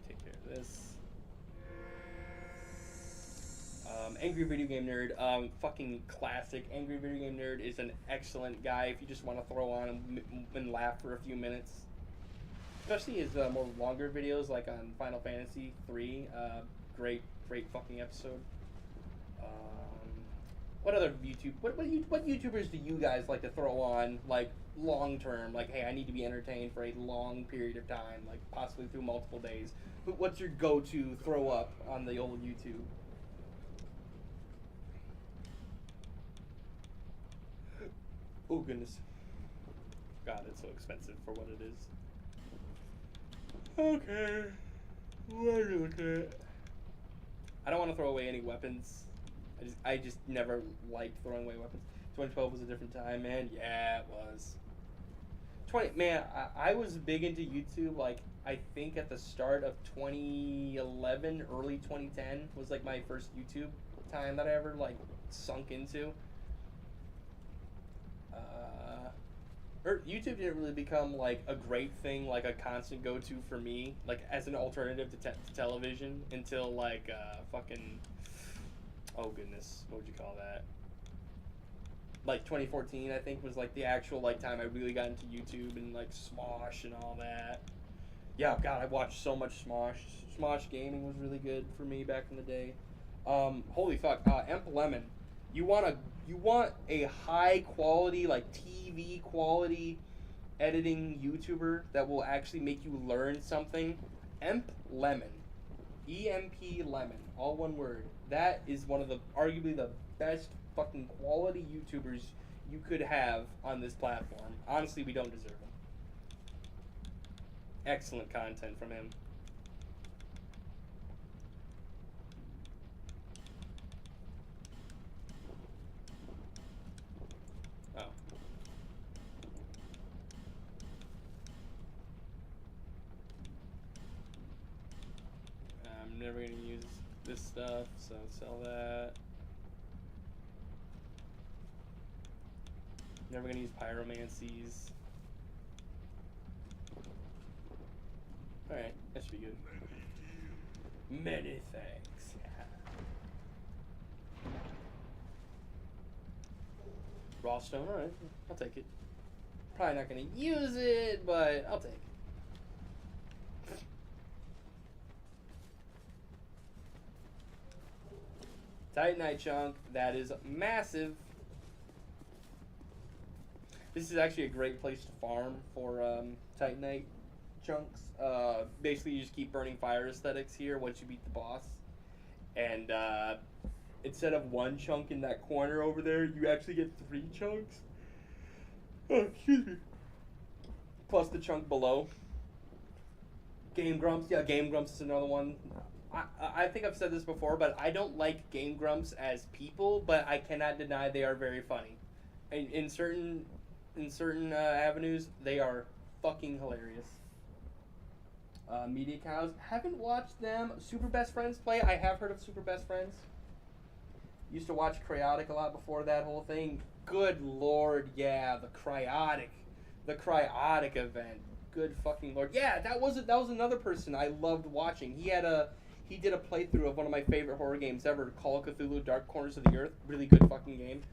Take care of this. Angry Video Game Nerd, fucking classic. Angry Video Game Nerd is an excellent guy if you just want to throw on and laugh for a few minutes. Especially his more longer videos, like on Final Fantasy 3. Great fucking episode. What other what YouTubers do you guys like to throw on, like, long term? Like, hey, I need to be entertained for a long period of time, like, possibly through multiple days. What's your go-to throw up on the old YouTube? Oh, goodness. God, it's so expensive for what it is. Okay. I don't want to throw away any weapons. I just never liked throwing away weapons. 2012 was a different time, man. Yeah, it was. I was big into YouTube, like, I think at the start of 2011, early 2010 was, like, my first YouTube time that I ever, like, sunk into. YouTube didn't really become like a great thing, like a constant go-to for me, like as an alternative to television until like fucking, oh goodness, what would you call that? Like 2014, I think, was like the actual like time I really got into YouTube and like Smosh and all that. Yeah, God, I watched so much Smosh. Smosh gaming was really good for me back in the day. Holy fuck, Emp Lemon. You want a high quality, like TV quality editing YouTuber that will actually make you learn something? Emp Lemon. EMP Lemon. All one word. That is one of the, arguably the best fucking quality YouTubers you could have on this platform. Honestly, we don't deserve him. Excellent content from him. Oh. I'm never gonna use this stuff, so sell that. Never gonna use pyromancies. Alright, that should be good. Many thanks. Raw stone, alright, I'll take it. Probably not gonna use it, but I'll take it. Titanite chunk, that is massive. This is actually a great place to farm for Titanite chunks. Basically, you just keep burning fire aesthetics here once you beat the boss. And instead of one chunk in that corner over there, you actually get 3 chunks. Oh, excuse me. Plus the chunk below. Game Grumps. Yeah, Game Grumps is another one. I think I've said this before, but I don't like Game Grumps as people, but I cannot deny they are very funny. In certain avenues, they are fucking hilarious. Media Cows. Haven't watched them. Super Best Friends play. I have heard of Super Best Friends. Used to watch Cryotic a lot before that whole thing. Good lord, yeah, the Cryotic event. Good fucking lord. Yeah, that was another person I loved watching. He did a playthrough of one of my favorite horror games ever, Call of Cthulhu: Dark Corners of the Earth. Really good fucking game.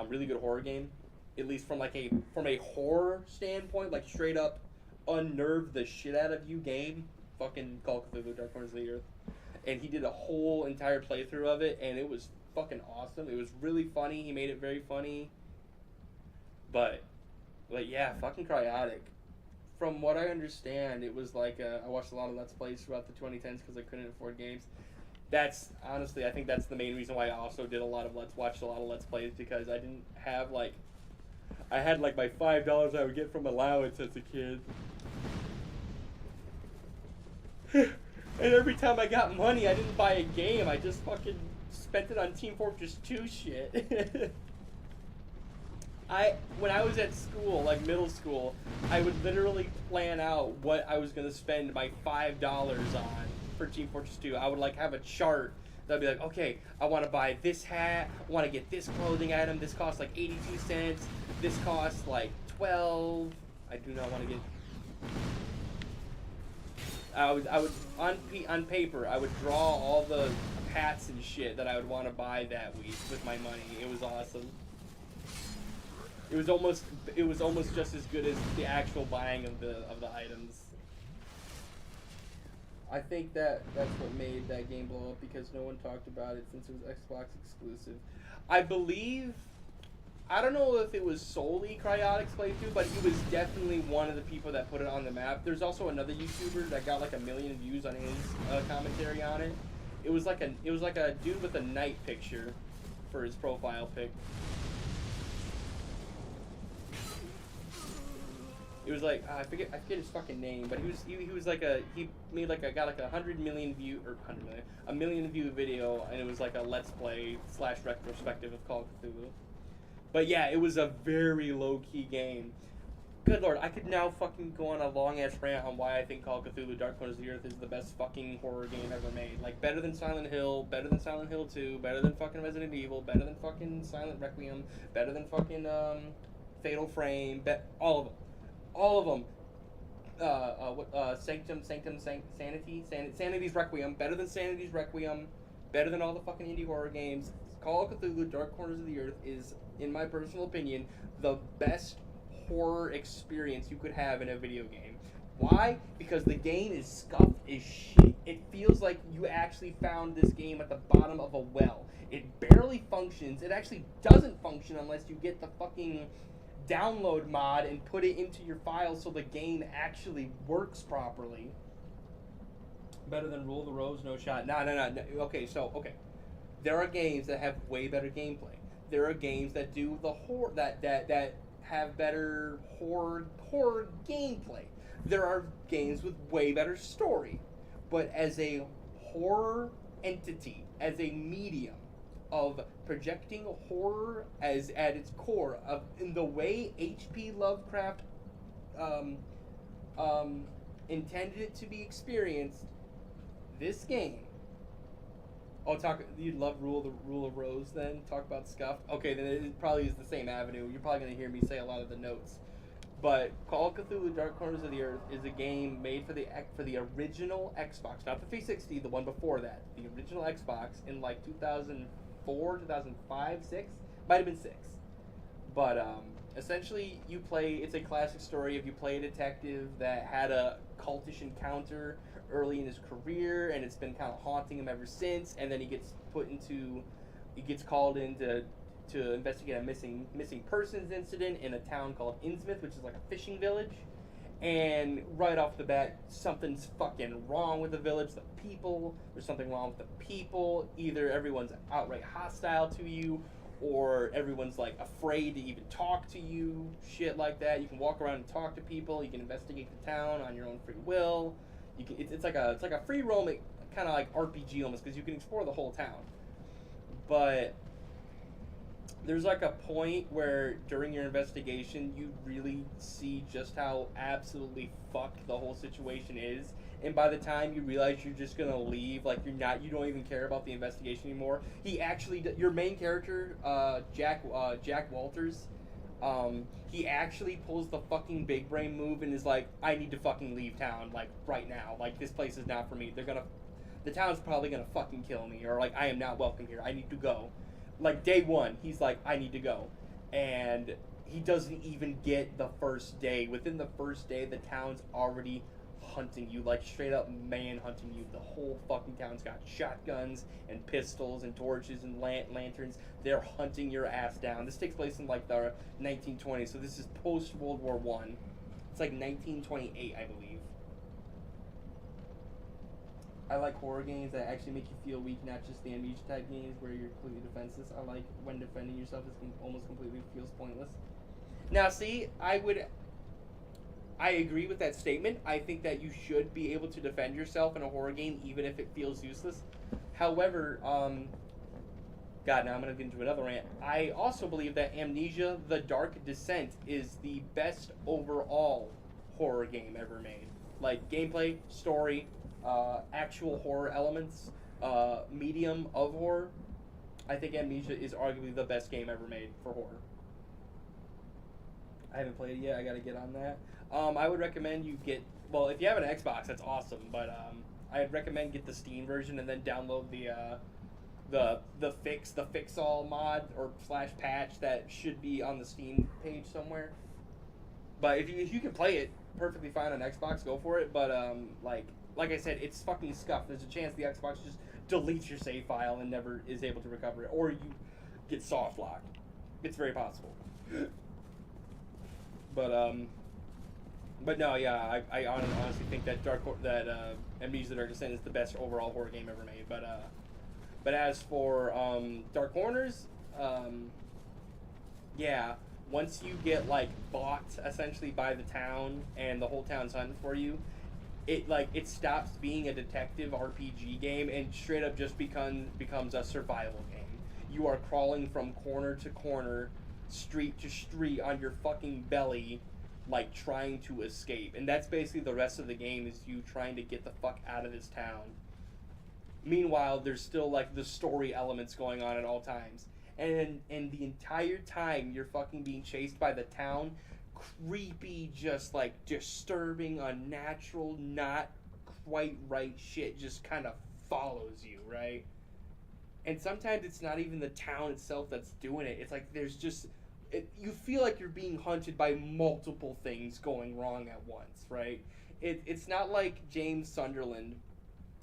Really good horror game. At least from a horror standpoint, like straight up unnerve the shit out of you game. Fucking Call of Cthulhu: Dark Corners of the Earth. And he did a whole entire playthrough of it, and it was fucking awesome. It was really funny. He made it very funny. But yeah, fucking Cryotic. From what I understand, it was like I watched a lot of Let's Plays throughout the 2010s because I couldn't afford games. That's honestly, I think that's the main reason why I also watched a lot of Let's Plays, because I didn't have I had my $5 I would get from allowance as a kid. And every time I got money, I didn't buy a game. I just fucking spent it on Team Fortress 2 shit. When I was at school, middle school, I would literally plan out what I was going to spend my $5 on for Team Fortress 2. I would have a chart that'd be okay, I want to buy this hat, I want to get this clothing item, this costs 82 cents, this costs 12, I do not want to get... I would on paper, I would draw all the hats and shit that I would want to buy that week with my money. It was awesome. It was almost just as good as the actual buying of the items. I think that's what made that game blow up, because no one talked about it since it was Xbox exclusive. I don't know if it was solely Cryotic's playthrough, but he was definitely one of the people that put it on the map. There's also another YouTuber that got 1 million views on his commentary on it. It was like a dude with a knight picture for his profile pic. It was I forget his fucking name, but he made got 100 million view, or 100 million, a million view video, and it was a Let's Play / retrospective of Call of Cthulhu. But yeah, it was a very low key game. Good lord, I could now fucking go on a long ass rant on why I think Call of Cthulhu: Dark Corners of the Earth is the best fucking horror game ever made. Better than Silent Hill, better than Silent Hill 2, better than fucking Resident Evil, better than fucking Silent Requiem, better than fucking Fatal Frame, all of them, all of them. Sanity's Requiem, better than Sanity's Requiem, better than all the fucking indie horror games. Call of Cthulhu: Dark Corners of the Earth is, in my personal opinion, the best horror experience you could have in a video game. Why? Because the game is scuffed as shit. It feels like you actually found this game at the bottom of a well. It barely functions. It actually doesn't function unless you get the fucking download mod and put it into your file so the game actually works properly. Better than Rule of the Rose, no shot. No. Okay. There are games that have way better gameplay. There are games that do the horror that have better horror gameplay. There are games with way better story. But as a horror entity, as a medium of projecting horror as at its core, of in the way H.P. Lovecraft intended it to be experienced, this game. Oh, you'd love Rule of Rose then? Talk about Scuffed? Okay, then it probably is the same avenue. You're probably going to hear me say a lot of the notes. But Call of Cthulhu: Dark Corners of the Earth is a game made for the original Xbox, not the 360, the one before that. The original Xbox in like 2004, 2005, 6? Might have been 6. But essentially, it's a classic story of you play a detective that had a cultish encounter early in his career, and it's been kind of haunting him ever since, and then he gets called in to investigate a missing persons incident in a town called Innsmouth, which is like a fishing village. And right off the bat, something's fucking wrong with the village. There's something wrong with the people. Either everyone's outright hostile to you, or everyone's like afraid to even talk to you. Shit like that. You can walk around and talk to people. You can investigate the town on your own free will. It's like a free roaming kind of like RPG almost, because you can explore the whole town. But there's like a point where during your investigation you really see just how absolutely fucked the whole situation is, and by the time you realize you're just gonna leave, like you don't even care about the investigation anymore. Your main character, Jack Walters, he actually pulls the fucking big brain move and is like, I need to fucking leave town, like right now. Like, this place is not for me. The town's probably gonna fucking kill me, or like, I am not welcome here. I need to go. Like, day one, he's like, I need to go. And he doesn't even get the first day. Within the first day, the town's already hunting you, like straight up manhunting you. The whole fucking town's got shotguns and pistols and torches and lanterns. They're hunting your ass down. This takes place in like the 1920s, so this is post World War I. It's like 1928, I believe. I like horror games that actually make you feel weak, not just the Amnesia type games where you're completely defenseless. I like when defending yourself is almost completely feels pointless. Now, see, I agree with that statement. I think that you should be able to defend yourself in a horror game, even if it feels useless. However, God, now I'm going to get into another rant. I also believe that Amnesia: The Dark Descent is the best overall horror game ever made. Like, gameplay, story, actual horror elements, medium of horror. I think Amnesia is arguably the best game ever made for horror. I haven't played it yet. I got to get on that. I would recommend you get, well, if you have an Xbox, that's awesome, but I'd recommend get the Steam version and then download the fix-all mod or / patch that should be on the Steam page somewhere. But if you can play it perfectly fine on Xbox, go for it. But like I said, it's fucking scuffed. There's a chance the Xbox just deletes your save file and never is able to recover it, or you get soft locked. It's very possible. But no, yeah, I honestly think that Amnesia: The Dark Descent is the best overall horror game ever made. But as for Dark Corners, yeah, once you get like bought essentially by the town and the whole town's hunting for you, it stops being a detective RPG game and straight up just becomes a survival game. You are crawling from corner to corner, street to street on your fucking belly, like trying to escape. And that's basically the rest of the game, is you trying to get the fuck out of this town. Meanwhile, there's still like the story elements going on at all times. and the entire time you're fucking being chased by the town, creepy, just like disturbing, unnatural, not quite right shit just kind of follows you, right? And sometimes it's not even the town itself that's doing it. It's like there's just you feel like you're being hunted by multiple things going wrong at once, right? It's not like James Sunderland.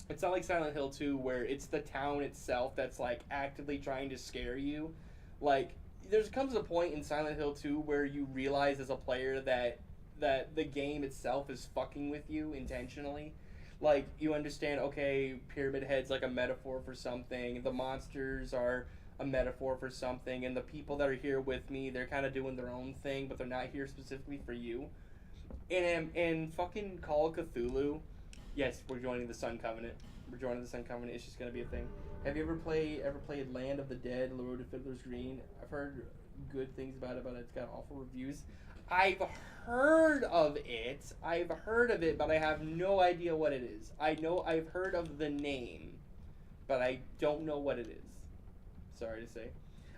It's not like Silent Hill 2 where it's the town itself that's like actively trying to scare you. Like there comes a point in Silent Hill 2 where you realize as a player that the game itself is fucking with you intentionally. Like you understand, okay, Pyramid Head's like a metaphor for something. The monsters are a metaphor for something, and the people that are here with me, they're kind of doing their own thing, but they're not here specifically for you. And fucking Call of Cthulhu, yes, we're joining the Sun Covenant. We're joining the Sun Covenant. It's just gonna be a thing. Have you ever played Land of the Dead, The Road to Fiddler's Green? I've heard good things about it, but it's got awful reviews. I've heard of it, but I have no idea what it is. I know I've heard of the name, but I don't know what it is. Sorry to say.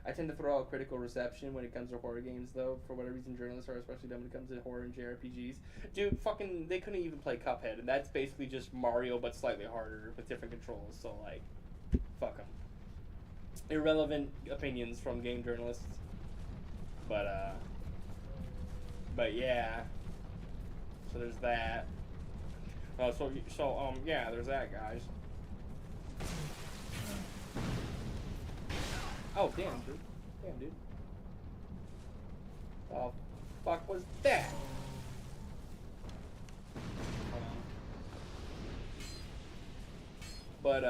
I tend to throw out critical reception when it comes to horror games, though. For whatever reason, journalists are especially dumb when it comes to horror and JRPGs. Dude, fucking, they couldn't even play Cuphead, and that's basically just Mario, but slightly harder with different controls. So, like, fuck them. Irrelevant opinions from game journalists. But yeah. So there's that. Yeah, there's that, guys. Oh, damn, dude. Oh, fuck was that? But,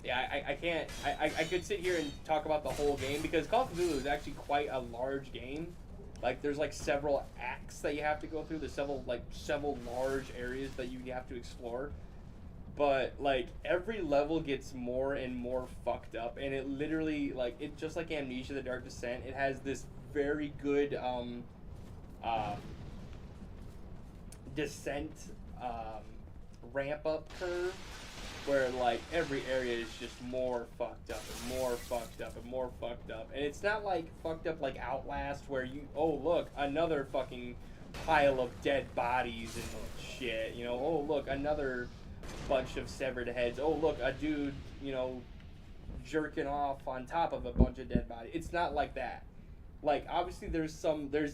yeah, I can't, I could sit here and talk about the whole game, because Call of Cthulhu is actually quite a large game. Like, there's, like, several acts that you have to go through. There's several large areas that you have to explore. But, like, every level gets more and more fucked up. And it literally, like, it just like Amnesia: The Dark Descent, it has this very good, descent, ramp-up curve. Where, like, every area is just more fucked up and more fucked up and more fucked up. And it's not, like, fucked up like Outlast where you, oh, look, another fucking pile of dead bodies and shit. You know, oh, look, another bunch of severed heads. Oh, look, a dude, you know, jerking off on top of a bunch of dead bodies. It's not like that. Like, obviously there's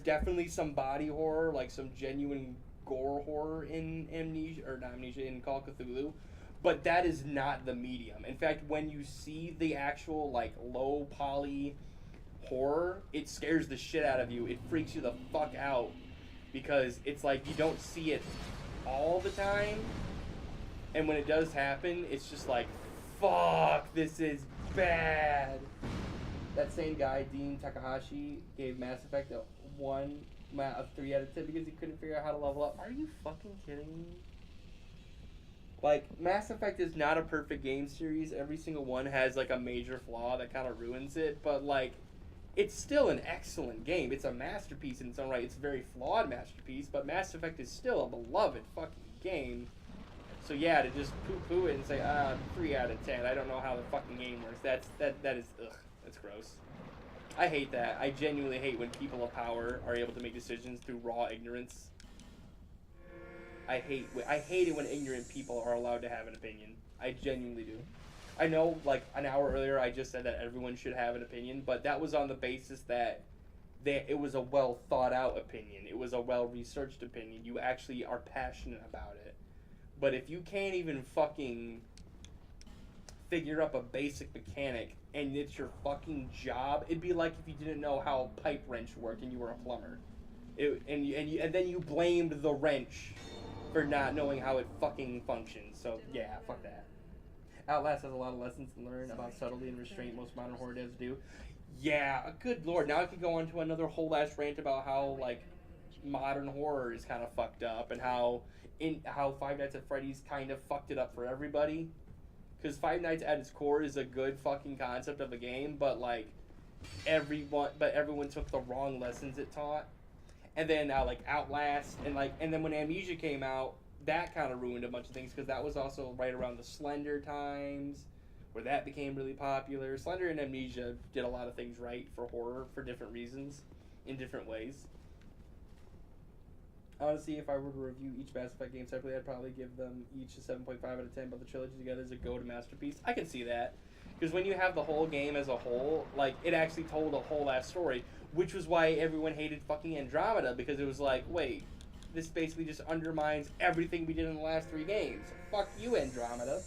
definitely some body horror, like some genuine gore horror in in Call of Cthulhu. But that is not the medium. In fact, when you see the actual, like, low poly horror, it scares the shit out of you. It freaks you the fuck out. Because it's like you don't see it all the time. And when it does happen, it's just like, fuck, this is bad. That same guy, Dean Takahashi, gave Mass Effect a 3 out of 10 because he couldn't figure out how to level up. Are you fucking kidding me? Like, Mass Effect is not a perfect game series. Every single one has, like, a major flaw that kind of ruins it. But, like, it's still an excellent game. It's a masterpiece in its own right. It's a very flawed masterpiece, but Mass Effect is still a beloved fucking game. So, yeah, to just poo-poo it and say, 3 out of 10. I don't know how the fucking game works. That is, ugh, that's gross. I hate that. I genuinely hate when people of power are able to make decisions through raw ignorance. I hate it when ignorant people are allowed to have an opinion. I genuinely do. I know, like, an hour earlier I just said that everyone should have an opinion, but that was on the basis that it was a well-thought-out opinion. It was a well-researched opinion. You actually are passionate about it. But if you can't even fucking figure up a basic mechanic and it's your fucking job, it'd be like if you didn't know how a pipe wrench worked and you were a plumber. And then you blamed the wrench for not knowing how it fucking functions. So, yeah, fuck that. Outlast has a lot of lessons to learn about subtlety and restraint most modern horror devs do. Yeah, good lord. Now I could go on to another whole ass rant about how, like, modern horror is kind of fucked up and how Five Nights at Freddy's kind of fucked it up for everybody. Because Five Nights at its core is a good fucking concept of a game, but, like, everyone took the wrong lessons it taught. And then like Outlast and then when Amnesia came out, that kind of ruined a bunch of things because that was also right around the Slender times where that became really popular. Slender and Amnesia did a lot of things right for horror for different reasons, in different ways. Honestly, if I were to review each Mass Effect game separately, I'd probably give them each a 7.5 out of 10, but the trilogy together is a go-to masterpiece. I can see that. Because when you have the whole game as a whole, like, it actually told a whole ass story, which was why everyone hated fucking Andromeda, because it was like, wait, this basically just undermines everything we did in the last 3 games. Fuck you, Andromeda.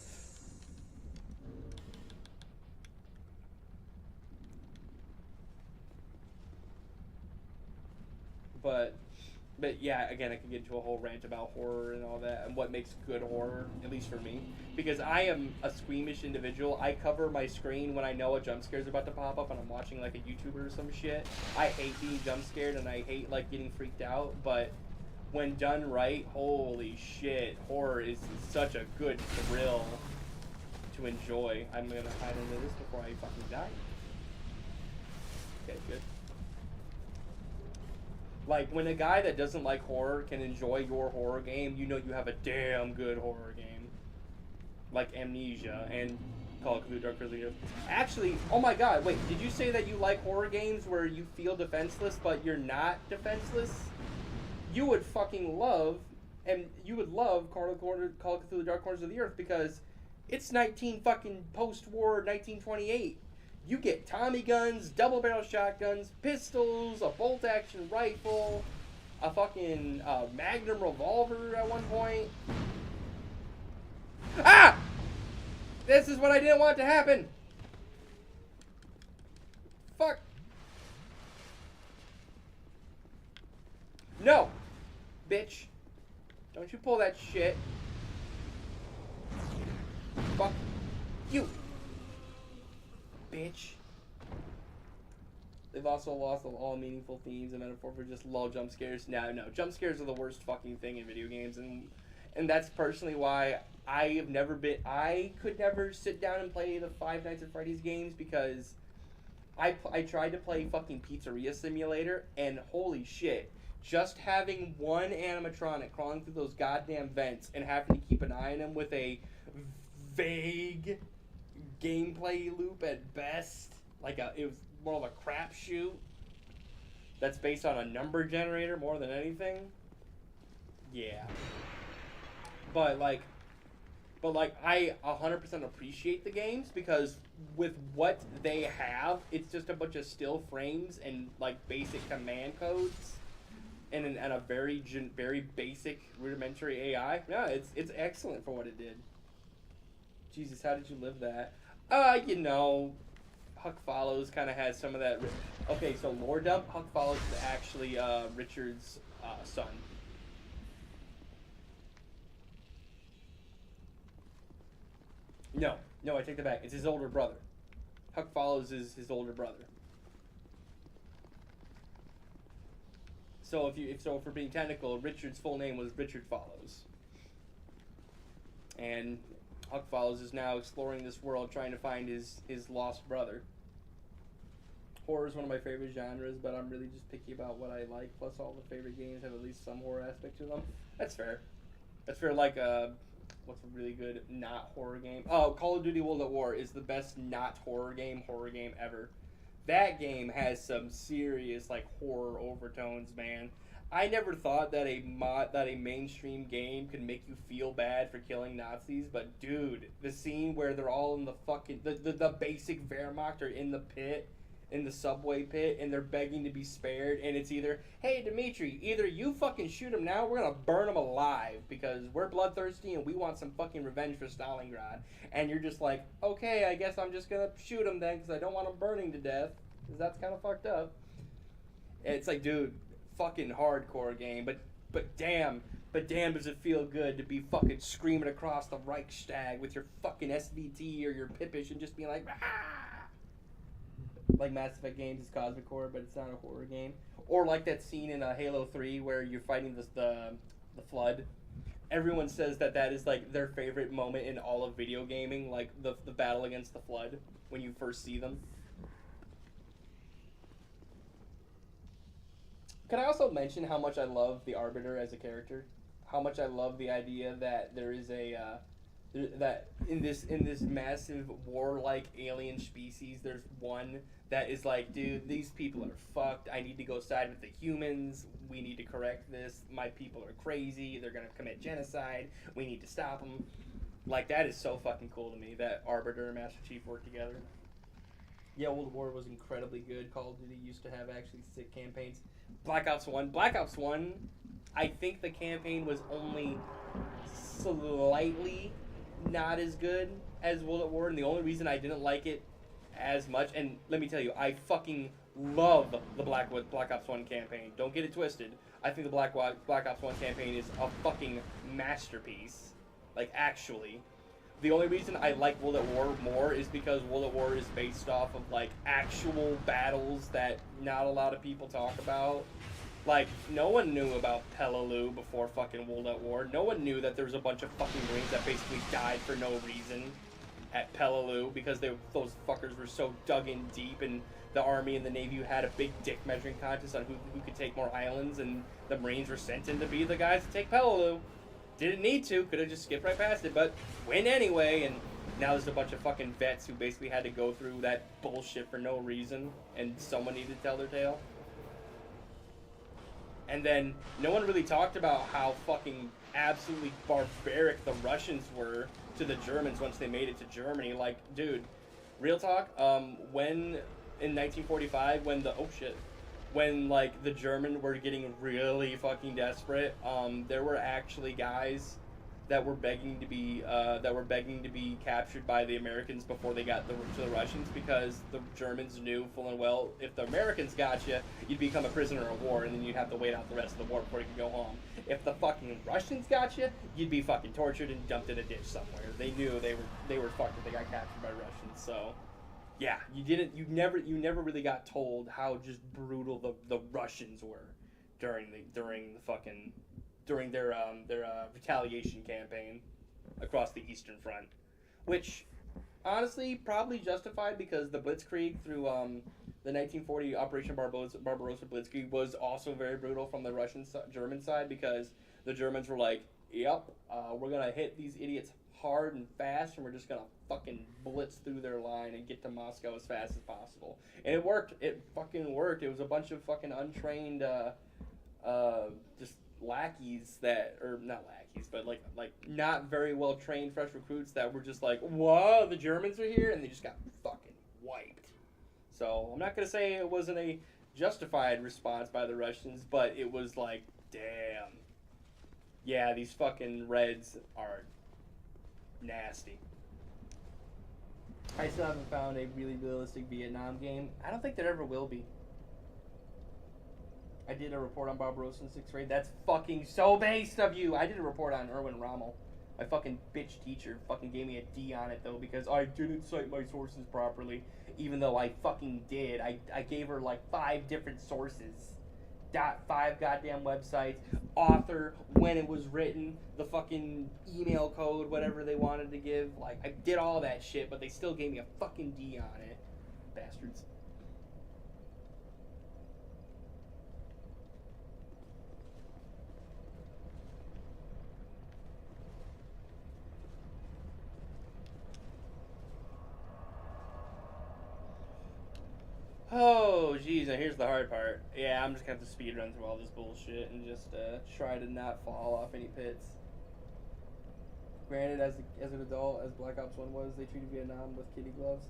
But yeah, again, I could get into a whole rant about horror and all that, and what makes good horror, at least for me. Because I am a squeamish individual. I cover my screen when I know a jump scare is about to pop up and I'm watching like a YouTuber or some shit. I hate being jump scared and I hate like getting freaked out, but when done right, holy shit, horror is such a good thrill to enjoy. I'm gonna hide into this before I fucking die. Okay, good. Like, when a guy that doesn't like horror can enjoy your horror game, you know you have a damn good horror game. Like Amnesia and Call of Cthulhu Dark Crystal. Actually, oh my god, wait, did you say that you like horror games where you feel defenseless, but you're not defenseless? You would fucking love, and you would love Call of Cthulhu Dark Corners of the Earth, because it's post-war 1928. You get Tommy guns, double-barrel shotguns, pistols, a bolt-action rifle, a fucking Magnum revolver at one point. Ah! This is what I didn't want to happen. Fuck. No. Bitch. Don't you pull that shit. Fuck you. Bitch. They've also lost all meaningful themes and metaphor for just low jump scares. No, jump scares are the worst fucking thing in video games, and that's personally why I could never sit down and play the Five Nights at Freddy's games, because I tried to play fucking Pizzeria Simulator, and holy shit, just having one animatronic crawling through those goddamn vents and having to keep an eye on him with a vague gameplay loop at best, it was more of a crapshoot that's based on a number generator more than anything. Yeah, but I 100% appreciate the games, because with what they have, it's just a bunch of still frames and like basic command codes and a very basic rudimentary AI. Yeah, it's excellent for what it did. Jesus, how did you live that? Huck Follows kind of has some of that. Okay, so lore dump. Huck Follows is actually Richard's son. No, I take that back. It's his older brother. Huck Follows is his older brother. So if we're being technical, Richard's full name was Richard Follows, and Huck Follows is now exploring this world, trying to find his lost brother. Horror is one of my favorite genres, but I'm really just picky about what I like. Plus, all the favorite games have at least some horror aspect to them. That's fair. Like, what's a really good not horror game? Oh, Call of Duty World at War is the best not horror game ever. That game has some serious like horror overtones, man. I never thought that a mainstream game could make you feel bad for killing Nazis, but dude, the scene where they're all in the fucking the basic Wehrmacht are in the pit, in the subway pit, and they're begging to be spared, and it's either, hey Dimitri, either you fucking shoot him now, we're gonna burn him alive because we're bloodthirsty and we want some fucking revenge for Stalingrad, and you're just like, okay, I guess I'm just gonna shoot him then because I don't want him burning to death, because that's kind of fucked up. And it's like, dude, fucking hardcore game, but damn does it feel good to be fucking screaming across the Reichstag with your fucking SVT or your Pippish and just being like, ah! Like Mass Effect games is cosmic horror, but it's not a horror game. Or like that scene in Halo 3 where you're fighting the Flood. Everyone says that is like their favorite moment in all of video gaming, like the battle against the Flood when you first see them. Can I also mention how much I love the Arbiter as a character? How much I love the idea that there is that in this massive warlike alien species, there's one that is like, dude, these people are fucked. I need to go side with the humans. We need to correct this. My people are crazy. They're gonna commit genocide. We need to stop them. Like, that is so fucking cool to me that Arbiter and Master Chief work together. Yeah, World War was incredibly good. Call of Duty used to have actually sick campaigns. Black Ops 1, I think the campaign was only slightly not as good as World at War, and the only reason I didn't like it as much, and let me tell you, I fucking love the Black Ops 1 campaign. Don't get it twisted. I think the Black Ops 1 campaign is a fucking masterpiece. Like, actually. The only reason I like World at War more is because World at War is based off of, like, actual battles that not a lot of people talk about. Like, no one knew about Peleliu before fucking World at War. No one knew that there was a bunch of fucking Marines that basically died for no reason at Peleliu because those fuckers were so dug in deep, and the Army and the Navy had a big dick measuring contest on who could take more islands, and the Marines were sent in to be the guys to take Peleliu. Didn't need to, could have just skipped right past it, but win anyway, and now there's a bunch of fucking vets who basically had to go through that bullshit for no reason, and someone needed to tell their tale. And then no one really talked about how fucking absolutely barbaric the Russians were to the Germans once they made it to Germany. Like, dude, real talk, when in 1945, when like the Germans were getting really fucking desperate, there were actually guys that were begging to be captured by the Americans before they got to the Russians, because the Germans knew full and well if the Americans got you, you'd become a prisoner of war, and then you'd have to wait out the rest of the war before you could go home. If the fucking Russians got you, you'd be fucking tortured and dumped in a ditch somewhere. They knew they were fucked if they got captured by Russians. So yeah, you never really got told how just brutal the Russians were during their retaliation campaign across the Eastern Front, which honestly probably justified, because the Blitzkrieg through the 1940 Operation Barbarossa Blitzkrieg was also very brutal from the German side, because the Germans were like, yep, we're gonna hit these idiots hard and fast, and we're just gonna fucking blitz through their line and get to Moscow as fast as possible. And it worked. It fucking worked. It was a bunch of fucking untrained just lackeys that, or not lackeys, but like not very well trained fresh recruits that were just like, whoa, the Germans are here, and they just got fucking wiped. So I'm not gonna say it wasn't a justified response by the Russians, but it was like, damn, yeah, these fucking Reds are nasty. I still haven't found a really realistic Vietnam game. I don't think there ever will be. I did a report on Barbarossa in 6th grade. That's fucking so based of you. I did a report on Erwin Rommel. My fucking bitch teacher fucking gave me a D on it, though, because I didn't cite my sources properly. Even though I fucking did. I gave her like 5 different sources. 5 goddamn websites, author, when it was written, the fucking email code, whatever they wanted to give. Like, I did all that shit, but they still gave me a fucking D on it. Bastards. Oh, jeez, and here's the hard part. Yeah, I'm just gonna have to speed run through all this bullshit and just try to not fall off any pits. Granted, as an adult, as Black Ops 1 was, they treated Vietnam with kitty gloves.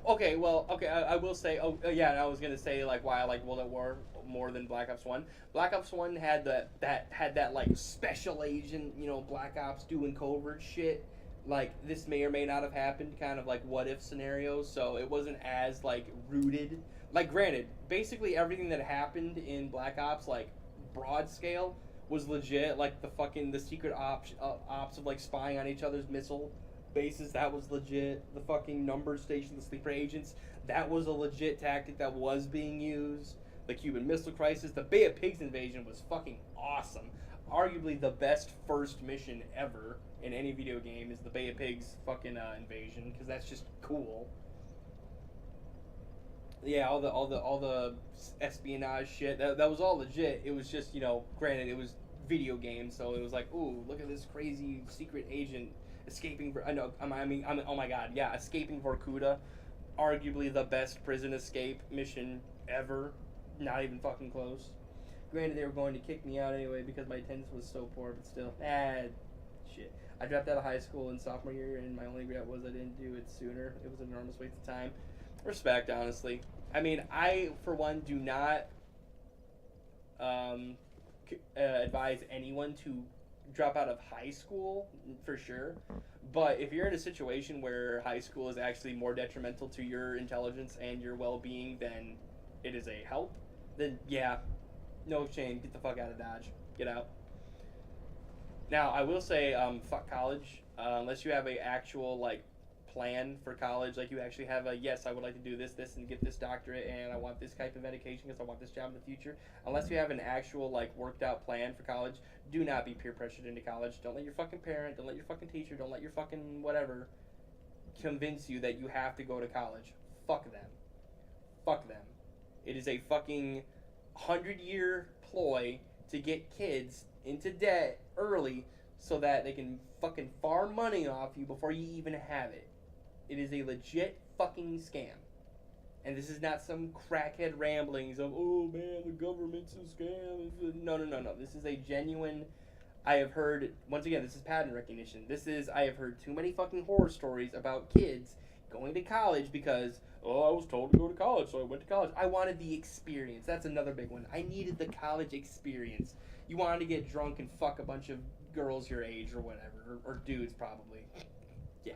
Okay, well, okay, I will say, yeah, and I was gonna say, like, why I like World at War more than Black Ops 1. Black Ops 1 had that like special agent, Black Ops doing covert shit. Like, this may or may not have happened, kind of like what if scenarios, so it wasn't as like rooted. Like, granted, basically everything that happened in Black Ops, like broad scale, was legit. Like the secret ops of like spying on each other's missile bases, that was legit. The fucking number station, the sleeper agents, that was a legit tactic that was being used. The Cuban Missile Crisis, the Bay of Pigs invasion was fucking awesome. Arguably the best first mission ever in any video game is the Bay of Pigs fucking invasion, because that's just cool. Yeah, all the espionage shit, that was all legit. It was just, granted, it was video game, so it was like, ooh, look at this crazy secret agent escaping. Oh my god, yeah, escaping Vorkuta, arguably the best prison escape mission ever. Not even fucking close. Granted, they were going to kick me out anyway because my attendance was so poor, but still, shit. I dropped out of high school in sophomore year, and my only regret was I didn't do it sooner. It was an enormous waste of time. Respect, honestly. I mean, I, for one, do not advise anyone to drop out of high school, for sure. But if you're in a situation where high school is actually more detrimental to your intelligence and your well-being than it is a help, then yeah, no shame. Get the fuck out of Dodge. Get out. Now, I will say, fuck college. Unless you have a actual, like, plan for college, like you actually have a, yes, I would like to do this, and get this doctorate, and I want this type of education because I want this job in the future. Unless you have an actual, like, worked out plan for college, do not be peer pressured into college. Don't let your fucking parent, don't let your fucking teacher, don't let your fucking whatever convince you that you have to go to college. Fuck them. Fuck them. It is a fucking 100-year ploy to get kids into debt early so that they can fucking farm money off you before you even have it. It is a legit fucking scam. And this is not some crackhead ramblings of, oh man, the government's a scam. No. This is a genuine, I have heard, once again, this is pattern recognition. I have heard too many fucking horror stories about kids going to college because, oh, I was told to go to college, so I went to college. I wanted the experience. That's another big one. I needed the college experience. You wanted to get drunk and fuck a bunch of girls your age or whatever, or dudes probably. Yeah,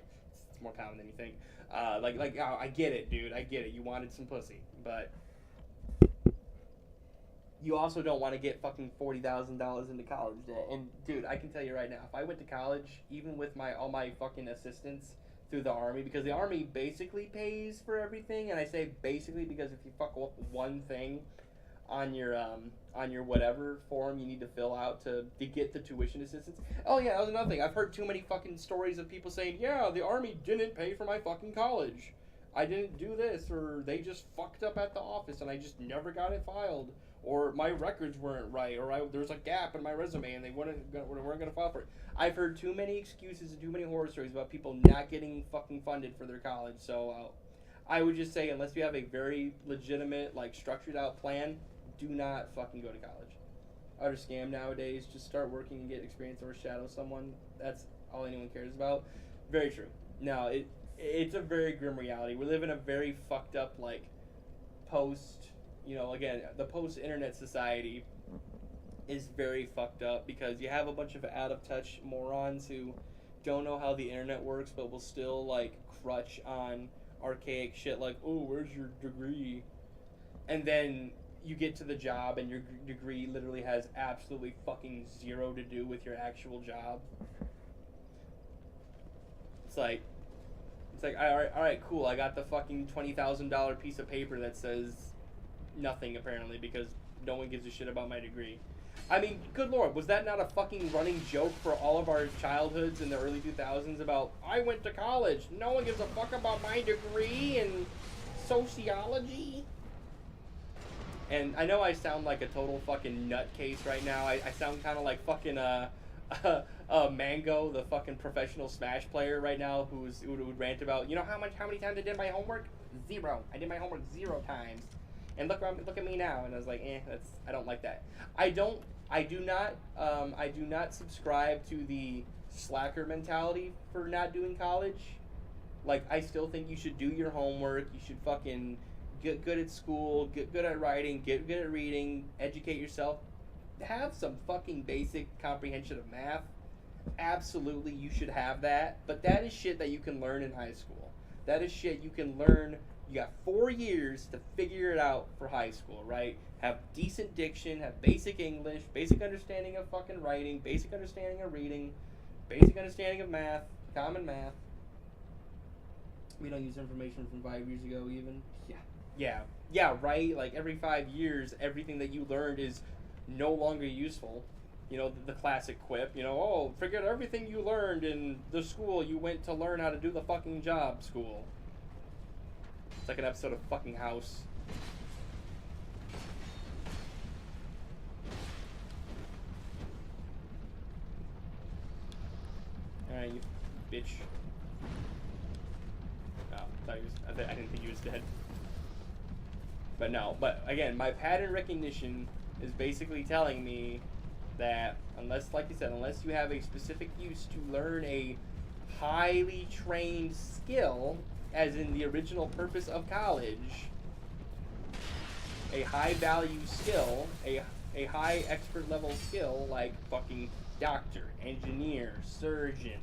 it's more common than you think. Oh, I get it, dude. I get it. You wanted some pussy, but you also don't want to get fucking $40,000 into college debt. And dude, I can tell you right now, if I went to college, even with all my fucking assistance through the army, because the army basically pays for everything, and I say basically because if you fuck up one thing on your whatever form you need to fill out to get the tuition assistance. Oh yeah, that was another thing. I've heard too many fucking stories of people saying, yeah, the army didn't pay for my fucking college. I didn't do this, or they just fucked up at the office and I just never got it filed, or my records weren't right, or there's a gap in my resume and they weren't going to file for it. I've heard too many excuses and too many horror stories about people not getting fucking funded for their college. So I would just say, unless you have a very legitimate, like, structured out plan, do not fucking go to college. Utter scam nowadays. Just start working and get experience or shadow someone. That's all anyone cares about. Very true. No, it's a very grim reality. We live in a very fucked up, like, again, the post-internet society is very fucked up because you have a bunch of out-of-touch morons who don't know how the internet works but will still, like, crutch on archaic shit like, oh, where's your degree? And then you get to the job and your degree literally has absolutely fucking zero to do with your actual job. It's like, all right, cool. I got the fucking $20,000 piece of paper that says nothing apparently because no one gives a shit about my degree. I mean, good lord, was that not a fucking running joke for all of our childhoods in the early 2000s about, I went to college, no one gives a fuck about my degree in sociology? And I know I sound like a total fucking nutcase right now. I sound kind of like fucking Mango, the fucking professional Smash player right now, who would rant about, how many times I did my homework? 0. I did my homework 0 times. And look at me now. And I was like, I don't like that. I do not subscribe to the slacker mentality for not doing college. Like, I still think you should do your homework. You should fucking get good at school, get good at writing, get good at reading, educate yourself. Have some fucking basic comprehension of math. Absolutely, you should have that. But that is shit that you can learn in high school. That is shit you can learn. You got 4 years to figure it out for high school, right? Have decent diction, have basic English, basic understanding of fucking writing, basic understanding of reading, basic understanding of math, common math. We don't use information from 5 years ago even. Yeah, right? Like, every 5 years, everything that you learned is no longer useful. The classic quip, oh, forget everything you learned in the school you went to learn how to do the fucking job school. It's like an episode of fucking House. bitch. Oh, I didn't think he was dead. But no, but again, my pattern recognition is basically telling me that unless, like you said, unless you have a specific use to learn a highly trained skill, as in the original purpose of college, a high value skill, a high expert level skill like fucking doctor, engineer, surgeon,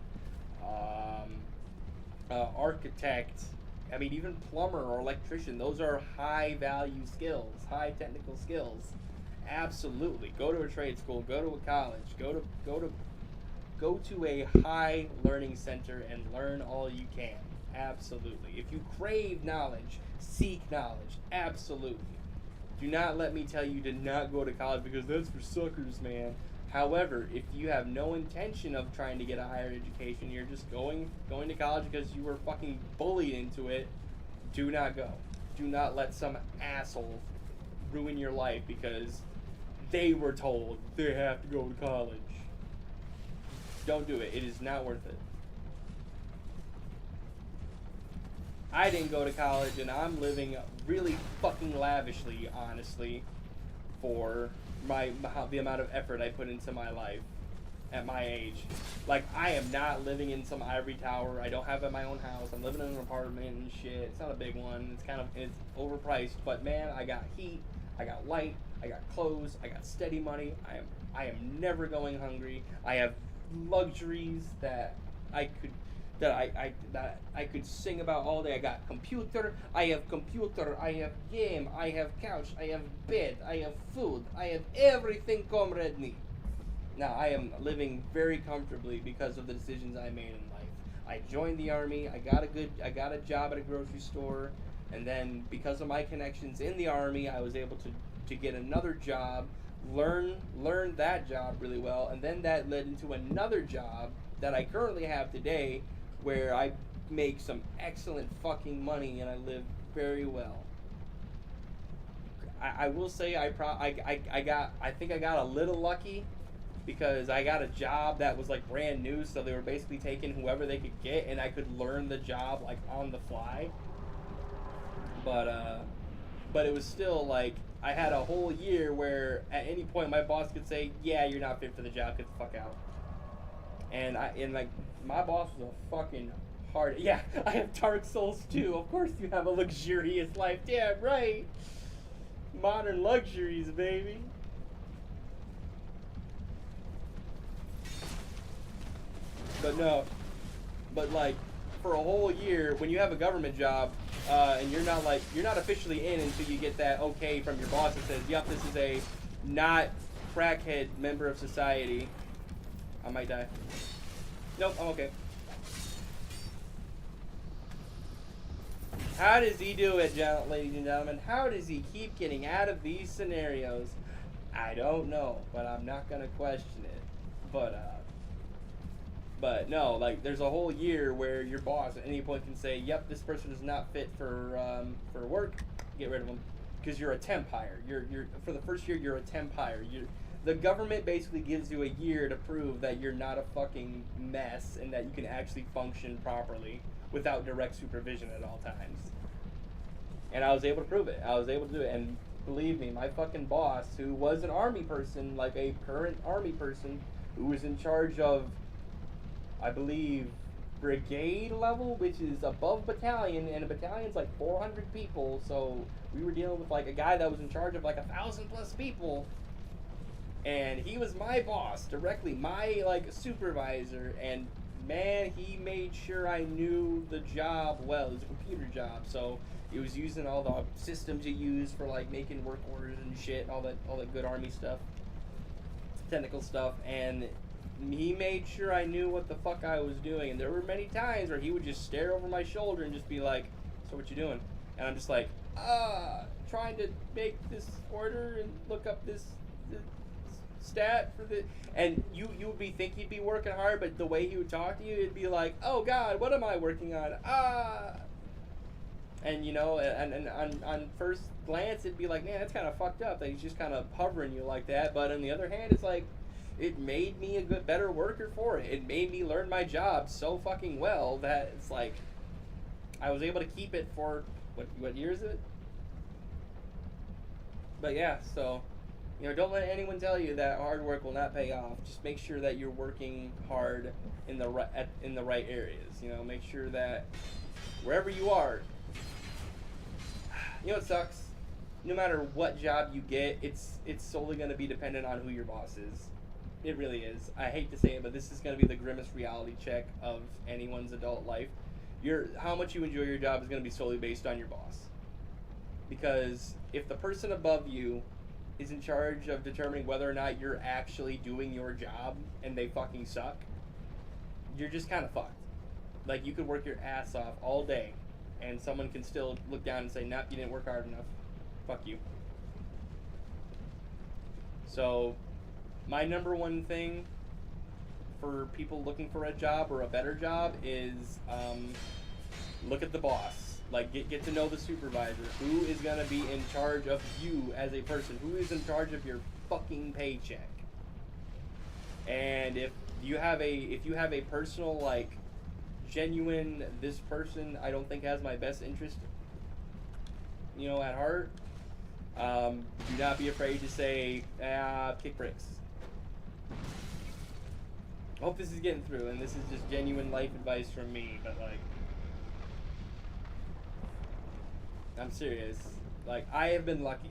architect, I mean even plumber or electrician, those are high value skills, high technical skills. Absolutely. Go to a trade school, go to a college, go to a high learning center and learn all you can. Absolutely. If you crave knowledge, seek knowledge. Absolutely. Do not let me tell you to not go to college because that's for suckers, man. However, if you have no intention of trying to get a higher education, you're just going to college because you were fucking bullied into it, do not go. Do not let some asshole ruin your life because they were told they have to go to college. Don't do it. It is not worth it. I didn't go to college, and I'm living really fucking lavishly, honestly, for the amount of effort I put into my life at my age. Like, I am not living in some ivory tower. I don't have my own house. I'm living in an apartment and shit. It's not a big one. It's overpriced, but man, I got heat, I got light, I got clothes, I got steady money. I am never going hungry. I have luxuries that I could sing about all day. I got computer, I have game, I have couch, I have bed, I have food, I have everything comrade need. Now I am living very comfortably because of the decisions I made in life. I joined the army, I got a job at a grocery store, and then because of my connections in the army, I was able to get another job, learn that job really well, and then that led into another job that I currently have today, where I make some excellent fucking money and I live very well. I will say I think I got a little lucky because I got a job that was like brand new, so they were basically taking whoever they could get, and I could learn the job like on the fly. But it was still like I had a whole year where at any point my boss could say, "Yeah, you're not fit for the job. Get the fuck out." And like my boss was a fucking hard. Yeah, I have Dark Souls too. Of course you have a luxurious life. Damn right. Modern luxuries, baby. But no. But like for a whole year, when you have a government job, and you're not officially in until you get that okay from your boss that says, "Yep, this is a not crackhead member of society." I might die. Nope, I'm okay. How does he do it, ladies and gentlemen? How does he keep getting out of these scenarios? I don't know, but I'm not gonna question it. But no, like there's a whole year where your boss at any point can say, "Yep, this person is not fit for work. Get rid of them," because you're a temp hire. You're for the first year you're a temp hire. The government basically gives you a year to prove that you're not a fucking mess and that you can actually function properly without direct supervision at all times. And I was able to prove it. I was able to do it. And believe me, my fucking boss, who was an army person, like a current army person, who was in charge of, I believe, brigade level, which is above battalion, and a battalion's like 400 people, so we were dealing with like a guy that was in charge of like 1,000 plus people. And he was my boss, directly my like supervisor, and man, he made sure I knew the job well. It was a computer job, so it was using all the systems you use for like making work orders and shit, all that good army stuff, technical stuff, and he made sure I knew what the fuck I was doing. And there were many times where he would just stare over my shoulder and just be like, "So what you doing?" And I'm just like, trying to make this order and look up this stat for the," and you would think he'd be working hard, but the way he would talk to you, it'd be like, "Oh God, what am I working on?" And you know, and on first glance, it'd be like, man, that's kind of fucked up that he's just kind of hovering you like that. But on the other hand, it's like, it made me a better worker for it. It made me learn my job so fucking well that it's like I was able to keep it for what year is it? But yeah, so don't let anyone tell you that hard work will not pay off. Just make sure that you're working hard in the right areas. Make sure that wherever you are, it sucks. No matter what job you get, it's solely going to be dependent on who your boss is. It really is. I hate to say it, but this is going to be the grimmest reality check of anyone's adult life. How much you enjoy your job is going to be solely based on your boss. Because if the person above you is in charge of determining whether or not you're actually doing your job and they fucking suck, you're just kind of fucked. Like, you could work your ass off all day and someone can still look down and say, nope, you didn't work hard enough. Fuck you. So, my number one thing for people looking for a job or a better job is look at the boss. Like, get to know the supervisor. Who is going to be in charge of you as a person? Who is in charge of your fucking paycheck? And if you have a personal, like, genuine, this person I don't think has my best interest, at heart, do not be afraid to say, kick bricks. I hope this is getting through, and this is just genuine life advice from me, but, like, I'm serious. Like, I have been lucky.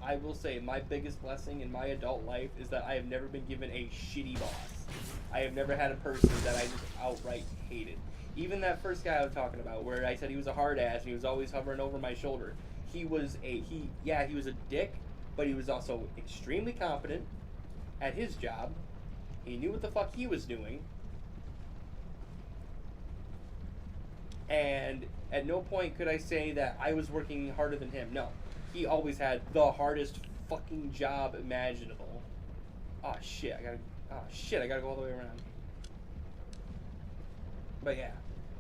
I will say my biggest blessing in my adult life is that I have never been given a shitty boss. I have never had a person that I just outright hated. Even that first guy I was talking about, where I said he was a hard ass and he was always hovering over my shoulder. He was a dick, but he was also extremely competent at his job. He knew what the fuck he was doing. And at no point could I say that I was working harder than him. No. He always had the hardest fucking job imaginable. Oh shit, I gotta go all the way around. But yeah.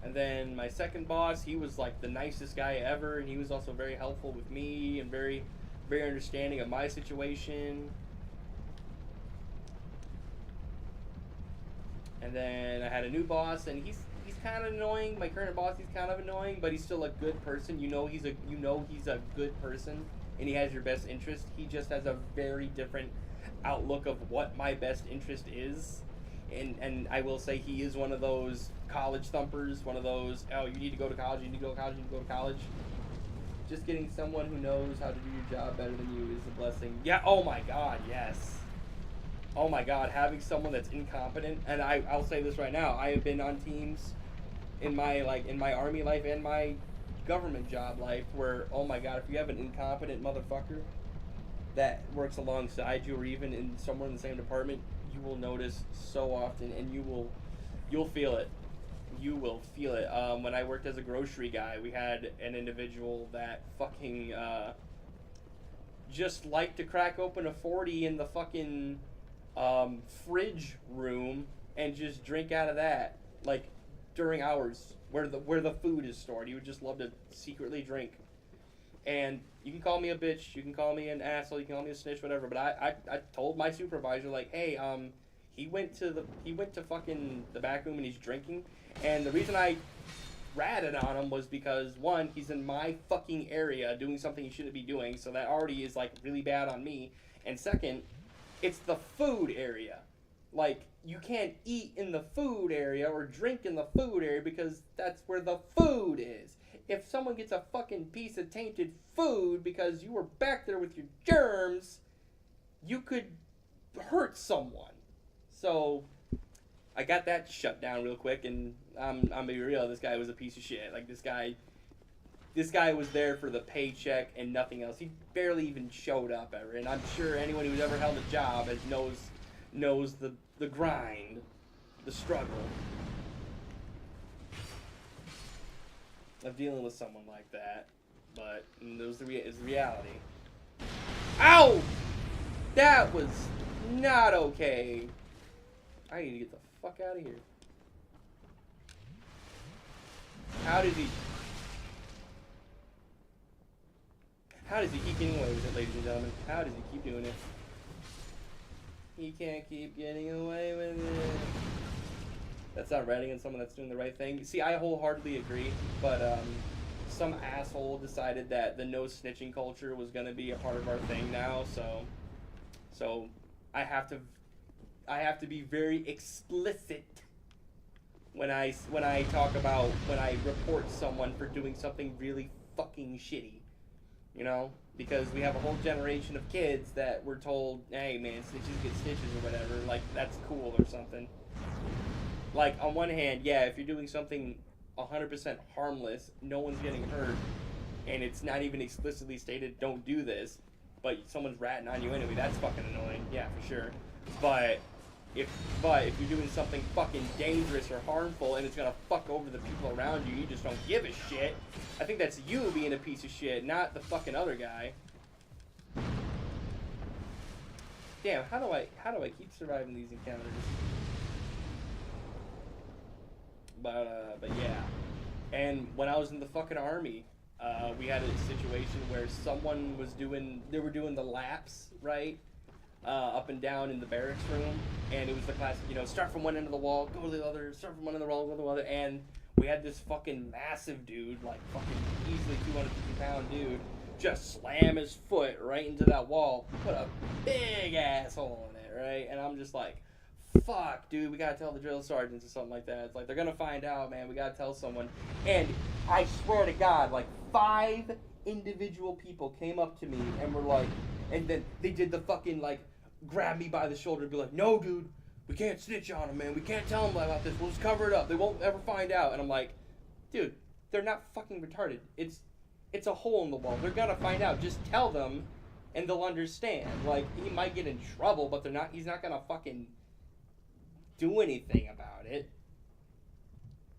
And then my second boss, he was like the nicest guy ever, and he was also very helpful with me and very, very understanding of my situation. And then I had a new boss, and he's kind of annoying. My current boss, he's kind of annoying, but he's still a good person. He's a good person, and he has your best interest. He just has a very different outlook of what my best interest is. And I will say he is one of those college thumpers, one of those, oh, you need to go to college, you need to go to college, you need to go to college. Just getting someone who knows how to do your job better than you is a blessing. Yeah, oh my god, yes. Oh my god, having someone that's incompetent, and I'll say this right now, I have been on teams in my army life and my government job life where, oh my god, if you have an incompetent motherfucker that works alongside you or even in somewhere in the same department, you will notice so often, and you'll feel it. You will feel it. When I worked as a grocery guy, we had an individual that fucking just liked to crack open a 40 in the fucking fridge room and just drink out of that, like during hours where the food is stored. He would just love to secretly drink. And you can call me a bitch, you can call me an asshole, you can call me a snitch, whatever. But I told my supervisor, like, hey, he went to fucking the back room and he's drinking. And the reason I ratted on him was because, one, he's in my fucking area doing something he shouldn't be doing, so that already is like really bad on me. And second, it's the food area. Like, you can't eat in the food area or drink in the food area because that's where the food is. If someone gets a fucking piece of tainted food because you were back there with your germs, you could hurt someone. So I got that shut down real quick, and I'm gonna be real, this guy was a piece of shit. Like, this guy was there for the paycheck and nothing else. He barely even showed up ever, and I'm sure anyone who's ever held a job knows the grind, the struggle of dealing with someone like that. But it was reality. Ow! That was not okay. I need to get the fuck out of here. How does he keep getting away with it, ladies and gentlemen? How does he keep doing it? You can't keep getting away with it. That's not writing in someone that's doing the right thing. See, I wholeheartedly agree, but some asshole decided that the no snitching culture was gonna be a part of our thing now, so I have to be very explicit when I talk about when I report someone for doing something really fucking shitty, you know, because we have a whole generation of kids that were told, hey man, snitches get stitches or whatever, like that's cool or something. Like on one hand, yeah, if you're doing something 100% harmless, no one's getting hurt, and it's not even explicitly stated don't do this, but someone's ratting on you anyway, that's fucking annoying, yeah, for sure. But if you're doing something fucking dangerous or harmful and it's gonna fuck over the people around you, you just don't give a shit. I think that's you being a piece of shit, not the fucking other guy. Damn, how do I keep surviving these encounters? But yeah. And when I was in the fucking army, we had a situation where someone was doing the laps, right? Up and down in the barracks room, and it was the classic, you know, start from one end of the wall, go to the other, start from one end of the wall, go to the other, and we had this fucking massive dude, like fucking easily 250-pound dude, just slam his foot right into that wall, put a big asshole in it, right? And I'm just like, fuck, dude, we gotta tell the drill sergeants or something like that. It's like, they're gonna find out, man, we gotta tell someone. And I swear to God, like 5 individual people came up to me and were like, and then they did the fucking, like, grab me by the shoulder and be like, no, dude, we can't snitch on them, man. We can't tell them about this. We'll just cover it up. They won't ever find out. And I'm like, dude, they're not fucking retarded. It's a hole in the wall. They're gonna find out. Just tell them, and they'll understand. Like, he might get in trouble, but he's not gonna fucking do anything about it.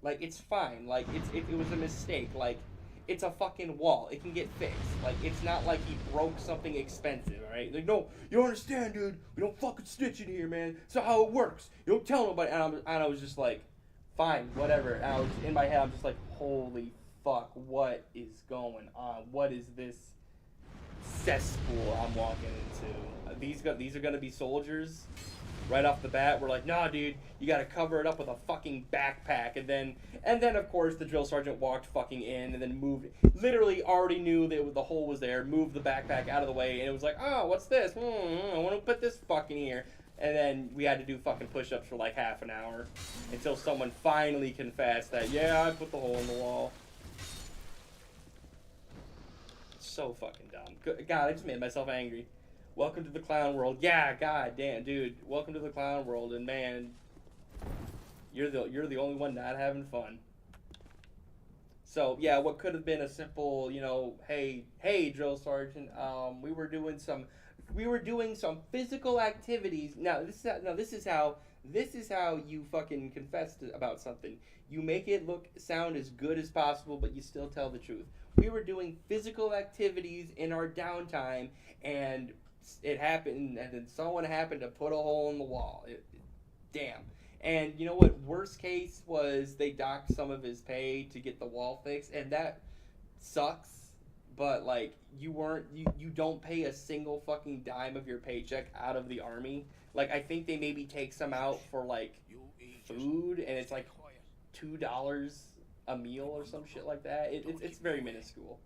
Like, it's fine. Like, it was a mistake. Like, it's a fucking wall. It can get fixed. Like, it's not like he broke something expensive, alright? Like, no, you don't understand, dude. We don't fucking snitch in here, man. It's not how it works. You don't tell nobody. And I was just like, fine, whatever. And I was, in my head, I'm just like, holy fuck, what is going on? What is this cesspool I'm walking into? These are gonna be soldiers? Right off the bat, we're like, nah, dude, you gotta cover it up with a fucking backpack. And then of course, the drill sergeant walked fucking in and then moved, literally already knew that the hole was there, moved the backpack out of the way, and it was like, oh, what's this? I want to put this fucking here. And then we had to do fucking push-ups for like half an hour until someone finally confessed that, yeah, I put the hole in the wall. So fucking dumb. God, I just made myself angry. Welcome to the clown world. Yeah, god damn, dude. Welcome to the clown world, and man, you're the only one not having fun. So yeah, what could have been a simple, you know, hey drill sergeant, we were doing some physical activities. Now this is how you fucking confess about something. You make it sound as good as possible, but you still tell the truth. We were doing physical activities in our downtime, and it happened, and then someone happened to put a hole in the wall. Damn. And you know what? Worst case was they docked some of his pay to get the wall fixed, and that sucks. But like, you don't pay a single fucking dime of your paycheck out of the army. Like, I think they maybe take some out for like food, and it's like $2 a meal or some shit like that. It's very minuscule.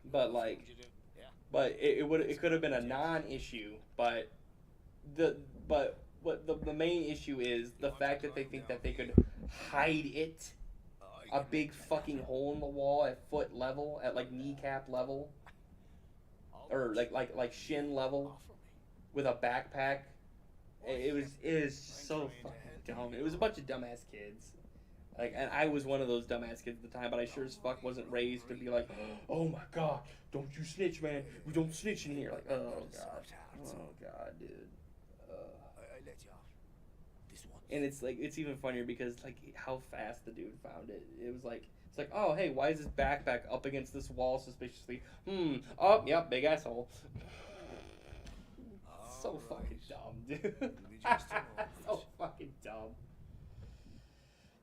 But like. But it could have been a non-issue, but the main issue is the fact that they think that they could hide it, a big fucking hole in the wall at foot level, at like kneecap level, or like shin level, with a backpack. It is so fucking dumb. It was a bunch of dumbass kids. Like, and I was one of those dumbass kids at the time, but I sure as fuck wasn't raised to be like, oh my god, don't you snitch, man. We don't snitch in here. Like, oh god, dude. And it's like, it's even funnier because like how fast the dude found it. It was like, it's like, oh hey, why is this backpack up against this wall suspiciously? Oh yep, big asshole. So fucking dumb, dude. So fucking dumb.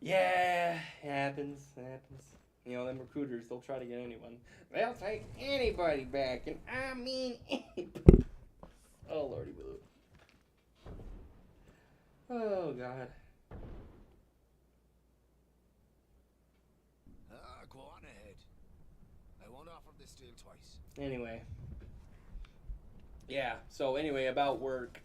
Yeah, it happens. You know, them recruiters, they'll try to get anyone. They'll take anybody back, and I mean anybody. Oh, lordy, Willow. Oh God. Go on ahead. I won't offer this deal twice. Anyway. Yeah. So anyway, about work.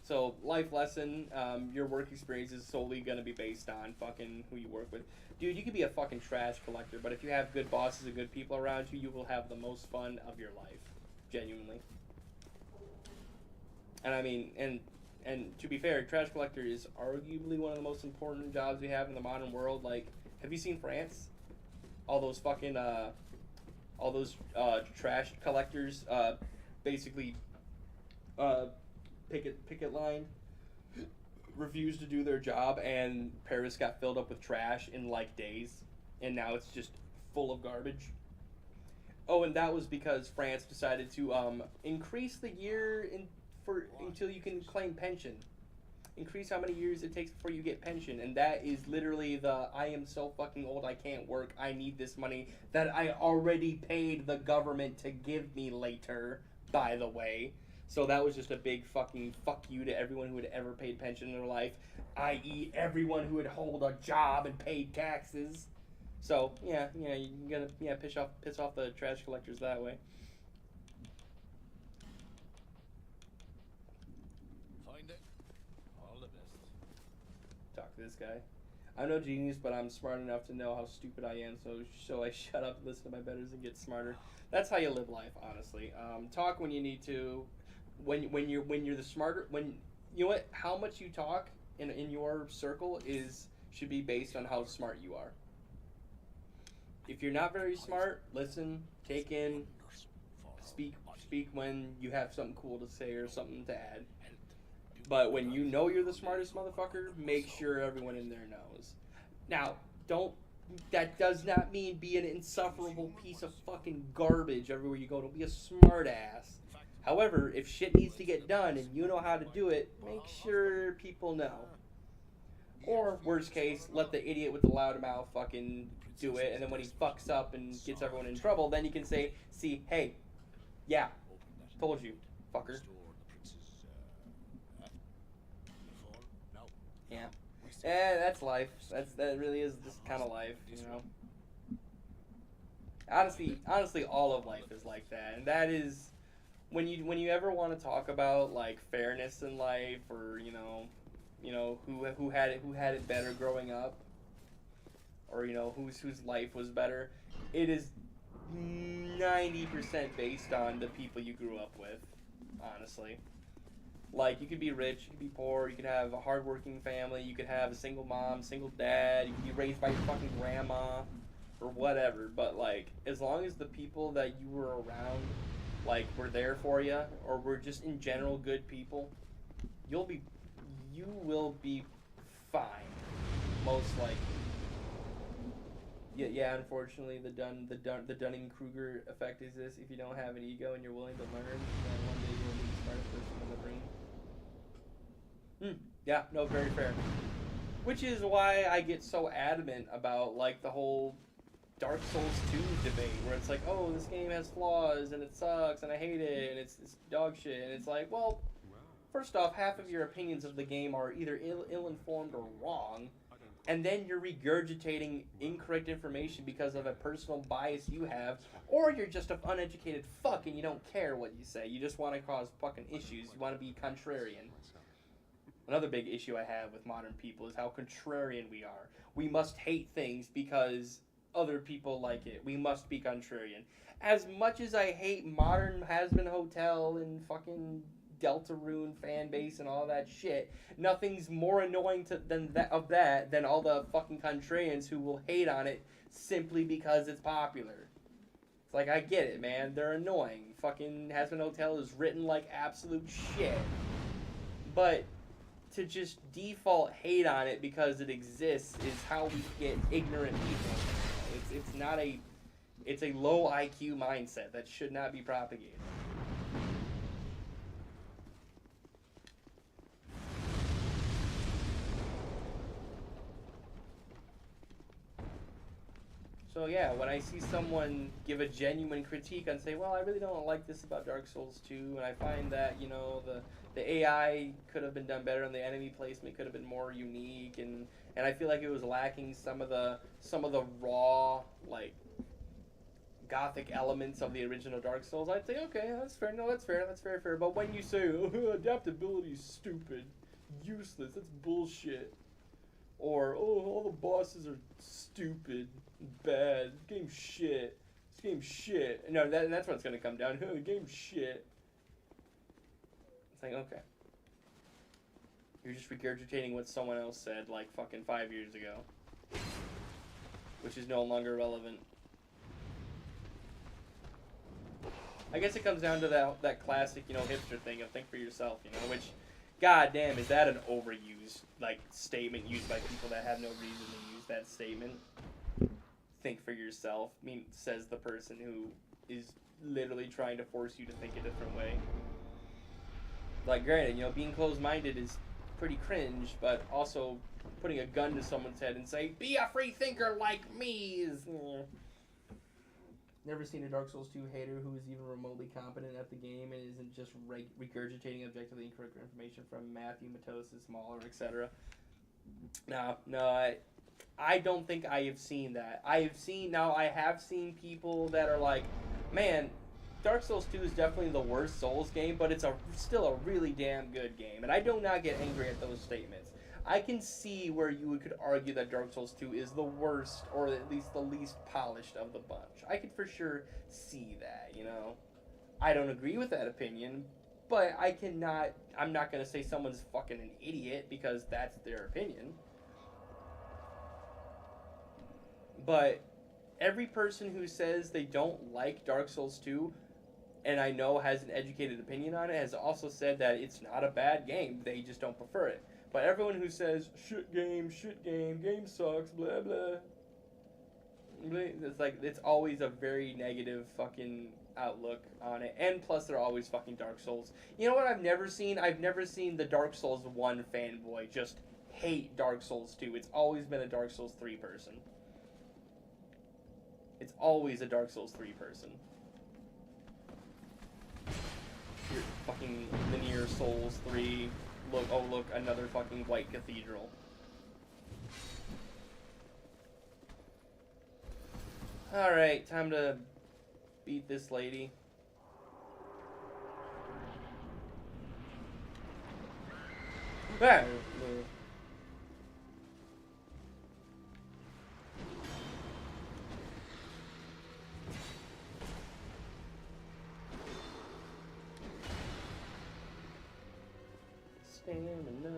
So life lesson. Your work experience is solely gonna be based on fucking who you work with. Dude, you could be a fucking trash collector, but if you have good bosses and good people around you, you will have the most fun of your life. Genuinely. And I mean, and to be fair, trash collector is arguably one of the most important jobs we have in the modern world. Like, have you seen France? All those fucking, trash collectors, basically, picket line, refused to do their job, and Paris got filled up with trash in, like, days. And now it's just full of garbage. Oh, and that was because France decided to, increase the year until you can claim pension. Increase how many years it takes before you get pension, and that is literally the I am so fucking old I can't work, I need this money that I already paid the government to give me later, by the way. So that was just a big fucking fuck you to everyone who had ever paid pension in their life, i.e. everyone who had held a job and paid taxes. So yeah, you gotta piss off the trash collectors that way. Talk to this guy. I'm no genius, but I'm smart enough to know how stupid I am, so I shut up, listen to my betters, and get smarter. That's how you live life, honestly. Talk when you need to. When you're the smarter, you know what? How much you talk in your circle should be based on how smart you are. If you're not very smart, listen, take in, speak when you have something cool to say or something to add. But when you know you're the smartest motherfucker, make sure everyone in there knows. Now, that does not mean be an insufferable piece of fucking garbage everywhere you go. Don't be a smart ass. However, if shit needs to get done and you know how to do it, make sure people know. Or, worst case, let the idiot with the loud mouth fucking do it, and then when he fucks up and gets everyone in trouble, then you can say, see, hey, yeah, told you, fucker. Yeah. Yeah, that's life. That really is just kind of life, you know. Honestly, all of life is like that, and that is when you ever want to talk about like fairness in life, or you know who had it better growing up, or you know whose life was better. It is 90% based on the people you grew up with, honestly. Like, you could be rich, you could be poor, you could have a hardworking family, you could have a single mom, single dad, you could be raised by your fucking grandma, or whatever, but, like, as long as the people that you were around, like, were there for you, or were just in general good people, you will be fine, most likely. Yeah, unfortunately, the Dunning-Kruger effect is this: if you don't have an ego and you're willing to learn, then one day you will be the smartest person in the room. Yeah, no, very fair. Which is why I get so adamant about, like, the whole Dark Souls 2 debate, where it's like, oh, this game has flaws, and it sucks, and I hate it, and it's dog shit, and it's like, well, first off, half of your opinions of the game are either ill-informed or wrong, and then you're regurgitating incorrect information because of a personal bias you have, or you're just an uneducated fuck and you don't care what you say. You just want to cause fucking issues. You want to be contrarian. Another big issue I have with modern people is how contrarian we are. We must hate things because other people like it. We must be contrarian. As much as I hate modern has-been hotel and fucking Deltarune fan base and all that shit, nothing's more annoying than all the fucking contrarians who will hate on it simply because it's popular. It's like, I get it, man. They're annoying. Fucking Has-Been Hotel is written like absolute shit. But to just default hate on it because it exists is how we get ignorant people. It's a low IQ mindset that should not be propagated. So yeah, when I see someone give a genuine critique and say, well, I really don't like this about Dark Souls 2, and I find that, you know, the AI could have been done better and the enemy placement could have been more unique, and I feel like it was lacking some of the raw, like, gothic elements of the original Dark Souls, I'd say, okay, that's fair. No, that's fair. That's fair. But when you say, oh, adaptability is stupid, useless, that's bullshit, or, oh, all the bosses are stupid, bad, this game's shit, no, that's what it's going to come down to. The game's shit. It's like, okay. You're just regurgitating what someone else said, like, fucking 5 years ago. Which is no longer relevant. I guess it comes down to that classic, you know, hipster thing of think for yourself, you know, which, goddamn, is that an overused, like, statement used by people that have no reason to use that statement? Think for yourself, says the person who is literally trying to force you to think a different way. Like, granted, you know, being closed-minded is pretty cringe, but also putting a gun to someone's head and saying, be a free thinker like me is... Never seen a Dark Souls 2 hater who is even remotely competent at the game and isn't just regurgitating objectively incorrect information from Matthew, Matosis, Mahler, etc. No, I don't think I have seen that. I have seen people that are like, man, Dark Souls 2 is definitely the worst Souls game, but it's still a really damn good game. And I do not get angry at those statements. I can see where you could argue that Dark Souls 2 is the worst, or at least the least polished of the bunch. I could for sure see that, you know. I don't agree with that opinion, but I'm not going to say someone's fucking an idiot because that's their opinion. But every person who says they don't like Dark Souls 2, and I know has an educated opinion on it, has also said that it's not a bad game, they just don't prefer it. But everyone who says, shit game sucks, blah, blah, it's like, it's always a very negative fucking outlook on it. And plus, they're always fucking Dark Souls. You know what I've never seen? I've never seen the Dark Souls 1 fanboy just hate Dark Souls 2. It's always been a Dark Souls 3 person. It's always a Dark Souls 3 person. Your fucking linear Souls 3... Look, another fucking white cathedral. Alright, time to beat this lady. Ah! Stamina.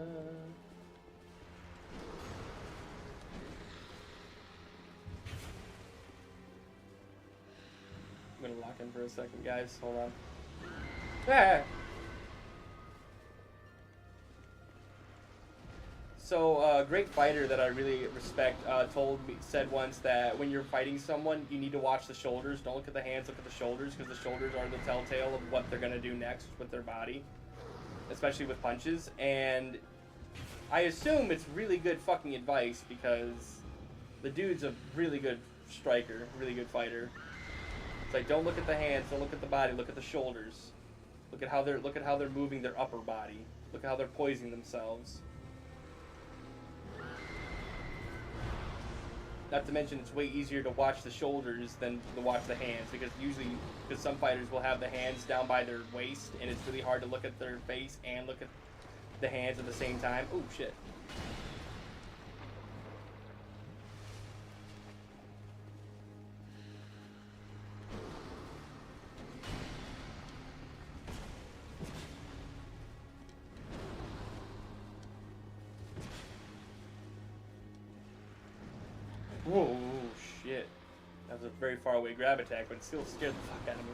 I'm gonna lock in for a second, guys. Hold on. Ah! So, a great fighter that I really respect said once that when you're fighting someone, you need to watch the shoulders. Don't look at the hands, look at the shoulders, because the shoulders are the telltale of what they're gonna do next with their body. Especially with punches, and I assume it's really good fucking advice because the dude's a really good striker, really good fighter. It's like, don't look at the hands, don't look at the body, look at the shoulders. Look at how they're moving their upper body. Look at how they're poising themselves. Not to mention, it's way easier to watch the shoulders than to watch the hands, because some fighters will have the hands down by their waist, and it's really hard to look at their face and look at the hands at the same time. Oh, shit. Whoa, shit. That was a very far away grab attack, but it still scared the fuck out of me.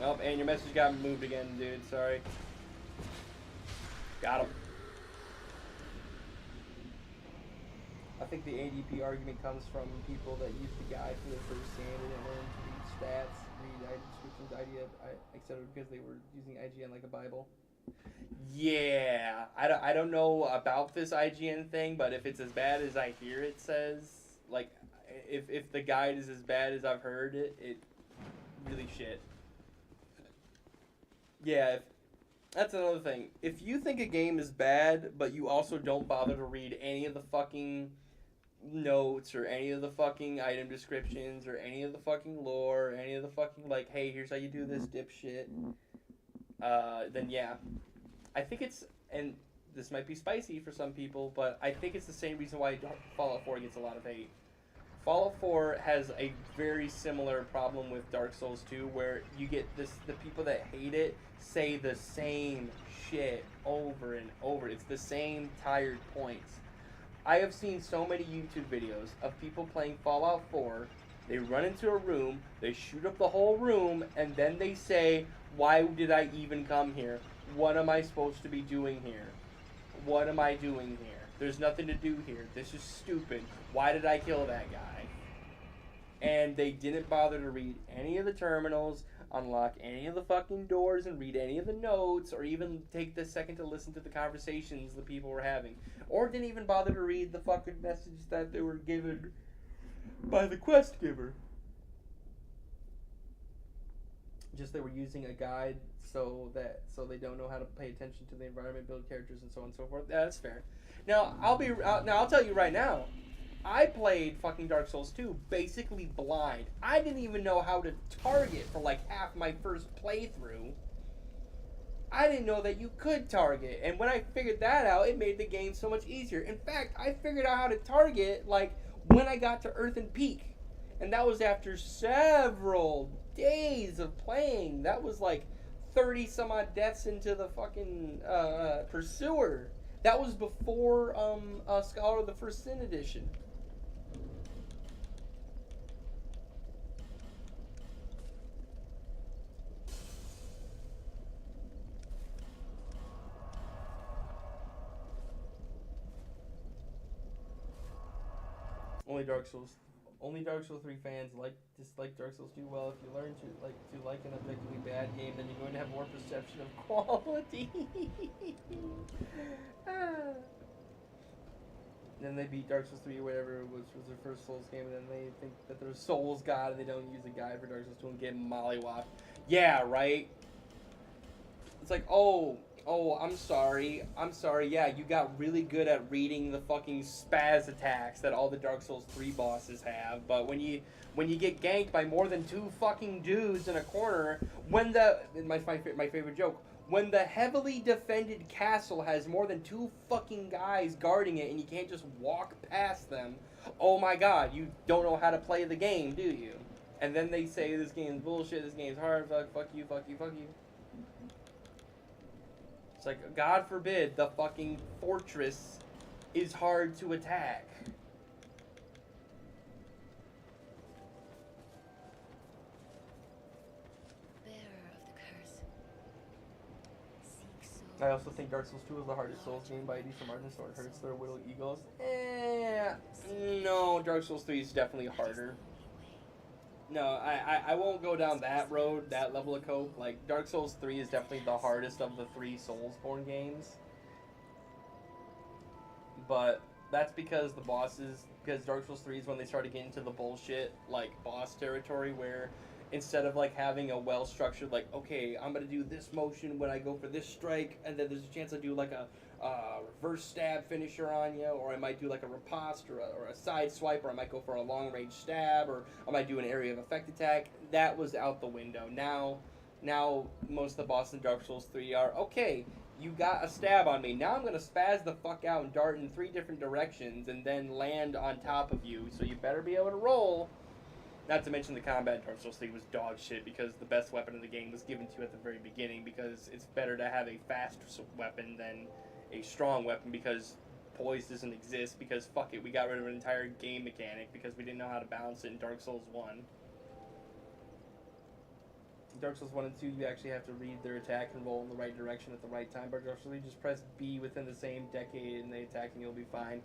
Oh, and your message got moved again, dude. Sorry. Got him. I think the ADP argument comes from people that use the guide for their first scan and didn't learn to read stats, read item descriptions, etc. because they were using IGN like a Bible. Yeah, I don't know about this IGN thing, but if it's as bad as I hear it says, like, if the guide is as bad as I've heard it, it really shit. Yeah, that's another thing. If you think a game is bad, but you also don't bother to read any of the fucking notes or any of the fucking item descriptions or any of the fucking lore, or any of the fucking, like, hey, here's how you do this dipshit, then yeah. I think it's, and this might be spicy for some people, but I think it's the same reason why Fallout 4 gets a lot of hate. Fallout 4 has a very similar problem with Dark Souls 2, where you get the people that hate it say the same shit over and over. It's the same tired points. I have seen so many YouTube videos of people playing Fallout 4. They run into a room, they shoot up the whole room, and then they say, why did I even come here? What am I supposed to be doing here? What am I doing here? There's nothing to do here. This is stupid. Why did I kill that guy? And they didn't bother to read any of the terminals, unlock any of the fucking doors, and read any of the notes, or even take the second to listen to the conversations the people were having. Or didn't even bother to read the fucking message that they were given by the quest giver. Just they were using a guide so they don't know how to pay attention to the environment, build characters, and so on and so forth. Yeah, that's fair. Now I'll tell you right now, I played fucking Dark Souls 2 basically blind. I didn't even know how to target for like half my first playthrough. I didn't know that you could target, and when I figured that out, it made the game so much easier. In fact, I figured out how to target like when I got to Earthen Peak, and that was after several days of playing. That was like 30 some odd deaths into the fucking Pursuer. That was before Scholar of the First Sin edition. Only Dark Souls 3 fans dislike Dark Souls 2. Well, if you learn to like an objectively bad game, then you're going to have more perception of quality. Then they beat Dark Souls 3 or whatever was their first Souls game, and then they think that they're Souls God and they don't use a guide for Dark Souls 2 and get mollywopped. Yeah, right? It's like, oh, I'm sorry. Yeah, you got really good at reading the fucking spaz attacks that all the Dark Souls 3 bosses have, but when you get ganked by more than 2 fucking dudes in a corner, my favorite joke, when the heavily defended castle has more than 2 fucking guys guarding it and you can't just walk past them, oh my god, you don't know how to play the game, do you? And then they say this game's bullshit, this game's hard, fuck you. It's like, God forbid the fucking fortress is hard to attack. Bearer of the curse. Seek souls. I also think Dark Souls 2 is the hardest Souls game by Edith Martin, so it hurts their Whittle Eagles. No, Dark Souls 3 is definitely harder. No, I won't go down that road, that level of cope. Like, Dark Souls 3 is definitely the hardest of the 3 Soulsborne games. But that's because because Dark Souls 3 is when they started getting into the bullshit, like, boss territory, where instead of, like, having a well-structured, like, okay, I'm gonna do this motion when I go for this strike, and then there's a chance I do, like, a reverse stab finisher on you, or I might do like a riposte or a side swipe, or I might go for a long range stab, or I might do an area of effect attack. That was out the window. Now most of the bosses in Dark Souls 3 are, okay, you got a stab on me, now I'm going to spaz the fuck out and dart in 3 different directions and then land on top of you, so you better be able to roll. Not to mention the combat in Dark Souls 3 was dog shit, because the best weapon in the game was given to you at the very beginning, because it's better to have a fast weapon than a strong weapon, because poise doesn't exist, because fuck it, we got rid of an entire game mechanic because we didn't know how to balance it in Dark Souls 1. Dark Souls 1 and 2, you actually have to read their attack and roll in the right direction at the right time. But Dark Souls, you just press B within the same decade and they attack and you'll be fine.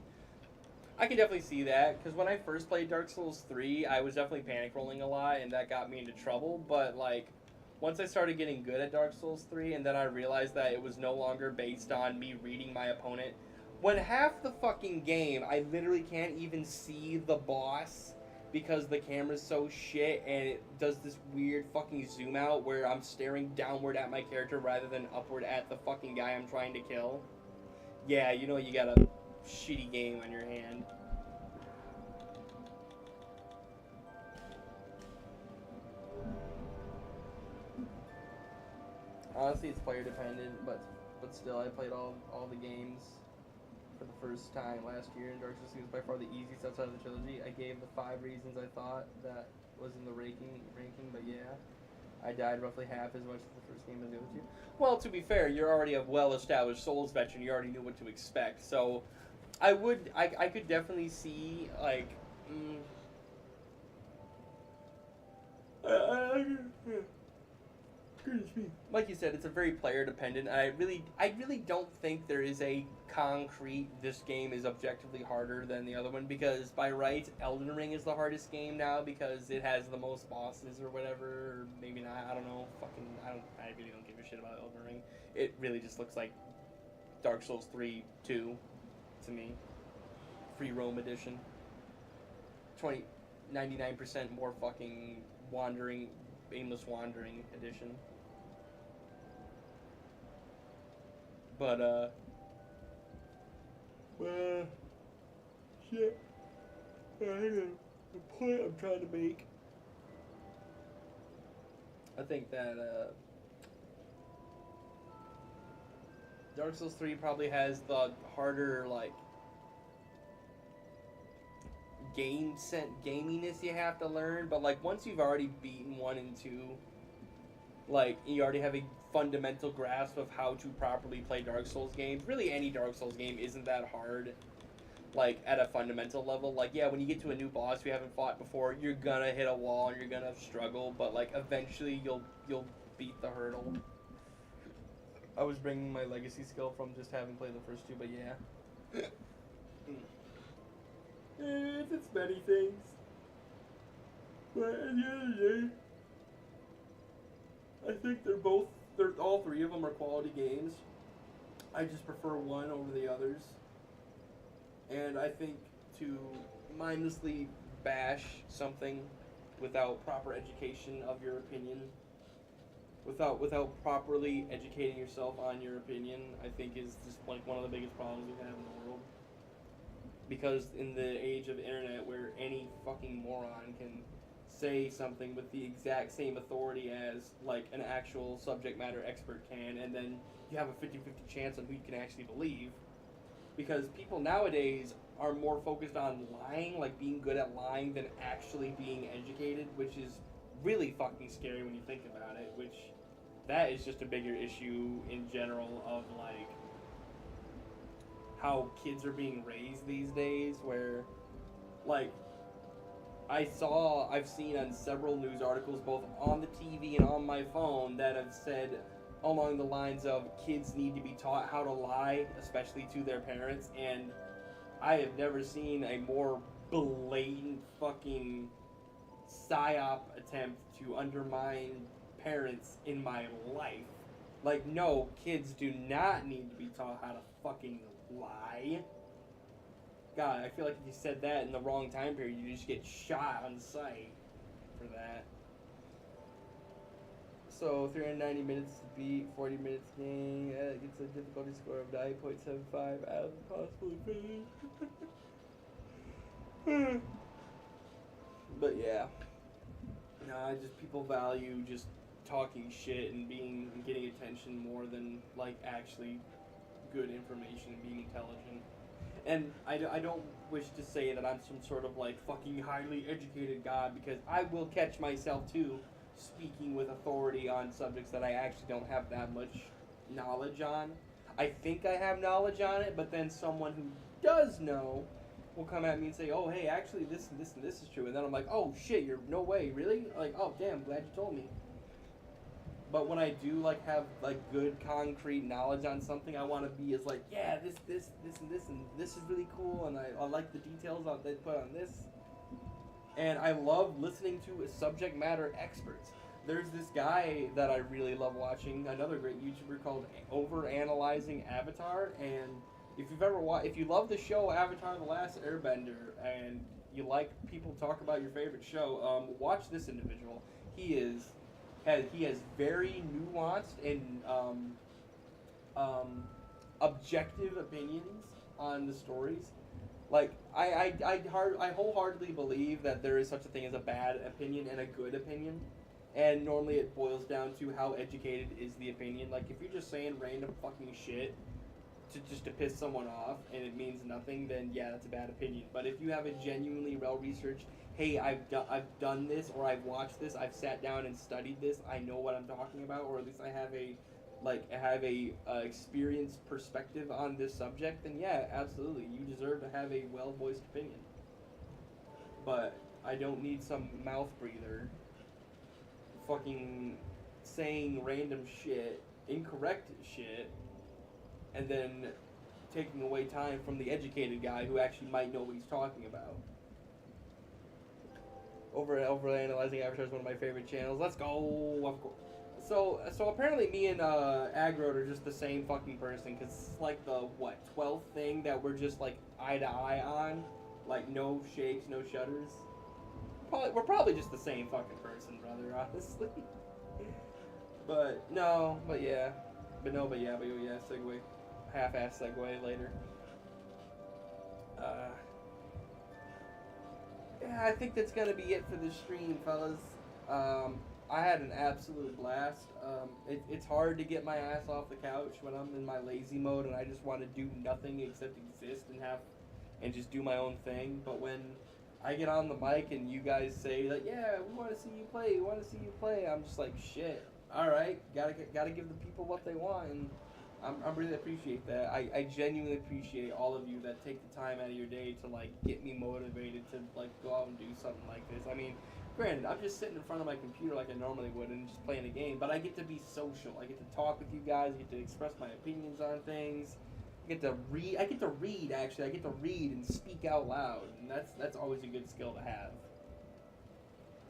I can definitely see that, because when I first played Dark Souls 3, I was definitely panic rolling a lot, and that got me into trouble. But, like, once I started getting good at Dark Souls 3, and then I realized that it was no longer based on me reading my opponent, when half the fucking game, I literally can't even see the boss because the camera's so shit, and it does this weird fucking zoom out where I'm staring downward at my character rather than upward at the fucking guy I'm trying to kill. Yeah, you know you got a shitty game on your hand. Honestly, it's player dependent, but still, I played all the games for the first time last year, and Dark Souls 2 is by far the easiest outside of the trilogy. I gave the 5 reasons I thought that was in the ranking, but yeah, I died roughly half as much as the first game as the other two. Well, to be fair, you're already a well-established Souls veteran. You already knew what to expect, so I could definitely see, like, like you said, it's a very player dependent. I really don't think there is a concrete, this game is objectively harder than the other one, because by rights, Elden Ring is the hardest game now because it has the most bosses or whatever, or maybe not, I don't know, I really don't give a shit about Elden Ring. It really just looks like Dark Souls 3 2 to me. Free roam edition. 99% more fucking aimless wandering edition. But, shit. Hang on. The point I'm trying to make. I think that, Dark Souls 3 probably has the harder, like, gaminess you have to learn, but, like, once you've already beaten 1 and 2, like, you already have a fundamental grasp of how to properly play Dark Souls games. Really, any Dark Souls game isn't that hard, like, at a fundamental level. Like, yeah, when you get to a new boss you haven't fought before, you're gonna hit a wall and you're gonna struggle, but, like, eventually you'll beat the hurdle. I was bringing my legacy skill from just having played the first two, but yeah. It's many things. But at the end of the day, I think all three of them are quality games. I just prefer one over the others. And I think to mindlessly bash something without proper education of your opinion, without properly educating yourself on your opinion, I think is just like one of the biggest problems we have in the world. Because in the age of internet where any fucking moron can say something with the exact same authority as like an actual subject matter expert can, and then you have a 50-50 chance on who you can actually believe. Because people nowadays are more focused on lying, like being good at lying, than actually being educated, which is really fucking scary when you think about it, which that is just a bigger issue in general of like how kids are being raised these days, where like I've seen on several news articles, both on the TV and on my phone, that have said along the lines of kids need to be taught how to lie, especially to their parents, and I have never seen a more blatant fucking psyop attempt to undermine parents in my life. Like, no, kids do not need to be taught how to fucking lie. God, I feel like if you said that in the wrong time period, you just get shot on sight for that. So, 390 minutes to beat, 40 minutes game, gets a difficulty score of 9.75 out of the possible finish. But yeah. Nah, just people value just talking shit and getting attention more than, like, actually good information and being intelligent. And I don't wish to say that I'm some sort of, like, fucking highly educated god, because I will catch myself, too, speaking with authority on subjects that I actually don't have that much knowledge on. I think I have knowledge on it, but then someone who does know will come at me and say, oh, hey, actually, this and this and this is true. And then I'm like, oh, shit, you're no way, really? Like, oh, damn, glad you told me. But when I do like have like good concrete knowledge on something, I want to be as like, yeah, this, and this is really cool, and I like the details on they put on this. And I love listening to subject matter experts. There's this guy that I really love watching, another great YouTuber called Overanalyzing Avatar, and if you've ever if you love the show Avatar: The Last Airbender, and you like people talk about your favorite show, watch this individual. He has very nuanced and objective opinions on the stories. Like I wholeheartedly believe that there is such a thing as a bad opinion and a good opinion, and normally it boils down to how educated is the opinion. Like if you're just saying random fucking shit to piss someone off and it means nothing, then yeah, that's a bad opinion. But if you have a genuinely well-researched, hey, I've done this, or I've watched this, I've sat down and studied this, I know what I'm talking about, or at least I have a experienced perspective on this subject, then yeah, absolutely, you deserve to have a well-voiced opinion. But I don't need some mouth breather fucking saying random shit, incorrect shit, and then taking away time from the educated guy who actually might know what he's talking about. Overanalyzing Avatar is one of my favorite channels. Let's go, of course. So apparently me and Agrod are just the same fucking person, because it's like the 12th thing that we're just like eye to eye on, like no shakes, no shudders. We're probably just the same fucking person, brother, honestly. But yeah, segue, half-ass segue later. Yeah, I think that's gonna be it for this stream, fellas. I had an absolute blast. It's hard to get my ass off the couch when I'm in my lazy mode and I just want to do nothing except exist and just do my own thing. But when I get on the mic and you guys say that, yeah, we want to see you play, I'm just like, shit. All right, gotta give the people what they want, and I really appreciate that. I genuinely appreciate all of you that take the time out of your day to like get me motivated to like go out and do something like this. I mean, granted, I'm just sitting in front of my computer like I normally would and just playing a game, but I get to be social. I get to talk with you guys. I get to express my opinions on things. I get to read. Actually. I get to read and speak out loud, and that's always a good skill to have.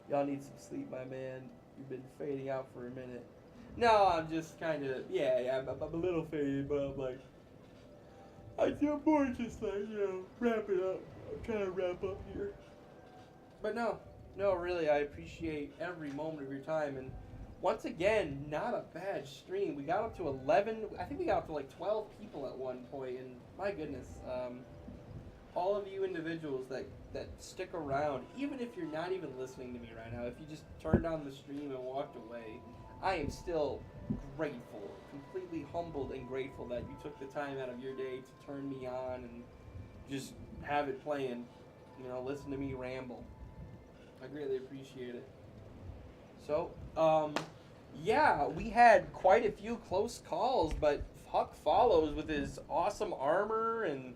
Y'all need some sleep, my man. You've been fading out for a minute. No, I'm just kind of, I'm a little faded, but I'm like, I feel more just like, wrap it up. I'm trying to wrap up here. But no, really, I appreciate every moment of your time. And once again, not a bad stream. We got up to 11, I think we got up to like 12 people at one point, and my goodness, all of you individuals that stick around, even if you're not even listening to me right now, if you just turned on the stream and walked away, I am still grateful, completely humbled and grateful that you took the time out of your day to turn me on and just have it playing, listen to me ramble. I greatly appreciate it. So, we had quite a few close calls, but Huck follows with his awesome armor and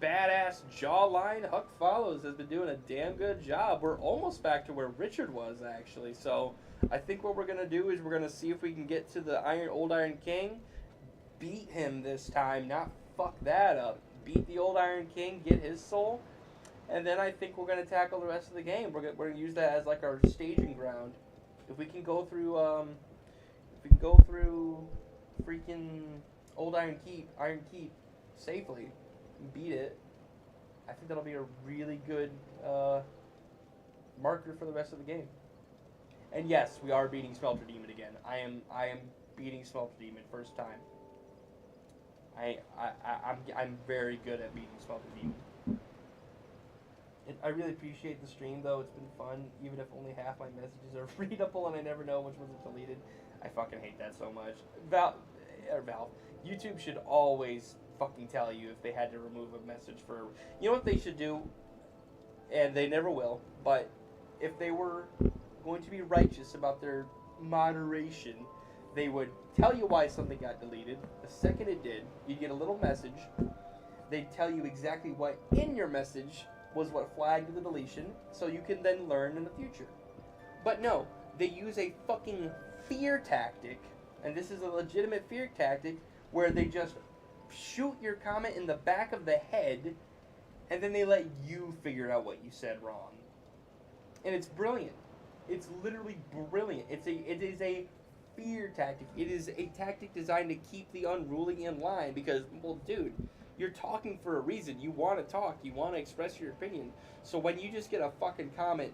badass jawline. Huck follows has been doing a damn good job. We're almost back to where Richard was, actually. So I think what we're gonna do is we're gonna see if we can get to the Old Iron King, beat him this time, not fuck that up. Beat the Old Iron King, get his soul, and then I think we're gonna tackle the rest of the game. We're gonna use that as like our staging ground. If we can go through freaking Old Iron Keep safely, beat it, I think that'll be a really good marker for the rest of the game. And yes, we are beating Smelter Demon again. I am beating Smelter Demon first time. I'm very good at beating Smelter Demon. I really appreciate the stream though. It's been fun, even if only half my messages are readable and I never know which ones are deleted. I fucking hate that so much. Valve, YouTube should always fucking tell you if they had to remove a message for, you know what they should do, and they never will, but if they were going to be righteous about their moderation, they would tell you why something got deleted. The second it did, you'd get a little message. They'd tell you exactly what in your message was what flagged the deletion, so you can then learn in the future. But no, they use a fucking fear tactic, and this is a legitimate fear tactic, where they just shoot your comment in the back of the head, and then they let you figure out what you said wrong. And it's brilliant. It's literally brilliant. It is a fear tactic. It is a tactic designed to keep the unruly in line because, well, dude, you're talking for a reason. You want to talk. You want to express your opinion. So when you just get a fucking comment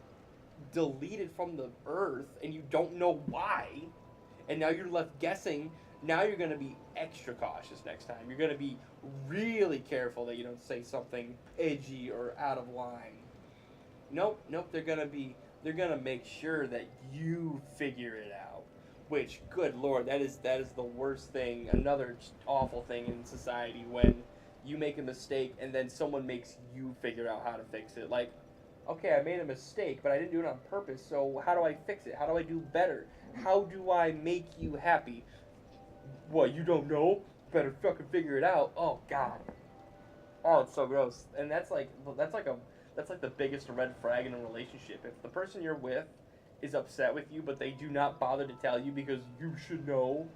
deleted from the earth and you don't know why, and now you're left guessing, now you're going to be extra cautious next time. You're going to be really careful that you don't say something edgy or out of line. Nope, they're going to make sure that you figure it out. Which, good lord, that is the worst thing, another awful thing in society, when you make a mistake and then someone makes you figure out how to fix it. Like, okay, I made a mistake, but I didn't do it on purpose, so how do I fix it? How do I do better? How do I make you happy? What, you don't know? Better fucking figure it out. Oh, God. Oh, it's so gross. And that's like the biggest red flag in a relationship. If the person you're with is upset with you, but they do not bother to tell you because you should know,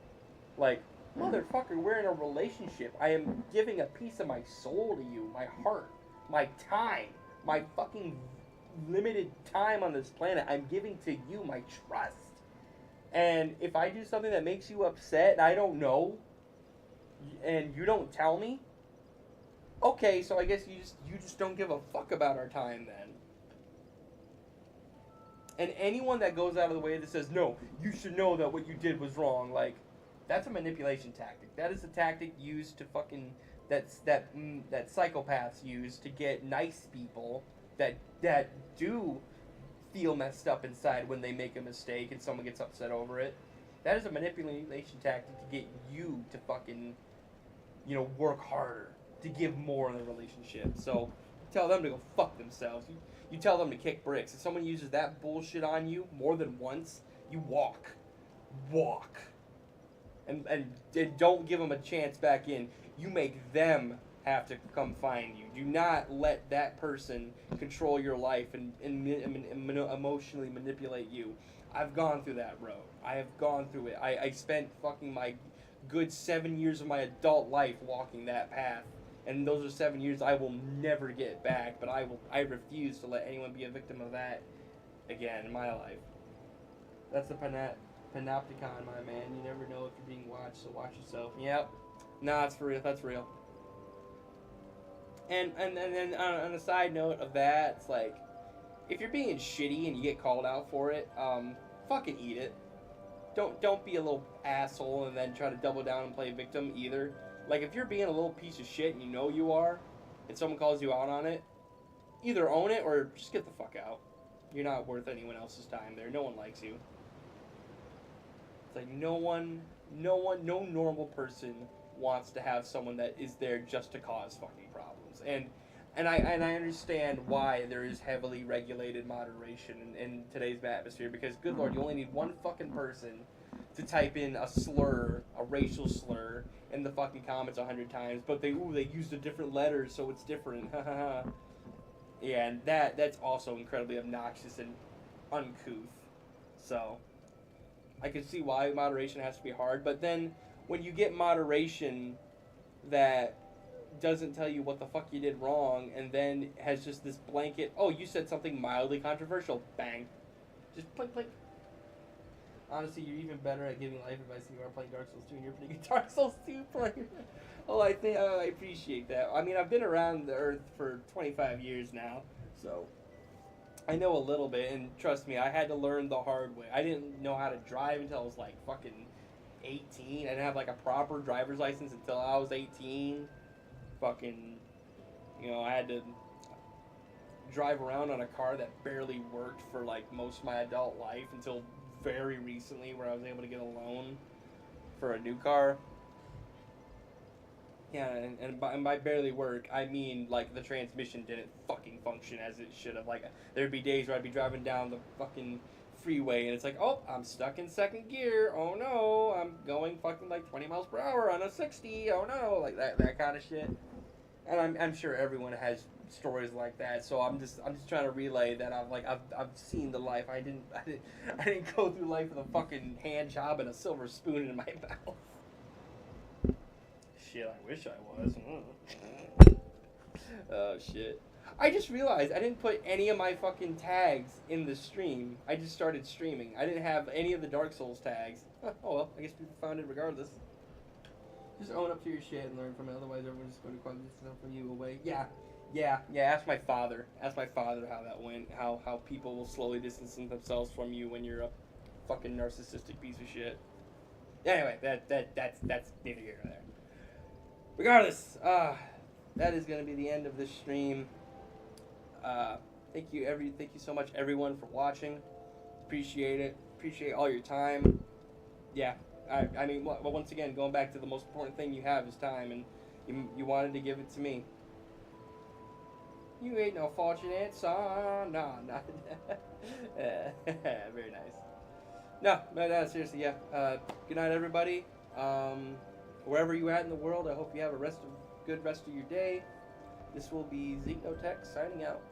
like, motherfucker, we're in a relationship. I am giving a piece of my soul to you, my heart, my time, my fucking limited time on this planet. I'm giving to you my trust. And if I do something that makes you upset and I don't know, and you don't tell me, okay, so I guess you just don't give a fuck about our time then. And anyone that goes out of the way that says, no, you should know that what you did was wrong, like, that's a manipulation tactic. That is a tactic used to fucking, that psychopaths use to get nice people that do feel messed up inside when they make a mistake and someone gets upset over it. That is a manipulation tactic to get you to fucking, work harder, to give more in the relationship. So tell them to go fuck themselves. You tell them to kick bricks. If someone uses that bullshit on you more than once, you walk. And don't give them a chance back in. You make them have to come find you. Do not let that person control your life and emotionally manipulate you. I've gone through that road. I have gone through it. I spent fucking my good 7 years of my adult life walking that path. And those are 7 years I will never get back, but I refuse to let anyone be a victim of that again in my life. That's the panopticon, my man. You never know if you're being watched, so watch yourself. Yep. Nah, it's for real. That's real. And then on a side note of that, it's like, if you're being shitty and you get called out for it, fucking eat it. Don't be a little asshole and then try to double down and play victim either. Like, if you're being a little piece of shit and you know you are, and someone calls you out on it, either own it or just get the fuck out. You're not worth anyone else's time there. No one likes you. It's like no normal person wants to have someone that is there just to cause fucking problems. And I understand why there is heavily regulated moderation in today's atmosphere, because good lord, you only need one fucking person to type in a slur, a racial slur, in the fucking comments 100 times, but they used a different letter, so it's different. Yeah, and that's also incredibly obnoxious and uncouth. So I can see why moderation has to be hard, but then when you get moderation that doesn't tell you what the fuck you did wrong, and then has just this blanket, oh, you said something mildly controversial, bang. Just plink. Honestly, you're even better at giving life advice than you are playing Dark Souls 2, and you're a pretty good Dark Souls 2 player. Oh, I appreciate that. I mean, I've been around the Earth for 25 years now, so I know a little bit, and trust me, I had to learn the hard way. I didn't know how to drive until I was like fucking 18. I didn't have like a proper driver's license until I was 18. Fucking, I had to drive around on a car that barely worked for like most of my adult life until very recently, where I was able to get a loan for a new car. Yeah, and by barely work, I mean like the transmission didn't fucking function as it should have. Like, there'd be days where I'd be driving down the fucking freeway and it's like, oh, I'm stuck in second gear. Oh no, I'm going fucking like 20 miles per hour on a 60. Oh no, like that kind of shit. And I'm sure everyone has stories like that. So I'm just trying to relay that I've seen the life. I didn't go through life with a fucking hand job and a silver spoon in my mouth. Shit, I wish I was. Oh shit. I just realized I didn't put any of my fucking tags in the stream. I just started streaming. I didn't have any of the Dark Souls tags. Oh well, I guess people found it regardless. Just own up to your shit and learn from it. Otherwise, everyone's just going to cause yourself from you away. Yeah. Ask my father. Ask my father how that went. How people will slowly distance themselves from you when you're a fucking narcissistic piece of shit. Anyway, that's neither here nor there. Regardless, that is going to be the end of this stream. Thank you so much everyone for watching. Appreciate it. Appreciate all your time. Yeah. I mean, well, once again, going back to the most important thing you have is time, and you wanted to give it to me. You ain't no fortunate son. No, not. Very nice. No, seriously, yeah. Good night, everybody. Wherever you at in the world, I hope you have a good rest of your day. This will be Xenotech signing out.